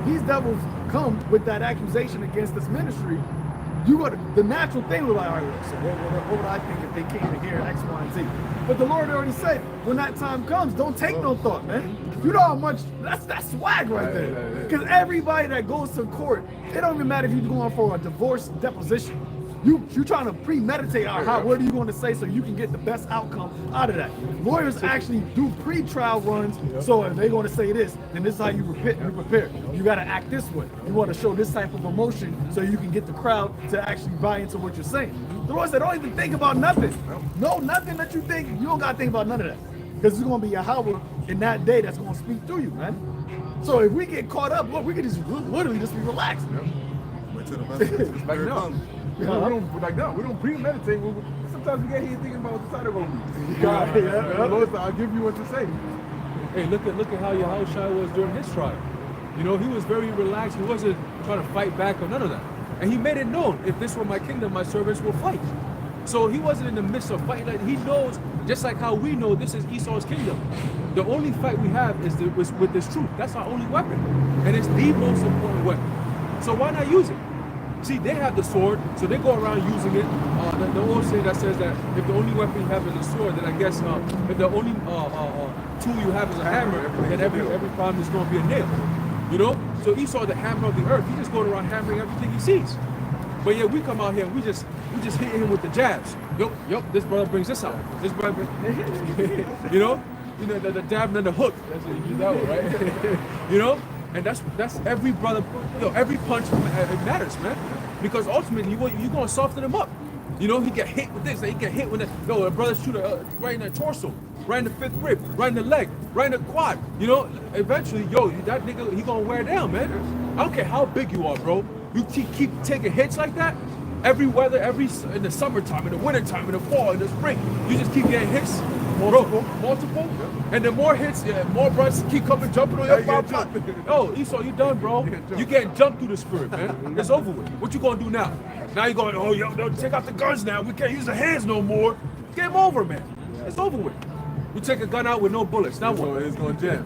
these devils come with that accusation against this ministry, the natural thing was like, all right, so what would I think if they came in here, X, Y, and Z? But the Lord already said, when that time comes, don't take no thought, man. You know how much, that's swag right there. Because everybody that goes to court, it don't even matter if you're going for a divorce deposition. You're trying to premeditate what are you going to say so you can get the best outcome out of that. Lawyers actually do pre-trial runs, so if they're going to say this, then this is how you prepare. You got to act this way. You want to show this type of emotion so you can get the crowd to actually buy into what you're saying. The Lord said, don't even think about nothing. No, nothing that you think, you don't got to think about none of that. Because it's going to be Yahweh in that day that's going to speak through you, man. So if we get caught up, look, we can just literally just be relaxed. Wait till the message. Like no. We don't premeditate. Sometimes we get here thinking about what the side of it. The Lord said, I'll give you what to say. Hey, look at how Yahushua was during his trial. You know, he was very relaxed. He wasn't trying to fight back or none of that. And he made it known, if this were my kingdom, my servants will fight. So he wasn't in the midst of fighting. Like, he knows, just like how we know this is Esau's kingdom. The only fight we have is with this truth. That's our only weapon. And it's the most important weapon. So why not use it? See, they have the sword, so they go around using it. The old saying that says that if the only weapon you have is a sword, then I guess if the only tool you have is a hammer, then every problem is going to be a nail. You know? So Esau, the hammer of the earth, he just going around hammering everything he sees. But yeah, we come out here and we just hit him with the jabs. Yup, this brother brings this out. This brother brings, you know the jab and the hook. That's what you use that one, right? You know? And that's every brother, every punch it matters, man. Because ultimately you're gonna soften him up. You know, he get hit with this, he get hit with that. A brother shoot right in the torso, right in the fifth rib, right in the leg, right in the quad. You know, eventually, that nigga, he gonna wear down, man. I don't care how big you are, bro. You keep taking hits like that. Every weather, in the summertime, in the wintertime, in the fall, in the spring, you just keep getting hits. Multiple. And the more hits, more brothers keep coming, jumping on your pop. Oh, Esau, you done, bro. You getting jumped through the spirit, man. It's over with. What you gonna do now? Now you going, oh, yo, take out the guns now. We can't use the hands no more. Game over, man. It's over with. You take a gun out with no bullets. Now what? It's going to jam.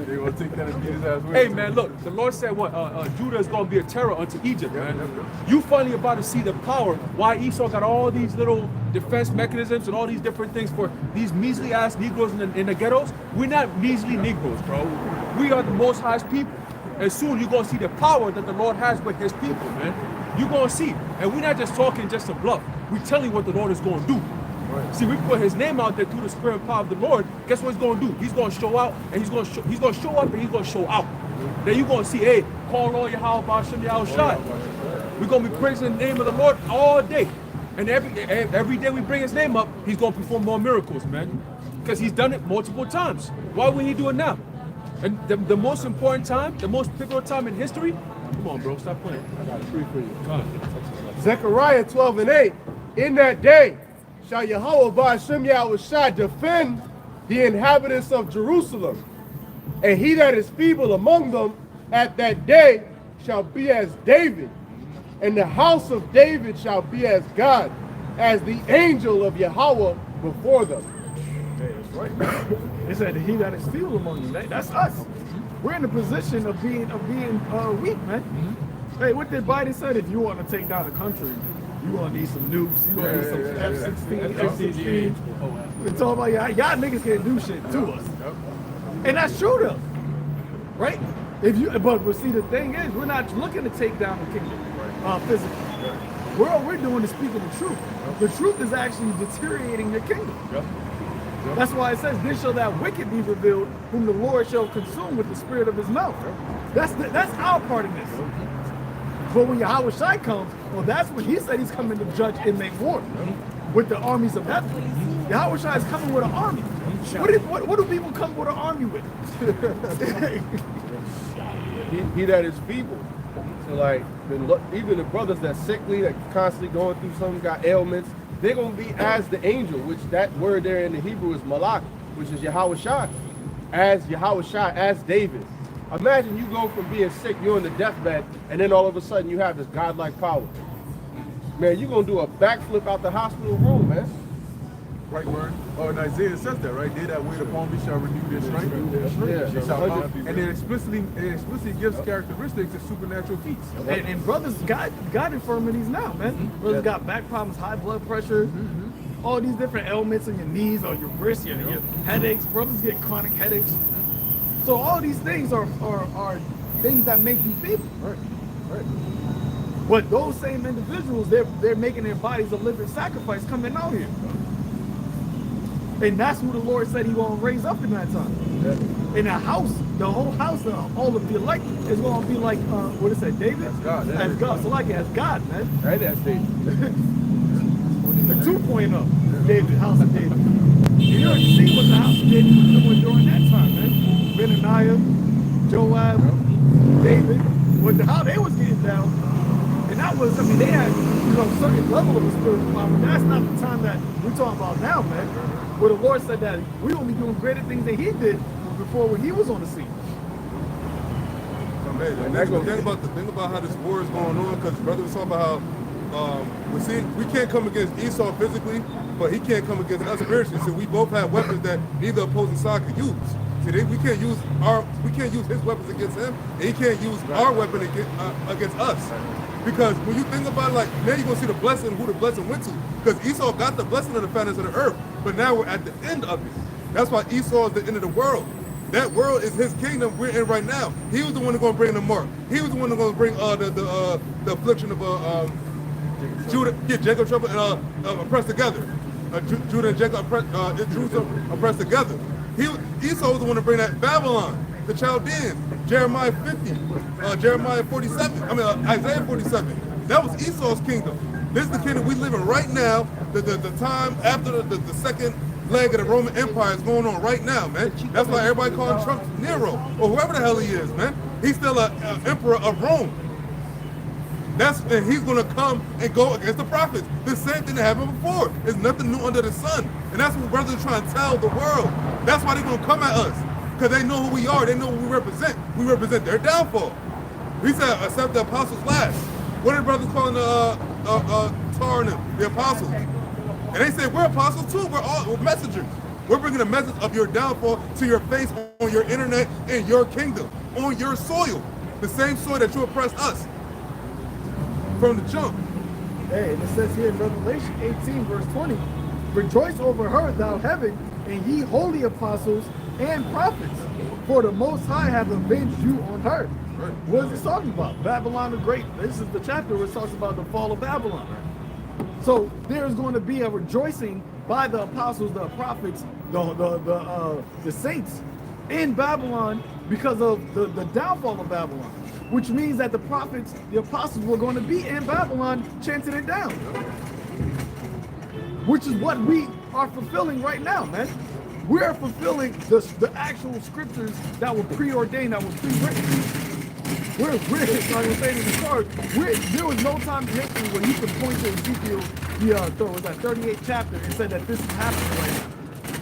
They're going to take that and beat his ass with. Hey, man, look. The Lord said what? Judah is going to be a terror unto Egypt, man. You finally about to see the power. Why Esau got all these little defense mechanisms and all these different things for these measly-ass Negroes in the ghettos. We're not measly Negroes, bro. We are the Most High's people. And soon you're going to see the power that the Lord has with his people, man. You're going to see. And we're not just talking just to bluff. We're telling you what the Lord is going to do. Right. See, we put his name out there through the spirit and power of the Lord. Guess what he's going to do? He's going to show out, and he's going to show up, and he's going to show out. Then you're going to see, hey, call on Yahweh Ba'ashem Yahushua. We're going to be praising the name of the Lord all day. And every day we bring his name up, he's going to perform more miracles, man. Because he's done it multiple times. Why would he do it now? And the most important time, the most pivotal time in history, come on, bro, stop playing. I got a free for you. Come on. Zechariah 12:8. In that day shall Yahweh Ba'ashem Yahushua defend the inhabitants of Jerusalem, and he that is feeble among them at that day shall be as David, and the house of David shall be as God, as the angel of Yahweh before them. Hey, that's right. It said he that is feeble among you. That's us. We're in the position of being weak, man. Hey, what did Biden say? If you want to take down the country, you gonna need some nukes. You gonna need some F-16, F-16. We're talking about y'all niggas can't do shit to us. And that's true though, right? But see, the thing is, we're not looking to take down the kingdom physically. All we're doing is speaking the truth. The truth is actually deteriorating your kingdom. That's why it says, "Then shall that wicked be revealed, whom the Lord shall consume with the spirit of his mouth." That's our part of this. But when Yahweh Shai comes, well, that's when he said he's coming to judge and make war with the armies of heaven. Yahweh Shai is coming with an army. What do people come with an army with? he that is feeble. So like, even the brothers that's sickly, that constantly going through something, got ailments, they're going to be as the angel, which that word there in the Hebrew is malach, which is Yahweh Shai. As Yahweh Shai, as David. Imagine you go from being sick, you're in the deathbed, and then all of a sudden you have this godlike power. Man, you're going to do a backflip out the hospital room, man. Right, word. Oh, and Isaiah says that, right? They that wait upon me shall renew their strength. They shall mount. And it explicitly gives characteristics of supernatural feats. And brothers got infirmities now, man. Brothers got back problems, high blood pressure, all these different ailments in your knees or your wrists, your headaches. Brothers get chronic headaches. So all these things are things that make you feeble. Right. But those same individuals, they're making their bodies a living sacrifice coming out here. And that's who the Lord said he gonna raise up in that time. In a house, the whole house, all of the elect is gonna be like what it said, David? As God. So like it as God, man. Right, that's David. The 2.0, David, house of David. You already see what the house of David was doing during that time, man. Benaniah, Joab, David, how they was getting down. And that was, they had, a certain level of spiritual power. That's not the time that we're talking about now, man. Where the Lord said that we will be doing greater things than he did before when he was on the scene. And that's the thing about how this war is going on, because brother was talking about how we can't come against Esau physically, but he can't come against us spiritually. So we both have weapons that neither opposing side could use. See, we can't use his weapons against him, and he can't use our weapon against us. Because when you think about it, like, now you're going to see the blessing, who the blessing went to. Because Esau got the blessing of the fatness of the earth, but now we're at the end of it. That's why Esau is the end of the world. That world is his kingdom we're in right now. He was the one that's going to bring the mark. He was the one that's going to bring the affliction of Judah, Jacob trouble, and oppressed together. Judah and Jacob Jerusalem oppressed together. Esau was the one to bring that Babylon, the Chaldeans, Jeremiah 50, Jeremiah 47, Isaiah 47. That was Esau's kingdom. This is the kingdom we live in right now, the time after the second leg of the Roman Empire is going on right now, man. That's why everybody calling Trump Nero, or whoever the hell he is, man. He's still an emperor of Rome. And he's going to come and go against the prophets. The same thing that happened before. There's nothing new under the sun. And that's what brothers are trying to tell the world. That's why they're going to come at us. Because they know who we are. They know what we represent. We represent their downfall. We said, accept the apostles last. What are the brothers calling Tar and them? The apostles. And they say, we're apostles too. We're messengers. We're bringing a message of your downfall to your face on your internet in your kingdom, on your soil. The same soil that you oppressed us from the jump. Hey, and it says here in Revelation 18, verse 20, rejoice over her, thou heaven, and ye holy apostles and prophets, for the Most High hath avenged you on her. Right. What is it talking about? Babylon the Great. This is the chapter where it talks about the fall of Babylon. So there's going to be a rejoicing by the apostles, the prophets, the saints in Babylon because of the downfall of Babylon. Which means that the prophets, the apostles were going to be in Babylon chanting it down. Which is what we are fulfilling right now, man. We are fulfilling the actual scriptures that were preordained, that were pre-written. We're like I was saying in the card, there was no time in history where you could point to Ezekiel, the 38th chapter and said that this is happening right now.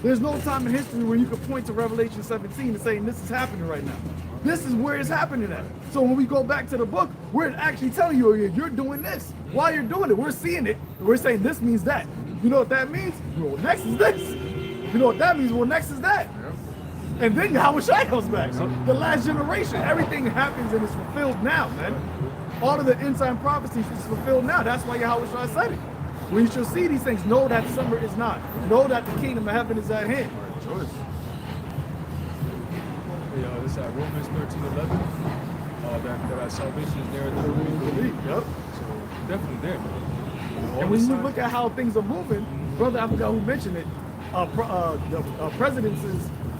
There's no time in history where you could point to Revelation 17 and say this is happening right now. This is where it's happening at. So when we go back to the book, we're actually telling you, you're doing this. While you're doing it, we're seeing it. We're saying this means that. You know what that means? Well, next is this. You know what that means? Well, next is that. And then Yahweh Shai comes back. So the last generation, everything happens and is fulfilled now, man. All of the end time prophecies is fulfilled now. That's why Yahweh Shai said it. When you shall see these things, know that summer is not. Know that the kingdom of heaven is at hand. Yeah, this at Romans 13:11. That our salvation is there. Yep. So definitely there. And when you look at how things are moving, brother, I forgot who mentioned it.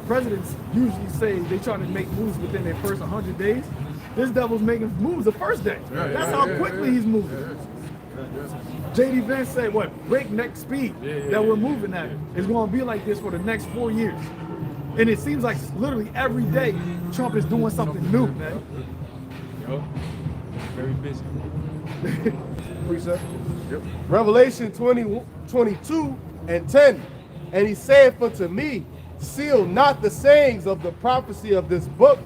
Presidents usually say they try to make moves within their first 100 days. This devil's making moves the first day. That's how quickly he's moving. J.D. Vance said, what, breakneck speed that we're moving at is going to be like this for the next 4 years. And it seems like literally every day Trump is doing something new, man. Yep. Very busy. Precept. Yep. Revelation 22 and 10. And he saith unto me, seal not the sayings of the prophecy of this book,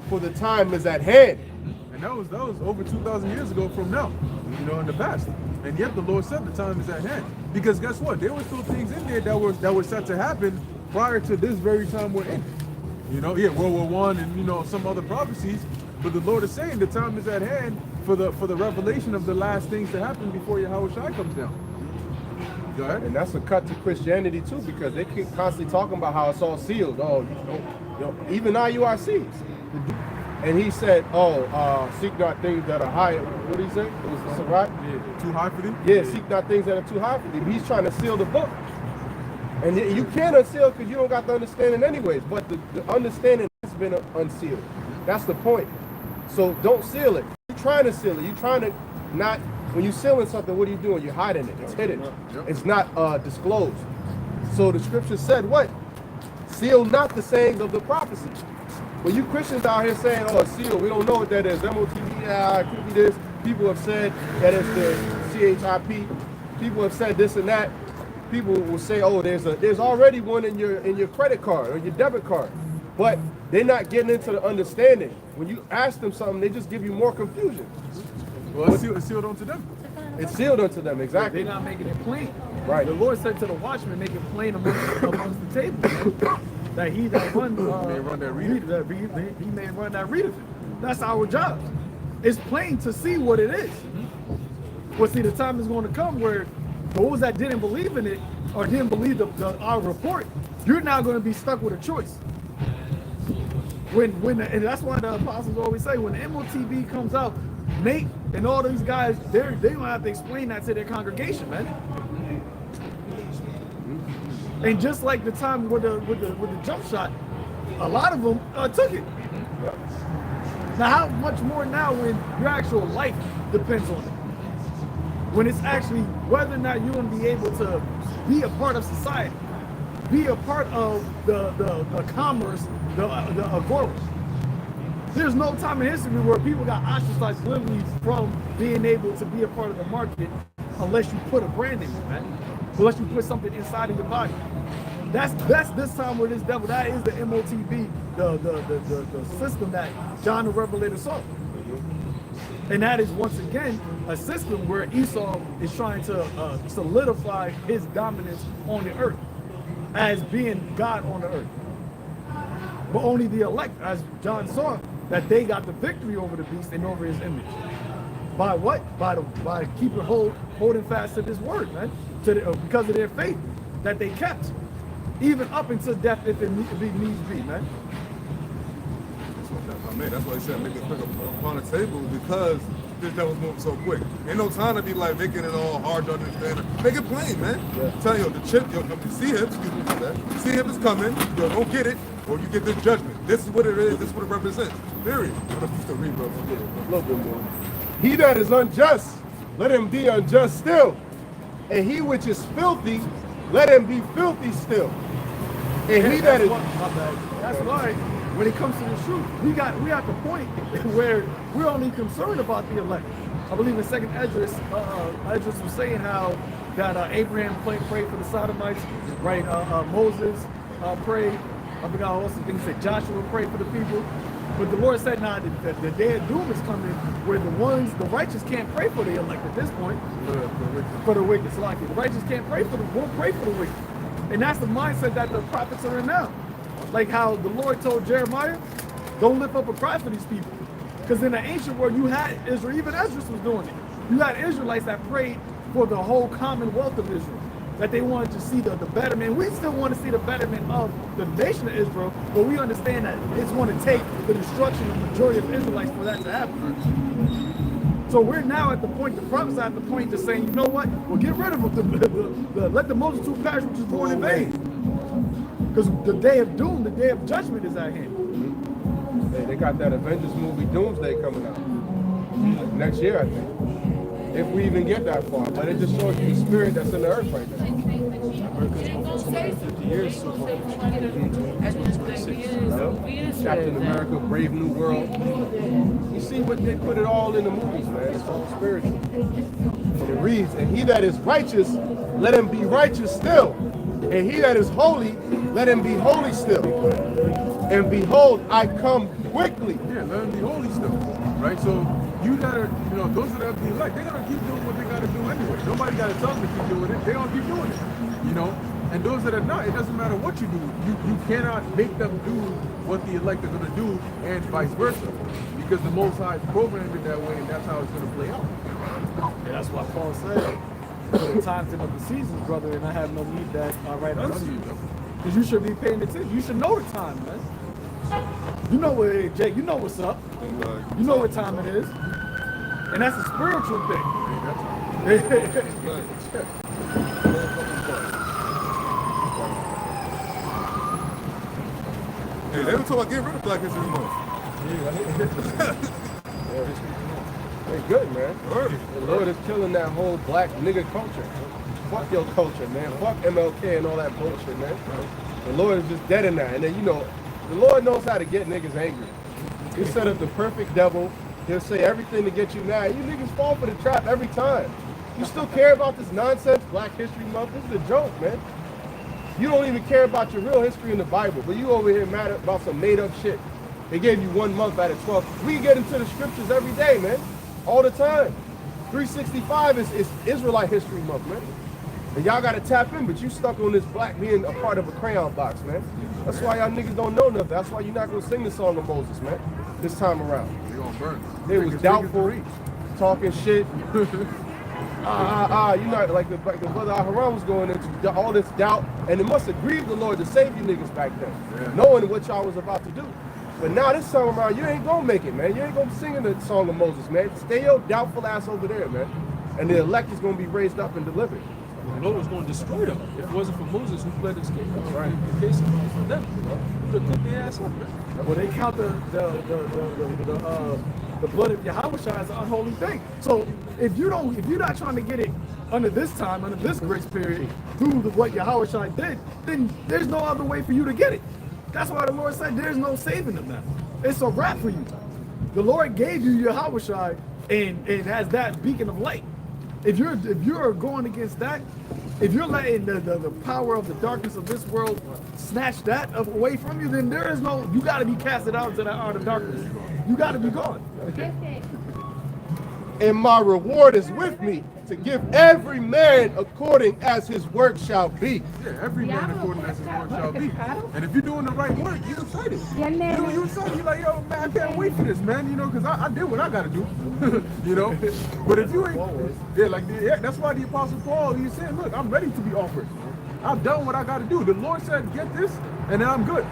for the time is at hand. And that was over 2,000 years ago from now, in the past. And yet the Lord said the time is at hand. Because guess what? There were still things in there that were set to happen prior to this very time we're in. World War I and some other prophecies. But the Lord is saying the time is at hand for the revelation of the last things to happen before Yahweh Shai comes down. Go ahead. And that's a cut to Christianity too, because they keep constantly talking about how it's all sealed. Even IURCs. And he said, seek not things that are high. What did he say? Was this right? Yeah, too high for thee? Yeah, seek not things that are too high for thee. But he's trying to seal the book. And you can't unseal because you don't got the understanding anyways. But the understanding has been unsealed. That's the point. So don't seal it. You're trying to seal it. You're trying to not, when you're sealing something, what are you doing? You're hiding it. It's hidden. It's not disclosed. So the scripture said what? Seal not the sayings of the prophecy. When you Christians out here saying, seal, we don't know what that is. MOTV, it could be this. People have said that it's the CHIP. People have said this and that. People will say, there's already one in your credit card or your debit card. But they're not getting into the understanding. When you ask them something, they just give you more confusion. Well, it's sealed unto them. It's sealed unto them, exactly. They're not making it plain. Right. The Lord said to the watchman, make it plain amongst the table. That he that runs, he may run that readeth it. That's our job. It's plain to see what it is. Well, see, the time is going to come where those that didn't believe in it or didn't believe our report, you're now going to be stuck with a choice. And that's why the apostles always say, when the MOTB comes out, Nate and all these guys, they're gonna have to explain that to their congregation, man. And just like the time with the jump shot, a lot of them took it. Now, how much more now when your actual life depends on it? When it's actually whether or not you're going to be able to be a part of society, be a part of the commerce, the agora. There's no time in history where people got ostracized literally from being able to be a part of the market unless you put a brand in it, man. Unless you put something inside of your body. That's this time where this devil, that is the MOTB, the system that John the Revelator saw. And that is once again a system where Esau is trying to solidify his dominance on the earth as being God on the earth. But only the elect, as John saw, that they got the victory over the beast and over his image. By what? By keeping holding fast to this word, man. Because of their faith that they kept, even up until death if it needs be, man. That's why he said make it quick upon the table, because this devil's moving so quick. Ain't no time to be like making it all hard to understand. Make it plain, man. Yeah. Tell you, the chip, see him, excuse me for that. See him is coming, don't get it, or you get this judgment. This is what it is, this is what it represents. Period. What if you still read, bro? A little bit more. He that is unjust, let him be unjust still. And he which is filthy, let him be filthy still. And he that is... That's why, when it comes to the truth, we at the point where we're only concerned about the elect. I believe in second Esdras, Esdras was saying how that Abraham prayed for the Sodomites, right? Moses prayed. I forgot all the things that Joshua prayed for the people. But the Lord said, nah, the day of doom is coming where the righteous can't pray for the elect at this point. For the wicked, so like the righteous won't pray for the wicked. And that's the mindset that the prophets are in now. Like how the Lord told Jeremiah, don't lift up a cry for these people. Because in the ancient world, you had Israel, even Esdras was doing it. You had Israelites that prayed for the whole commonwealth of Israel. that they wanted to see the betterment. We still want to see the betterment of the nation of Israel, but we understand that it's going to take the destruction of the majority of Israelites for that to happen. So we're now at the point, the prophets are at the point to saying, you know what? Well, get rid of them. Let the multitude perish which is born in vain. Because the day of doom, the day of judgment is at hand. Hey, they got that Avengers movie Doomsday coming out next year, I think. If we even get that far. But it just shows you the spirit that's in the earth right now. America's going for 250 years, so far. 2026. Captain America, Brave New World. You see what they put it all in the movies, man. It's all spiritual. And it reads, and he that is righteous, let him be righteous still. And he that is holy, let him be holy still. And behold, I come quickly. Yeah, let them be holy still, right? So you gotta, those that are the elect, they're gonna keep doing what they gotta do anyway. Nobody gotta tell them to keep doing it. They're gonna keep doing it, And those that are not, it doesn't matter what you do. You cannot make them do what the elect are gonna do, and vice versa, because the Most High programmed it that way, and that's how it's gonna play out. And that's what Paul said. For the times and of the seasons, brother, and I have no need that right unto you. Because you should be paying attention. You should know the time, man. You know what, Jake, you know what's up. You know what time it is. And that's a spiritual thing. Hey, they were talking about getting rid of Black History Month. They're good, man. The Lord is killing that whole black nigga culture. Fuck your culture, man. Fuck MLK and all that bullshit, man. The Lord is just dead in that. And then, the Lord knows how to get niggas angry. He set up the perfect devil. He'll say everything to get you mad. You niggas fall for the trap every time. You still care about this nonsense, Black History Month? This is a joke, man. You don't even care about your real history in the Bible, but you over here mad about some made up shit. They gave you 1 month out of 12. We get into the scriptures every day, man. All the time. 365 is Israelite History Month, man. And y'all gotta tap in, but you stuck on this black being a part of a crayon box, man. That's why y'all niggas don't know nothing. That's why you're not gonna sing the song of Moses, man, this time around. You're gonna burn. They was doubtful, talking shit. You know, like the brother Aharon was going into all this doubt, and it must have grieved the Lord to save you niggas back then, knowing what y'all was about to do. But now this time around, you ain't gonna make it, man. You ain't gonna sing in the song of Moses, man. Stay your doubtful ass over there, man. And the elect is gonna be raised up and delivered. The Lord was going to destroy them. If it wasn't for Moses who fled escape. Right. In case for them, he would have cooked their ass up, man. Well, they count the blood of Yahweh as an unholy thing. So if you're not trying to get it under this time, under this grace period, through what Yahweh did, then there's no other way for you to get it. That's why the Lord said there's no saving them now. It's a wrap for you. The Lord gave you Yahweh and has that beacon of light. If you're going against that, if you're letting the power of the darkness of this world snatch that away from you, then there is no, you got to be casted out into that art of darkness. You got to be gone. Okay? And my reward is with me to give every man according as his work shall be. Yeah, every man according as his work shall be. And if you're doing the right work, you're excited. You're excited. You're like, yo, man, I can't wait for this, man. Because I did what I got to do. But if you ain't, that's why the Apostle Paul, he's saying, look, I'm ready to be offered. I've done what I got to do. The Lord said, get this, and then I'm good.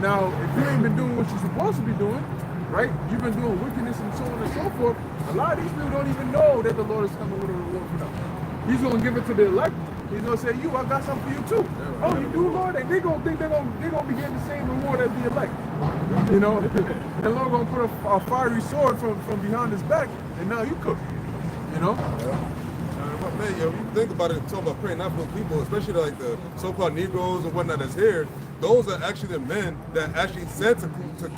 Now, if you ain't been doing what you're supposed to be doing, right? You've been doing wickedness and so on and so forth. A lot of these people don't even know that the Lord is coming with a reward for them. He's going to give it to the elect. He's going to say, I got something for you too. Oh, you do, Lord? And they're going to think they're going to be getting the same reward as the elect. And the Lord going to put a fiery sword from behind his back, and now you cook. Man, you think about it, talk about praying not for people, especially like the so-called Negroes and whatnot that's here. Those are actually the men that actually said to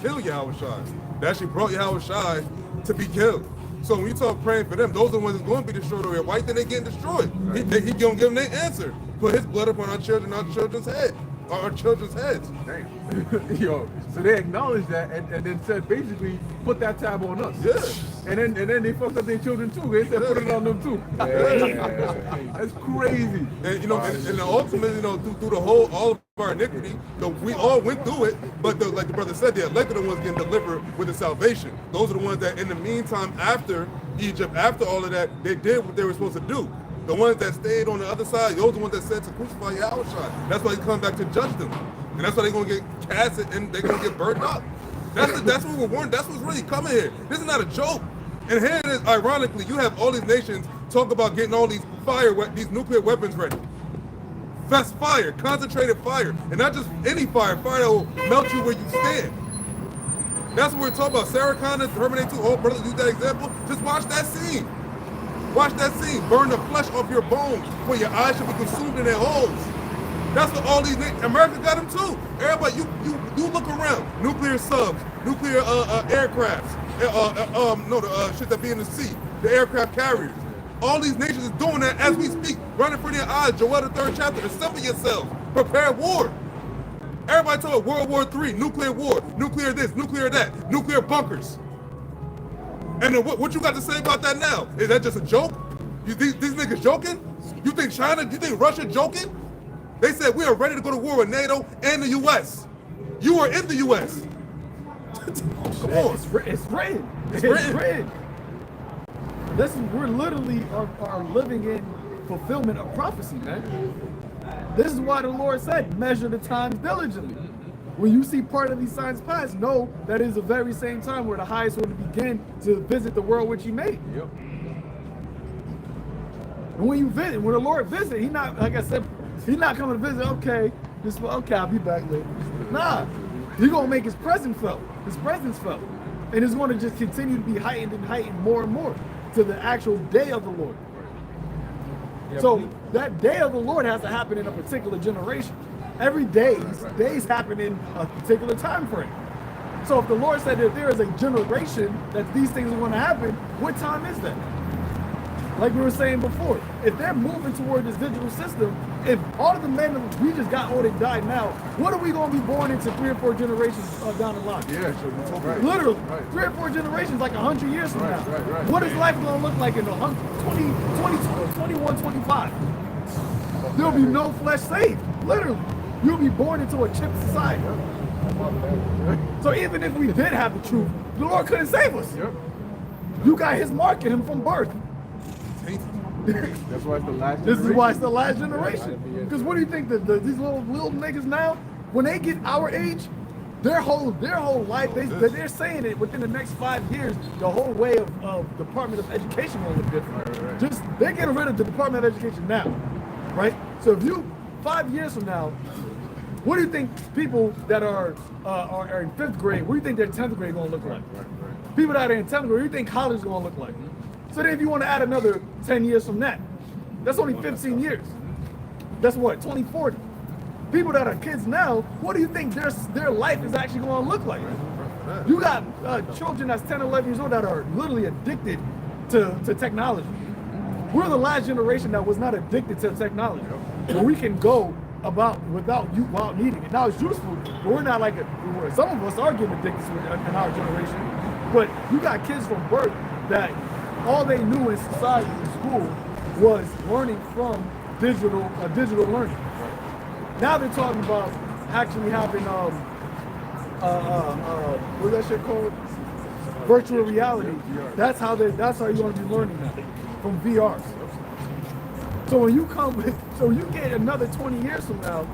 kill Yahweh Shai. They actually brought Yahweh Shai to be killed. So when you talk praying for them, those are the ones that's going to be destroyed over here. Why think they getting destroyed? He going to give them their answer. Put his blood upon our children's head. Our children's heads. Dang. So they acknowledged that and then said basically put that tab on us. Yeah. And then they fucked up their children too. They said put it on them too. That's crazy. And and ultimately, through the whole all of our iniquity, we all went through it, but like the brother said, the elected ones getting delivered with the salvation. Those are the ones that in the meantime, after Egypt, after all of that, they did what they were supposed to do. The ones that stayed on the other side, those are the ones that said to crucify Yahushua. That's why he's coming back to judge them. And that's why they're going to get cast and they're going to get burned up. That's what we're warned. That's what's really coming here. This is not a joke. And here it is, ironically, you have all these nations talk about getting all these these nuclear weapons ready. That's fire, concentrated fire. And not just any fire, fire that will melt you where you stand. That's what we're talking about. Sarah Connor, Terminator 2, oh, brother, use that example. Just watch that scene. Watch that scene. Burn the flesh off your bones where your eyes should be consumed in their holes. That's what all these nations, America got them too. Everybody, you look around. Nuclear subs, nuclear aircrafts, the shit that be in the sea, the aircraft carriers. All these nations is doing that as we speak, running for their eyes. Joel, the 3rd chapter, assemble yourselves, prepare war. Everybody talking World War III, nuclear war, nuclear this, nuclear that, nuclear bunkers. And then what you got to say about that now? Is that just a joke? These niggas joking? You think China, you think Russia joking? They said we are ready to go to war with NATO and the U.S. You are in the U.S. Come on. It's written. It's written. We're literally are living in fulfillment of prophecy, man. This is why the Lord said, measure the times diligently. When you see part of these signs pass, know that it is the very same time where the highest will begin to visit the world which he made. Yep. And when you visit, when the Lord visit, he not, like I said, he's not coming to visit, okay, I'll be back later. Nah, he's gonna make his presence felt. And it's gonna just continue to be heightened and heightened more and more to the actual day of the Lord. Yeah, so that day of the Lord has to happen in a particular generation. Every day, days happen in a particular time frame. So if the Lord said that there is a generation that these things are going to happen, what time is that? Like we were saying before, if they're moving toward this digital system, if all of the men we just got or they died now, what are we going to be born into 3 or 4 generations down the line? Yeah, so right. Literally, Right. 3 or 4 generations, like 100 years from now. Right. What is life going to look like in 21, 25? There'll be no flesh saved, literally. You'll be born into a chipped society. So even if we did have the truth, the Lord couldn't save us. Yep. You got his mark in him from birth. That's why it's the last generation. This is why it's the last generation. Because what do you think that these little niggas now, when they get our age, their whole life, they're saying it within the next 5 years, the whole way of Department of Education will look different. Right. Just they're getting rid of the Department of Education now, right? So if you 5 years from now, what do you think people that are in 5th grade, what do you think their 10th grade going to look like? Right. People that are in 10th grade, what do you think college is going to look like? So then if you want to add another 10 years from that, that's only 15 years. That's what, 2040. People that are kids now, what do you think their life is actually going to look like? You got children that's 10, 11 years old that are literally addicted to technology. We're the last generation that was not addicted to technology. And we can go without needing it. Now it's useful, but we're not like some of us are getting addicted to it in our generation. But you got kids from birth that all they knew in society in school was learning from digital learning. Now they're talking about actually having what's that shit called? Virtual reality. That's how you're going to be learning now from VR. So when you get another 20 years from now,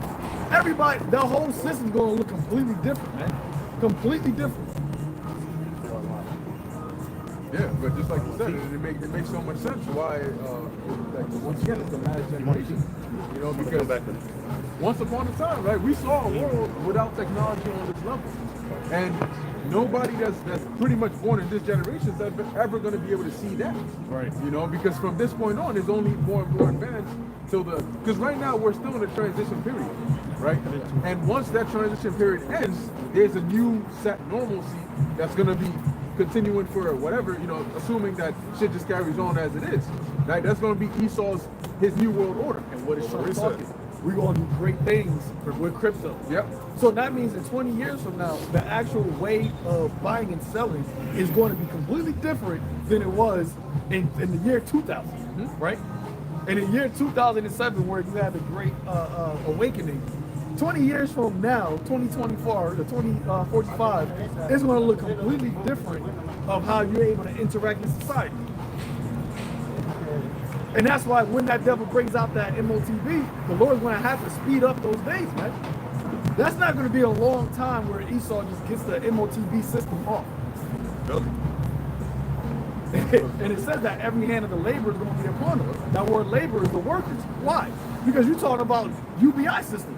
the whole system's going to look completely different, man. Completely different. Yeah, but just like you said, it makes so much sense why, once again, it's the last generation. You know, because once upon a time, right, we saw a world without technology on this level. And nobody that's pretty much born in this generation is ever going to be able to see that. Right. You know, because from this point on, it's only more and more advanced because right now we're still in a transition period, right? And once that transition period ends, there's a new set normalcy that's going to be continuing for whatever, you know, assuming that shit just carries on as it is. Right? That's going to be his new world order. And what is Sean talking? We're going to do great things with crypto. Yep. So that means in 20 years from now, the actual way of buying and selling is going to be completely different than it was in the year 2000, right? In the year 2007, where you had the great awakening, 20 years from now, 2024 to 2045, it's going to look completely different of how you're able to interact in society. And that's why when that devil brings out that MOTB, the Lord's going to have to speed up those days, man. That's not going to be a long time where Esau just gets the MOTB system off. And it says that every hand of the labor is going to be upon them. That word labor is the workers. Why? Because you're talking about UBI system.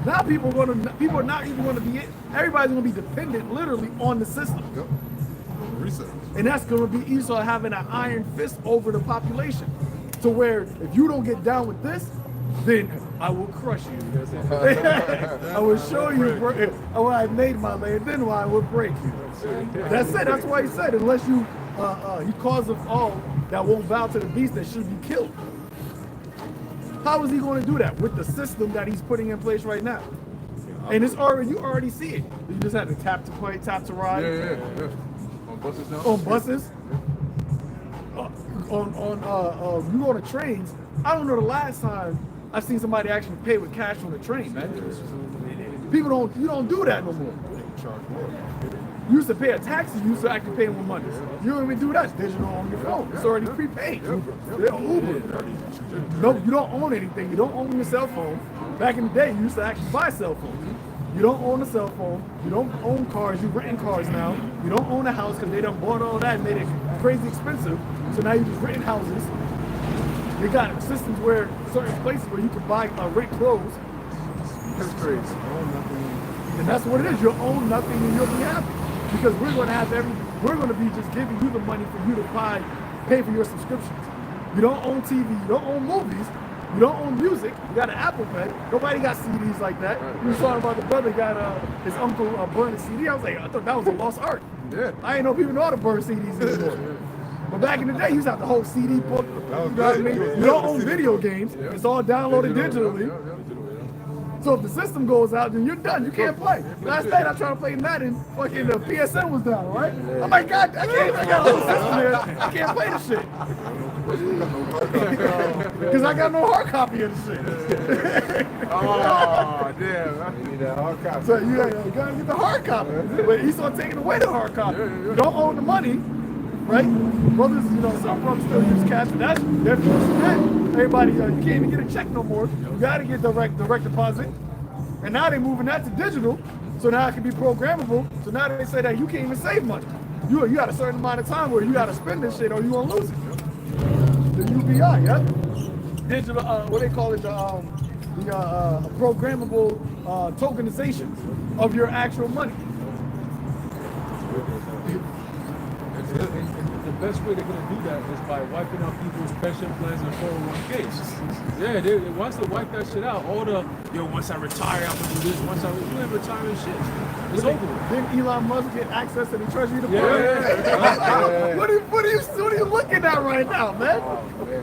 Now people are not even going to be, everybody's going to be dependent literally on the system. Yep. Reset. And that's going to be Esau having an iron fist over the population. To where if you don't get down with this, then I will crush you. I will show you when I made my land, then I will break you. That's it. That's why he said, unless you, he calls of all that won't bow to the beast that should be killed. How is he going to do that? With the system that he's putting in place right now. And it's already, you already see it. You just have to tap to play, tap to ride. Yeah. On buses now? On buses. You go on the trains. I don't know the last time I've seen somebody actually pay with cash on the train, man. You don't do that no more. You used to pay a taxi, you used to actually pay with money. You don't even do that. It's digital on your phone. It's already prepaid. Uber. No, you don't own anything. You don't own your cell phone. Back in the day, you used to actually buy cell phones. You don't own a cell phone. You don't own cars. You're renting cars now. You don't own a house because they done bought all that and made it crazy expensive. So now you're just renting houses. They got systems where certain places where you can buy rent clothes. That's crazy. And that's what it is. You'll own nothing and you'll be happy. Because we're going to be just giving you the money for you to pay for your subscriptions. You don't own TV, you don't own movies, you don't own music, you got an Apple Pay. Nobody got CDs like that. We were talking about the brother got his uncle burned a CD. I was like, I thought that was a lost art. Yeah. I didn't know people know how to burn CDs anymore. But back in the day, you used to have the whole CD book. You know what I mean? You don't own video games. It's all downloaded digitally. So if the system goes out, then you're done. You can't play. Last night I tried to play Madden, fucking the PSN was down, right? I'm like, God, I got a whole system here. I can't play this shit. Because I got no hard copy of the shit. Oh, damn. I need that hard copy. So you gotta get the hard copy. But Esau taking away the hard copy. You don't own the money, right? Brothers, some brothers still use cash, but that's definitely everybody, you can't even get a check no more. You gotta get direct deposit. And now they're moving that to digital, so now it can be programmable. So now they say that you can't even save money. You got a certain amount of time where you gotta spend this shit or you gonna lose it. The UBI, yeah? Digital, what they call it, the programmable tokenization of your actual money. The best way they're going to do that is by wiping out people's pension plans and 401ks. Yeah, once they wipe that shit out, all once I retire, I'm going to do this. Once you ain't retiring shit. It's over. Didn't Elon Musk get access to the Treasury Department? Yeah. What are you looking at right now, man?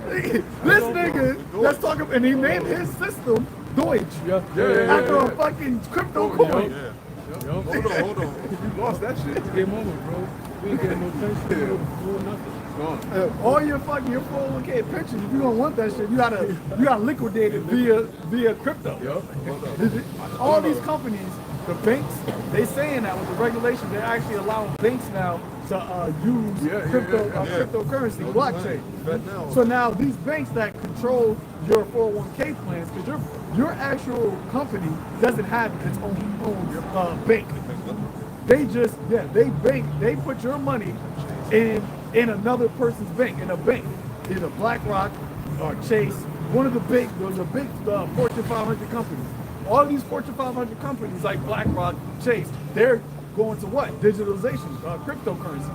This nigga that's talking, and he named his system Deutsch after a fucking crypto coin. Hold on. You lost that shit. Game over, bro. We ain't getting no pension, no nothing. All your 401k pensions, if you don't want that shit, you gotta liquidate it via crypto. All these companies, the banks, they saying that with the regulations, they're actually allowing banks now to use cryptocurrency, blockchain. So now these banks that control your 401k plans, because your actual company doesn't have its own bank. They just, they put your money in another person's bank, in a bank. Either BlackRock or Chase, those are big Fortune 500 companies. All these Fortune 500 companies like BlackRock, Chase, they're going to what? Digitalization, cryptocurrency.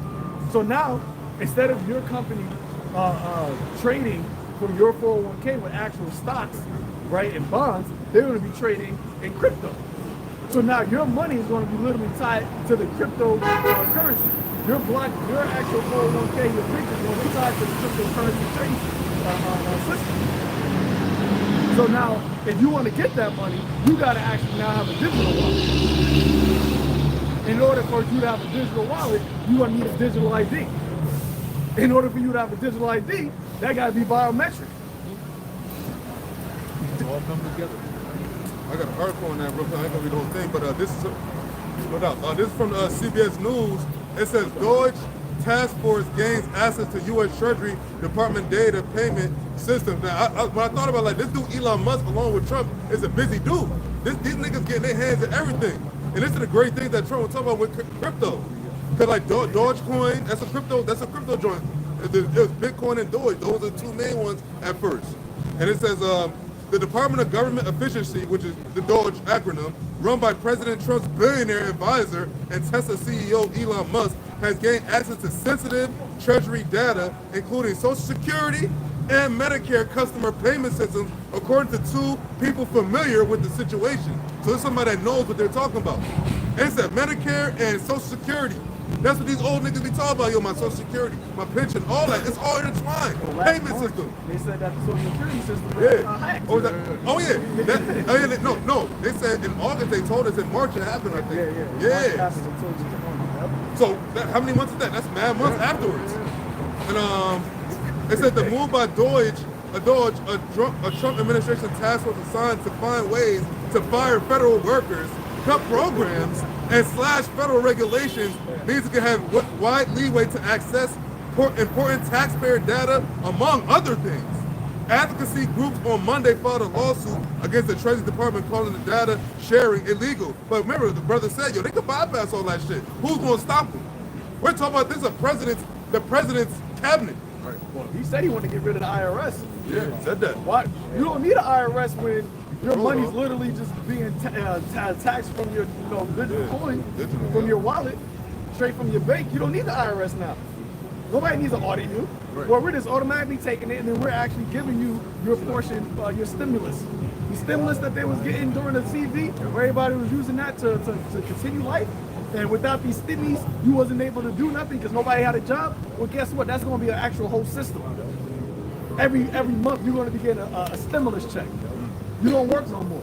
So now, instead of your company trading for your 401k with actual stocks, right, and bonds, they're going to be trading in crypto. So now your money is going to be literally tied to the cryptocurrency. Your actual 401k, your picture is going to be tied to the cryptocurrency trading system. So now, if you want to get that money, you got to actually now have a digital wallet. In order for you to have a digital wallet, you're going to need a digital ID. In order for you to have a digital ID, that got to be biometric. All come together. I got an article on that real quick. I ain't gonna read the whole thing, but this is no doubt. This is from CBS News. It says Deutsche task force gains access to U.S. Treasury Department data payment system. Now, when I thought about like this dude Elon Musk along with Trump is a busy dude. These niggas getting their hands in everything. And this is the great thing that Trump was talking about with crypto. Because like Dogecoin, that's a crypto joint. It was Bitcoin and Doge. Those are the two main ones at first. And it says the Department of Government Efficiency, which is the Doge acronym, run by President Trump's billionaire advisor and Tesla CEO Elon Musk, has gained access to sensitive Treasury data, including Social Security and Medicare customer payment systems, according to two people familiar with the situation. So it's somebody that knows what they're talking about. And it said Medicare and Social Security. That's what these old niggas be talking about, yo, my Social Security, my pension, all that. It's all intertwined. Payment system. They said that the Social Security system was hacked. Oh yeah. No. They said in August, they told us in March it happened, I think. Yeah. So how many months is that? That's mad months afterwards. And it said the move by a Trump administration task force assigned to find ways to fire federal workers, cut programs, and slash federal regulations means it can have wide leeway to access important taxpayer data, among other things. Advocacy groups on Monday filed a lawsuit against the Treasury Department calling the data sharing illegal. But remember, the brother said, yo, they can bypass all that shit. Who's going to stop them? We're talking about this the president's cabinet. Right. Well, he said he wanted to get rid of the IRS. Yeah, he said that. Why? You don't need an IRS when your money's literally just being taxed from your digital coin, from your wallet, straight from your bank. You don't need the IRS now. Nobody needs to audit you. Right. Well, we're just automatically taking it, and then we're actually giving you your portion, your stimulus. The stimulus that they was getting during the CV, where everybody was using that to continue life. And without these stimmies, you wasn't able to do nothing because nobody had a job. Well, guess what? That's going to be an actual whole system. Every month, you're going to be getting a stimulus check. You don't work no more.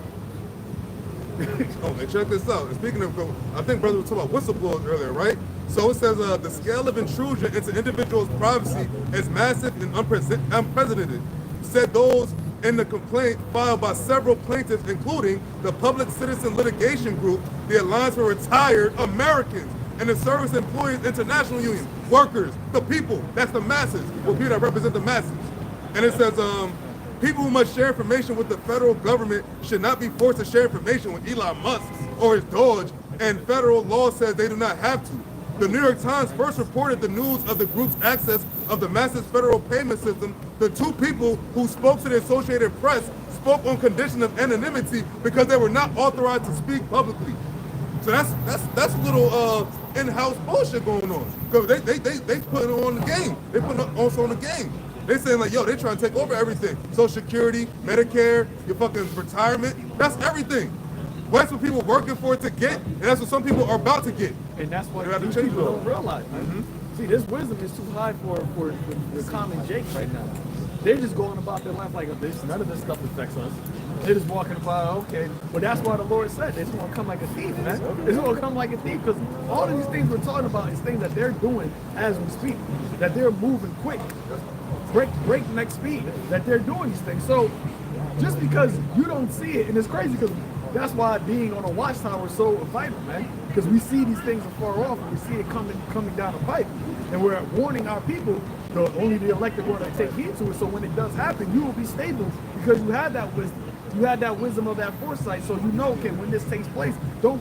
Oh, and check this out. Speaking of, I think brother was talking about whistleblowers earlier, right? So it says the scale of intrusion into individuals' privacy is massive and unprecedented, said those in the complaint filed by several plaintiffs, including the Public Citizen Litigation Group, the Alliance for Retired Americans, and the Service Employees International Union. Workers, the people, that's the masses, or people that represent the masses. And it says, people who must share information with the federal government should not be forced to share information with Elon Musk or his Doge, and federal law says they do not have to. The New York Times first reported the news of the group's access of the massive federal payment system. The two people who spoke to the Associated Press spoke on condition of anonymity because they were not authorized to speak publicly. So that's a little in-house bullshit going on. Because they putting on the game. They putting also on the game. They saying like, yo, they trying to take over everything. Social Security, Medicare, your fucking retirement. That's everything. That's what people working for it to get, and that's what some people are about to get. And that's what people don't realize. See, this wisdom is too high for the common Jake right now. They're just going about their life like this. None of this stuff affects us. They're just walking about, okay. But that's why the Lord said it's going to come like a thief, man. It's going to come like a thief because all of these things we're talking about is things that they're doing as we speak, that they're moving quick, breakneck speed, that they're doing these things. So just because you don't see it, and it's crazy because that's why being on a watchtower is so vital, man. Because we see these things afar off, and we see it coming down the pipe, and we're warning our people. Only the elected one to take heed to it. So when it does happen, you will be stable because you had that wisdom. You had that wisdom of that foresight. So you know, okay, when this takes place, don't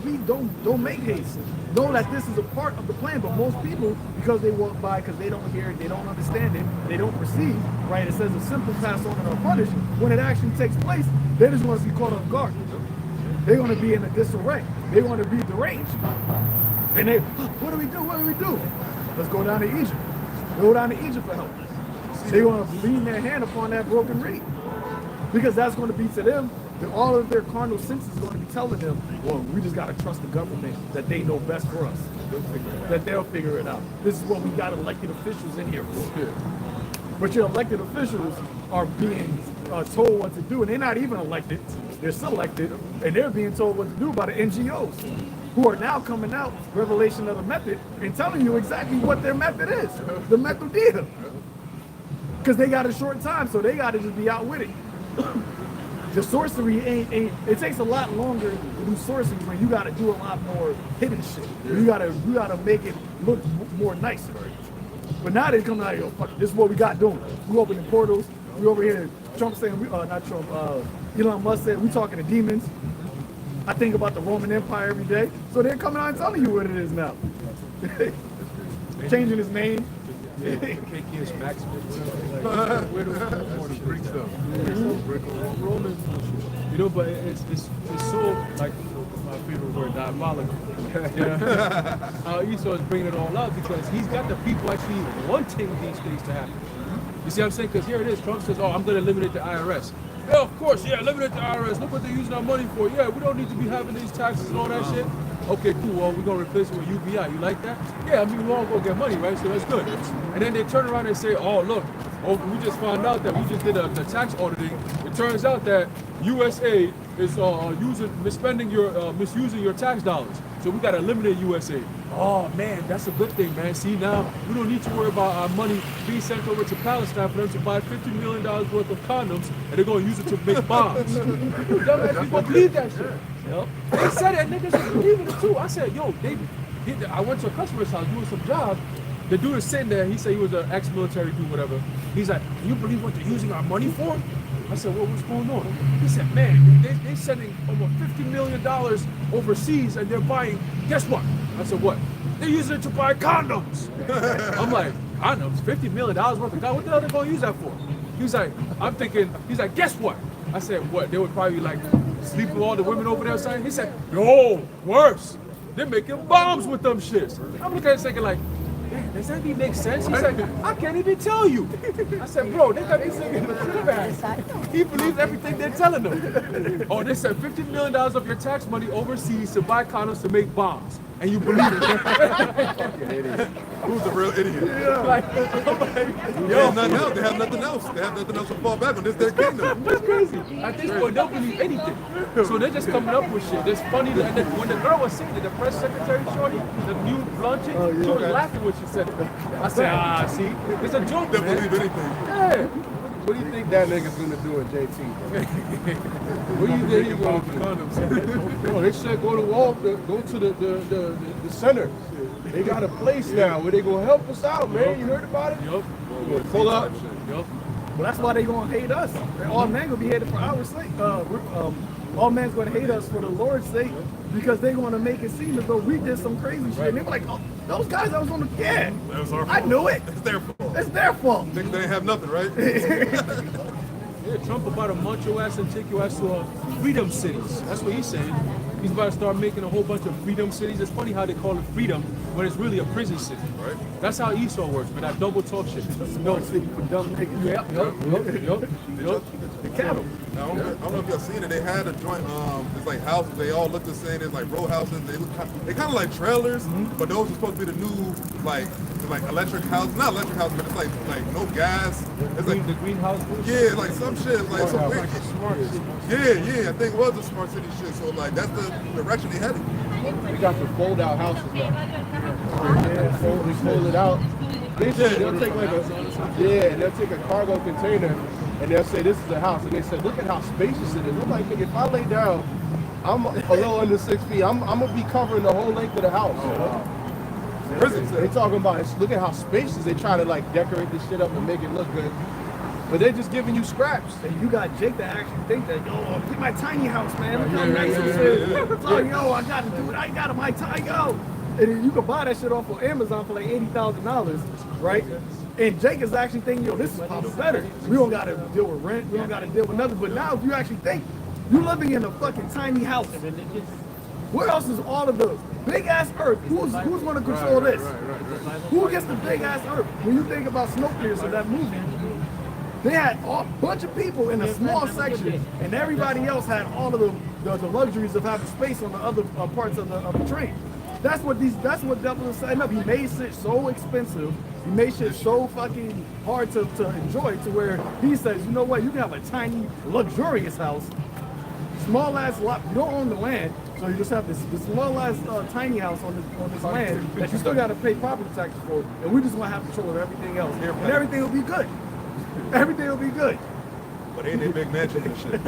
make haste. Know that this is a part of the plan. But most people, because they walk by, because they don't hear it, they don't understand it, they don't perceive. Right? It says a simple pass on and are punished. When it actually takes place, they're just going to be caught off guard. They're going to be in a disarray. They're going to be deranged. And they, what do we do? What do we do? Let's go down to Egypt. Go down to Egypt for help. They're going to lean their hand upon that broken reed. Because that's going to be to them, all of their carnal senses is going to be telling them, well, we just got to trust the government that they know best for us. That they'll figure it out. This is what we got elected officials in here for. But your elected officials are being told what to do, and they're not even elected. They're selected, and they're being told what to do by the NGOs, who are now coming out, revelation of the method, and telling you exactly what their method is, the method deal. Because they got a short time, so they got to just be out with it. The sorcery ain't, it takes a lot longer to do sorcery when you got to do a lot more hidden shit. You got to make it look more nicer. But now they come out, yo, fuck it, this is what we got doing. We opening portals. We over here, Trump saying, not Trump, Elon Musk said, we talking to demons. I think about the Roman Empire every day. So they're coming out and telling you what it is now. Changing his name. KK is Maximus. Where the Greek stuff. Roman, you know, but it's so like my favorite word, diabolical. Yeah. Esau is bringing it all up because he's got the people actually wanting these things to happen. You see what I'm saying? Because here it is. Trump says, "Oh, I'm going to eliminate the IRS." Yeah, of course. Yeah, eliminate the IRS. Look what they're using our money for. Yeah, we don't need to be having these taxes and all that shit. Okay, cool. Well, we're going to replace it with UBI. You like that? Yeah, I mean, we're all going to get money, right? So that's good. And then they turn around and say, oh, look, we just found out that we just did the tax auditing. It turns out that USA is misusing your tax dollars. So we got to eliminate USA. Oh, man, that's a good thing, man. See, now we don't need to worry about our money being sent over to Palestine for them to buy $50 million worth of condoms, and they're going to use it to make bombs. Dumbass people believe that shit. Yep. They said it, niggas was believing it too. I said, yo, I went to a customer's house doing some job. The dude is sitting there. He said he was an ex-military dude, whatever. He's like, can you believe what they're using our money for? I said, well, what's going on? He said, man, they're sending over $50 million overseas and they're buying, guess what? I said, what? They're using it to buy condoms. I'm like, condoms? $50 million worth of condoms? What the hell are they going to use that for? He's like, I'm thinking, he's like, guess what? I said, what? They would probably like sleep with all the women over there or something? He said, no, worse. They're making bombs with them shits. I'm looking at it thinking like, does that even make sense? He's like, I can't even tell you. I said, bro, they got this nigga in the trip ass. He believes everything they're telling him. Oh, they said $50 million of your tax money overseas to buy condoms to make bombs. And you believe it. Who's the real idiot? Yeah. Like, They have nothing else. They have nothing else. They have nothing else to fall back on. This is their kingdom. that's crazy. At this point, they'll believe anything. So they're just coming up with shit. It's funny. And then when the girl was saying it, the press secretary, Shorty, the new blonde chick, she was laughing when she said it. I said, see, it's a joke, They man. believe anything. Yeah. What do you think that nigga's gonna do in JT? What do you think he's going to do? No, they said go to the center. They got a place now where they gonna help us out, man. You heard about it? Yup. Pull up. Yup. Well, that's why they gonna hate us. All men gonna be hated for our sake. All men's gonna hate us for the Lord's sake because they're gonna make it seem as though we did some crazy shit. And they be like, oh, those guys that was on the That was our I fault. knew it. It's their fault. It's their fault. Niggas, they ain't have nothing, right? Yeah, Trump about to munch your ass and take your ass to freedom cities. That's what he's saying. He's about to start making a whole bunch of freedom cities. It's funny how they call it freedom when it's really a prison city. Right. That's how Esau works, but that double talk shit. No city for dumb niggas. Yup. The cattle. I don't know if y'all seen it. They had a joint, it's like houses. They all look the same. There's like row houses. They kind of like trailers, but those are supposed to be the new like electric houses. Not electric houses, but it's like no gas. It's like The greenhouse. yeah, like some shit. Like some weird. Yeah. I think it was a smart city shit. So like that's the direction they headed. They got the fold out houses now. Fold it out. Basically, they'll take and they'll take a cargo container and they'll say this is a house. And they said, look at how spacious it is. I'm like, if I lay down, I'm a little under 6 feet. I'm gonna be covering the whole length of the house. Prison. They talking about look at how spacious they try to like decorate this shit up and make it look good. But they're just giving you scraps. And you got Jake that actually think that, yo, get my tiny house, man. Look how nice it is. Oh, yo, I got to do it. I got my tiny, yo. And then you can buy that shit off of Amazon for like $80,000, right? And Jake is actually thinking, yo, this is probably better. We don't got to deal with rent. We don't got to deal with nothing. But now if you actually think, you're living in a fucking tiny house. Where else is all of the big ass earth? Who's going to control this? Who gets the big ass earth? When you think about Snowpiercer, that movie, they had a bunch of people in a small section, and everybody else had all of the luxuries of having space on the other parts of the train. That's what Devil is setting up. He made shit so expensive. He made shit so fucking hard to enjoy to where he says, you know what? You can have a tiny, luxurious house, small ass lot. You don't own the land, so you just have this small ass tiny house on this land that you still got to pay property taxes for, and we just want to have control of everything else, and everything will be good. Everything will be good. But ain't they big mansions and shit.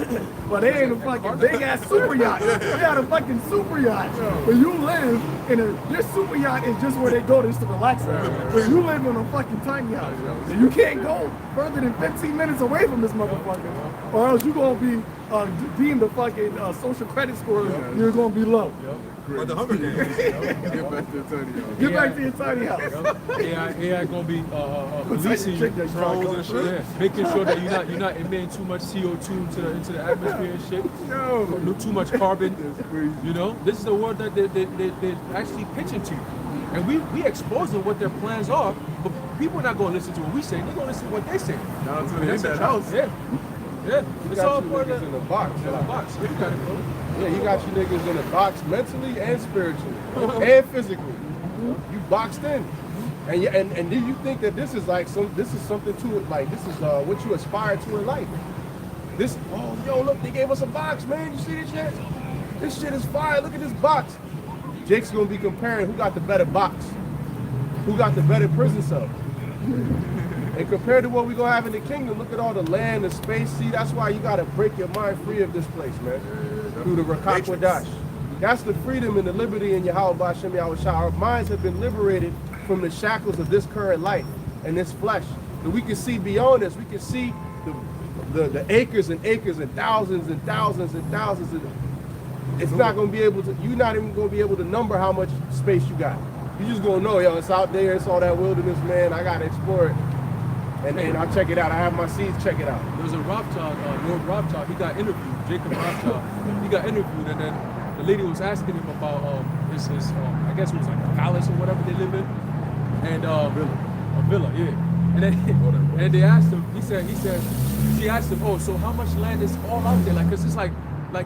But they ain't a fucking big ass super yacht. They got a fucking super yacht. Where you live in your super yacht is just where they go just to relax. But you live on a fucking tiny yacht. And you can't go further than 15 minutes away from this motherfucker. Or else you're gonna be deemed a fucking social credit score. You're gonna be low. Or the Hunger Games. Get back to the tiny house. Get back to your tiny house. AI gonna be policing you, Drones and shit. yeah, making sure that you're not emitting too much CO2 into the atmosphere and shit. No, too much carbon. You know, this is the world that they actually pitching to you, and we exposing what their plans are. But people are not gonna listen to what we say. They're gonna listen to what they say. Down to the And end that's of that a house. Yeah, yeah. It's all you part niggas of in the box. the box. You got it, bro. Yeah, you got you niggas in a box mentally and spiritually and physically. You boxed in, and then you think that this is something to it. Like this is what you aspire to in life. This yo look, they gave us a box, man. You see this shit? This shit is fire. Look at this box. Jake's gonna be comparing who got the better box, who got the better prison cell. And compared to what we gonna have in the kingdom, look at all the land, the space. See, that's why you gotta break your mind free of this place, man. Through the Rakakwadash. That's the freedom and the liberty in Yahweh B'Shem Yahweh Shah. Our minds have been liberated from the shackles of this current life and this flesh. And we can see beyond this. We can see the acres and acres and thousands and thousands and thousands. It's not gonna be able to. You're not even gonna be able to number how much space you got. You just gonna know, yo, it's out there. It's all that wilderness, man. I gotta explore it. And then I'll check it out. I have my seeds check it out. There's a Rothschild, Lord Rothschild, he got interviewed, Jacob Rothschild. He got interviewed, and then the lady was asking him about his I guess it was like a palace or whatever they live in. And a villa, yeah. And then and they asked him, she asked him, oh, so how much land is all out there? Like, 'cause it's like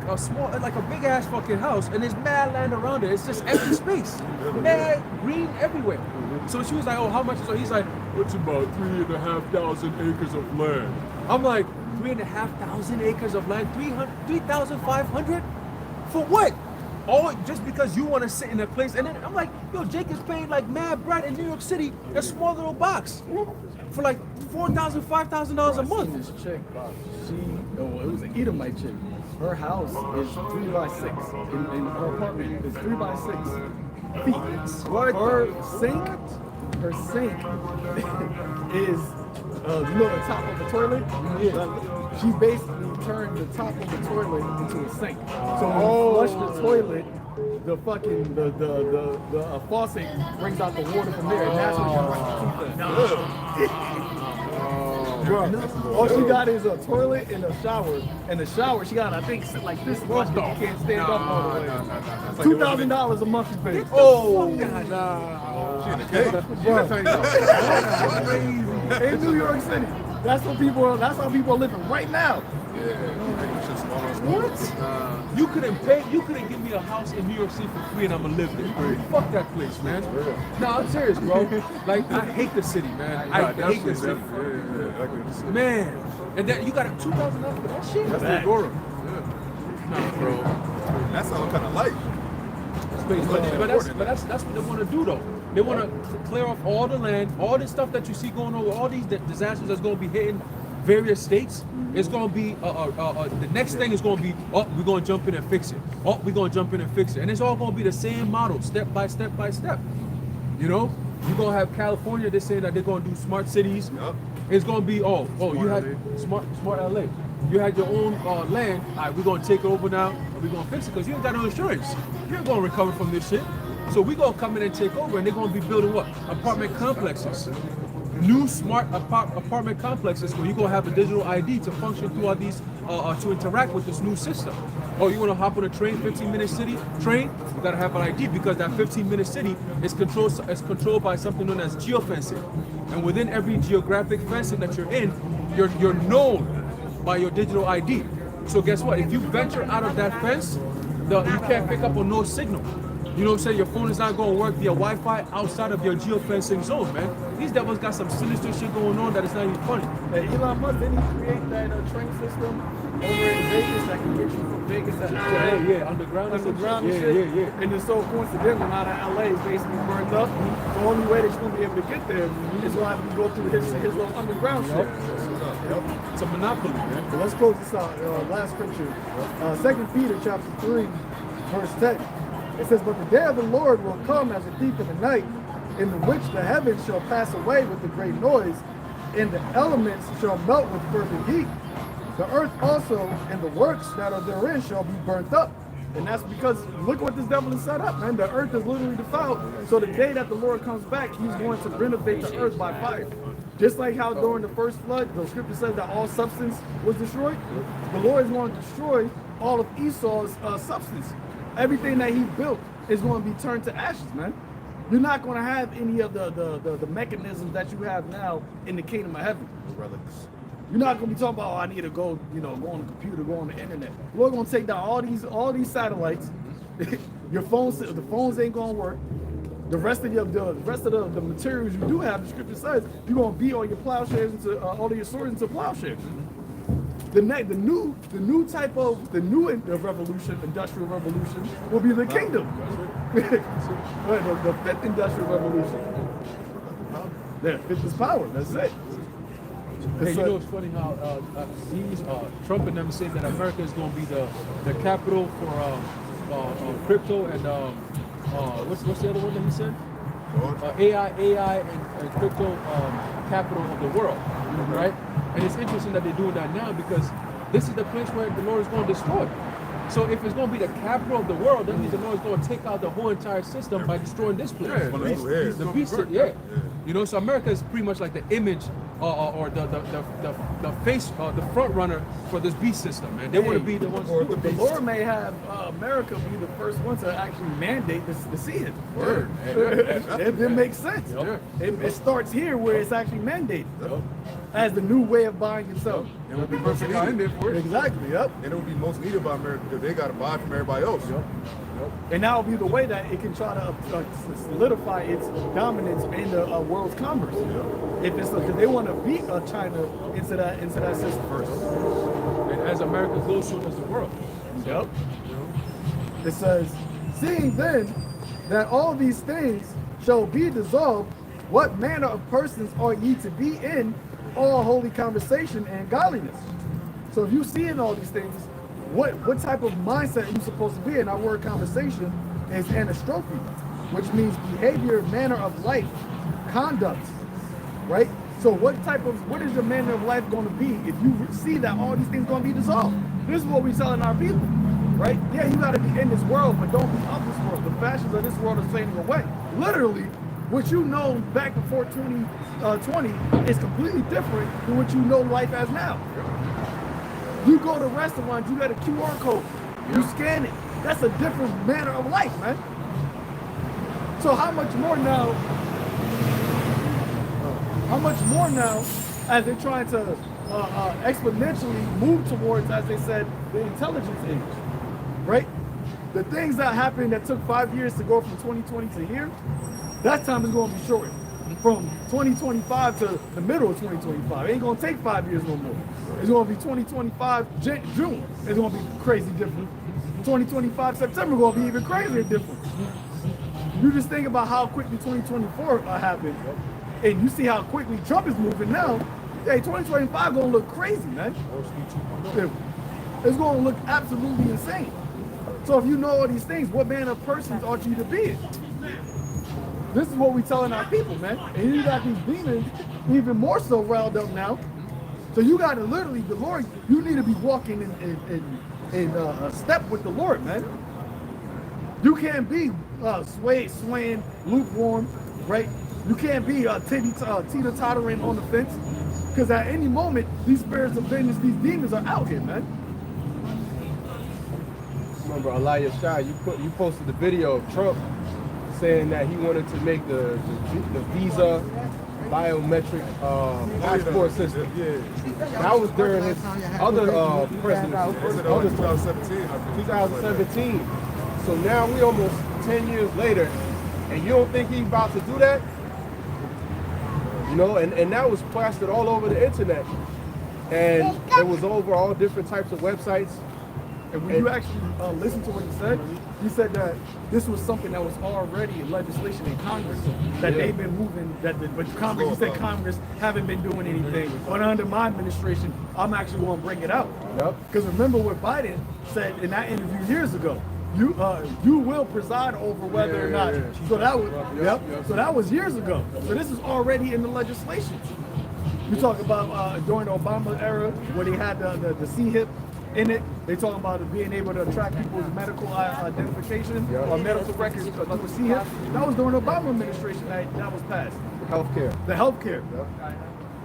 a small, like a big ass fucking house, and there's mad land around it. It's just empty space. Mad green everywhere. So she was like, oh, how much? So he's like, it's about 3,500 acres of land. I'm like, 3,500 acres of land? 3,500? For what? Oh, just because you want to sit in a place. And then I'm like, yo, Jake is paying like mad bread in New York City, a small little box, for like $4,000, $5,000 a month. This chick, it was an Edomite chick. Her house is 3x6, and her apartment is 3x6 feet. What? Her sink is, you know, the top of the toilet. Yeah. She basically turned the top of the toilet into a sink. So when you flush the toilet, the fucking the faucet brings out the water from there, and that's what you brush your teeth in. Bro, all she got is a toilet and a shower. And the shower, she got, I think, like this much, but you can't stand up all the way. $2,000 a month she pays. Oh, In New York City. That's how people are living right now. what? You couldn't give me a house in New York City for free and I'm gonna live there. Fuck that place, man. No, I'm serious, bro. Like, I hate the city, man. I hate the city. Man. And then you got a $2,000 for that shit? That's the Agora. Nah, bro. That's all kind of life. But that's what they want to do, though. They want to clear off all the land, all this stuff that you see going on, all these disasters that's going to be hitting various states. It's going to be, the next thing is going to be, oh, we're going to jump in and fix it. Oh, we're going to jump in and fix it. And it's all going to be the same model, step by step by step. You know? You're going to have California, they're saying that they're going to do smart cities. Yep. It's going to be, you had smart LA. You had your own land. All right, we're going to take it over now, and we're going to fix it because you ain't got no insurance. You ain't going to recover from this shit. So we're going to come in and take over, and they're going to be building what? Apartment complexes. New smart apartment complexes where you're going to have a digital ID to function through all these, to interact with this new system. Oh, you want to hop on a train, 15-minute city train? You got to have an ID because that 15-minute city is controlled by something known as geofencing. And within every geographic fencing that you're in, you're known by your digital ID. So guess what? If you venture out of that fence, you can't pick up on no signal. You know what I'm saying? Your phone is not going to work via Wi-Fi outside of your geofencing zone, man. These devils got some sinister shit going on that is not even funny. And Elon Musk, didn't he create that train system over in Vegas that can get you from Vegas to LA? Yeah, underground and shit. Yeah. And it's so coincidental now that LA is basically burned up. The only way that you're going to be able to get there is going to have to go through his little underground shit. It's a monopoly, man. So let's close this out. Last scripture. 2 Peter chapter 3, verse 10. It says, "But the day of the Lord will come as a thief in the night, in which the heavens shall pass away with a great noise, and the elements shall melt with fervent heat. The earth also and the works that are therein shall be burnt up." And that's because, look what this devil has set up, man. The earth is literally defiled. So the day that the Lord comes back, he's going to renovate the earth by fire. Just like how during the first flood, the scripture says that all substance was destroyed. The Lord is going to destroy all of Esau's substance. Everything that he built is going to be turned to ashes, man. You're not going to have any of the mechanisms that you have now in the kingdom of heaven. Relics. You're not going to be talking about, oh, I need to go, go on the computer, go on the internet. We're going to take down all these satellites. The phones ain't going to work. The rest of the materials you do have, the scripture says, you're going to beat all your plowshares into all of your swords into plowshares. The new revolution, industrial revolution, will be the kingdom. the fifth industrial revolution. Yeah, fifth is power. That's it. Hey, it's funny how Trump and them saying that America is going to be the capital for crypto and what's the other one that he said? AI and crypto capital of the world, right? And it's interesting that they're doing that now because this is the place where the Lord is going to destroy. So if it's going to be the capital of the world, that means the Lord is going to take out the whole entire system by destroying this place. The beast, so America is pretty much like the image or the face, the front runner for this beast system, man. They want to be the ones. The Lord may have America be the first one to actually mandate the seed. Word. It makes sense. It starts here where it's actually mandated as the new way of buying and selling. It will be most needed for it. Exactly. Yep. And it will be most needed by America because they got to buy from everybody else. And that will be the way that it can try to solidify its dominance in the world's commerce. If it's because they want to beat China into that system first. And as America goes through as the world. Yep. It says, "Seeing then that all these things shall be dissolved, what manner of persons are ye to be in all holy conversation and godliness?" So if you see in all these things, what type of mindset are you supposed to be in? Our word conversation is anastrophe, which means behavior, manner of life, conduct, right? So what is your manner of life going to be if you see that all these things going to be dissolved? This is what we're telling our people, right? Yeah, you got to be in this world, but don't be of this world. The fashions of this world are fading away. Literally, what you know back before 2020 is completely different than what you know life as now. You go to restaurants, you got a QR code, you scan it. That's a different manner of life, man. So how much more now as they're trying to exponentially move towards, as they said, the intelligence age, right? The things that happened that took 5 years to go from 2020 to here, that time is going to be shortened. From 2025 to the middle of 2025. It ain't going to take 5 years no more. It's going to be 2025 June. It's going to be crazy different. 2025 September going to be even crazier different. You just think about how quickly 2024 happened, and you see how quickly Trump is moving now. Hey, 2025 going to look crazy, man. It's going to look absolutely insane. So if you know all these things, what manner of persons ought you to be? This is what we're telling our people, man. And you got these demons even more so riled up now. So you got to literally, the Lord, you need to be walking in step with the Lord, man. You can't be swaying, lukewarm, right? You can't be teeter-tottering on the fence. Because at any moment, these spirits of vengeance, these demons are out here, man. Remember, Elijah Shai, you posted the video of Trump saying that he wanted to make the Visa biometric passport system. That was during his other presidency. 2017. So now we almost 10 years later, and you don't think he's about to do that? And that was plastered all over the internet. And it was over all different types of websites. And when you actually listen to what he said that this was something that was already legislation in Congress that they've been moving. But Congress, he said Congress haven't been doing anything. But under my administration, I'm actually going to bring it out. Because remember what Biden said in that interview years ago. You will preside over whether or not. So that was So that was years ago. So this is already in the legislation. You talk about during the Obama era where they had the CHIP in it. They talk about being able to track people's medical identification or medical records through CHIP. That was during the Obama administration that was passed. Healthcare. The healthcare,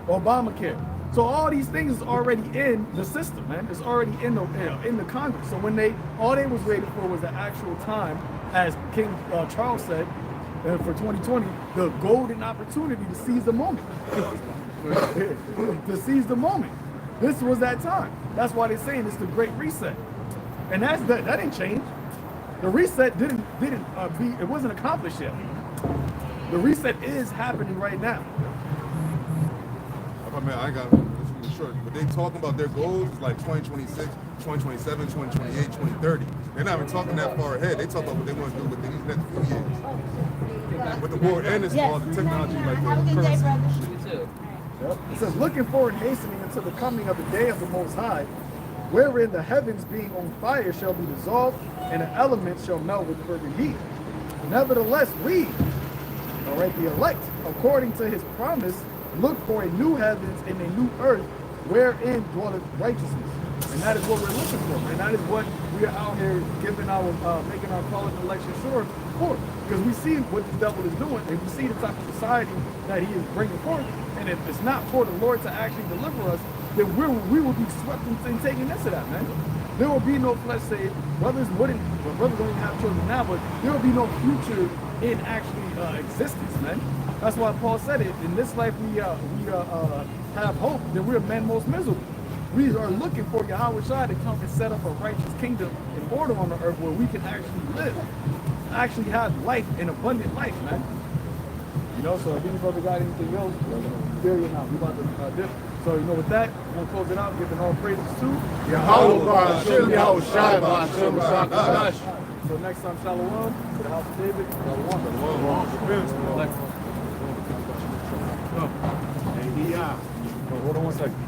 Obamacare. So all these things is already in the system, man. It's already in the Congress. So when all they was waiting for was the actual time, as King Charles said, for 2020, the golden opportunity to seize the moment. To seize the moment. This was that time. That's why they're saying it's the Great Reset, and that didn't change. The reset it wasn't accomplished yet. The reset is happening right now. I mean, I got it short, but they talking about their goals is like 2026, 2027, 2028, 2030. They're not even talking that far ahead. They talk about what they want to do within these next few years. With the war and it's all the technology like the currency. It says, looking forward and hastening until the coming of the day of the Most High, wherein the heavens being on fire shall be dissolved, and the elements shall melt with fervent heat. Nevertheless, we, all right, the elect, according to his promise, look for a new heavens and a new earth, wherein dwelleth righteousness. And that is what we're looking for. And that is what we are out here giving our, making our call and election sure for. Because we see what the devil is doing, and we see the type of society that he is bringing forth. And if it's not for the Lord to actually deliver us, then we will be swept and taken into that, man. There will be no flesh saved. Brothers don't even have children now, but there will be no future in actually existence, man. That's why Paul said it. In this life we have hope, then we're men most miserable. We are looking for Yahweh Shai to come and set up a righteous kingdom in order on the earth where we can actually live, actually have life, an abundant life, man. You know, so if any brother got anything else, there you now. We about to dip. So, you know, with that, we're going to close it out, giving all praises to Yahweh Ba'ashem, Yahweh Shai Ba'ashem, Ba'ashem. So next time, Shalom, to the house of David. Shalom. Hold on one second.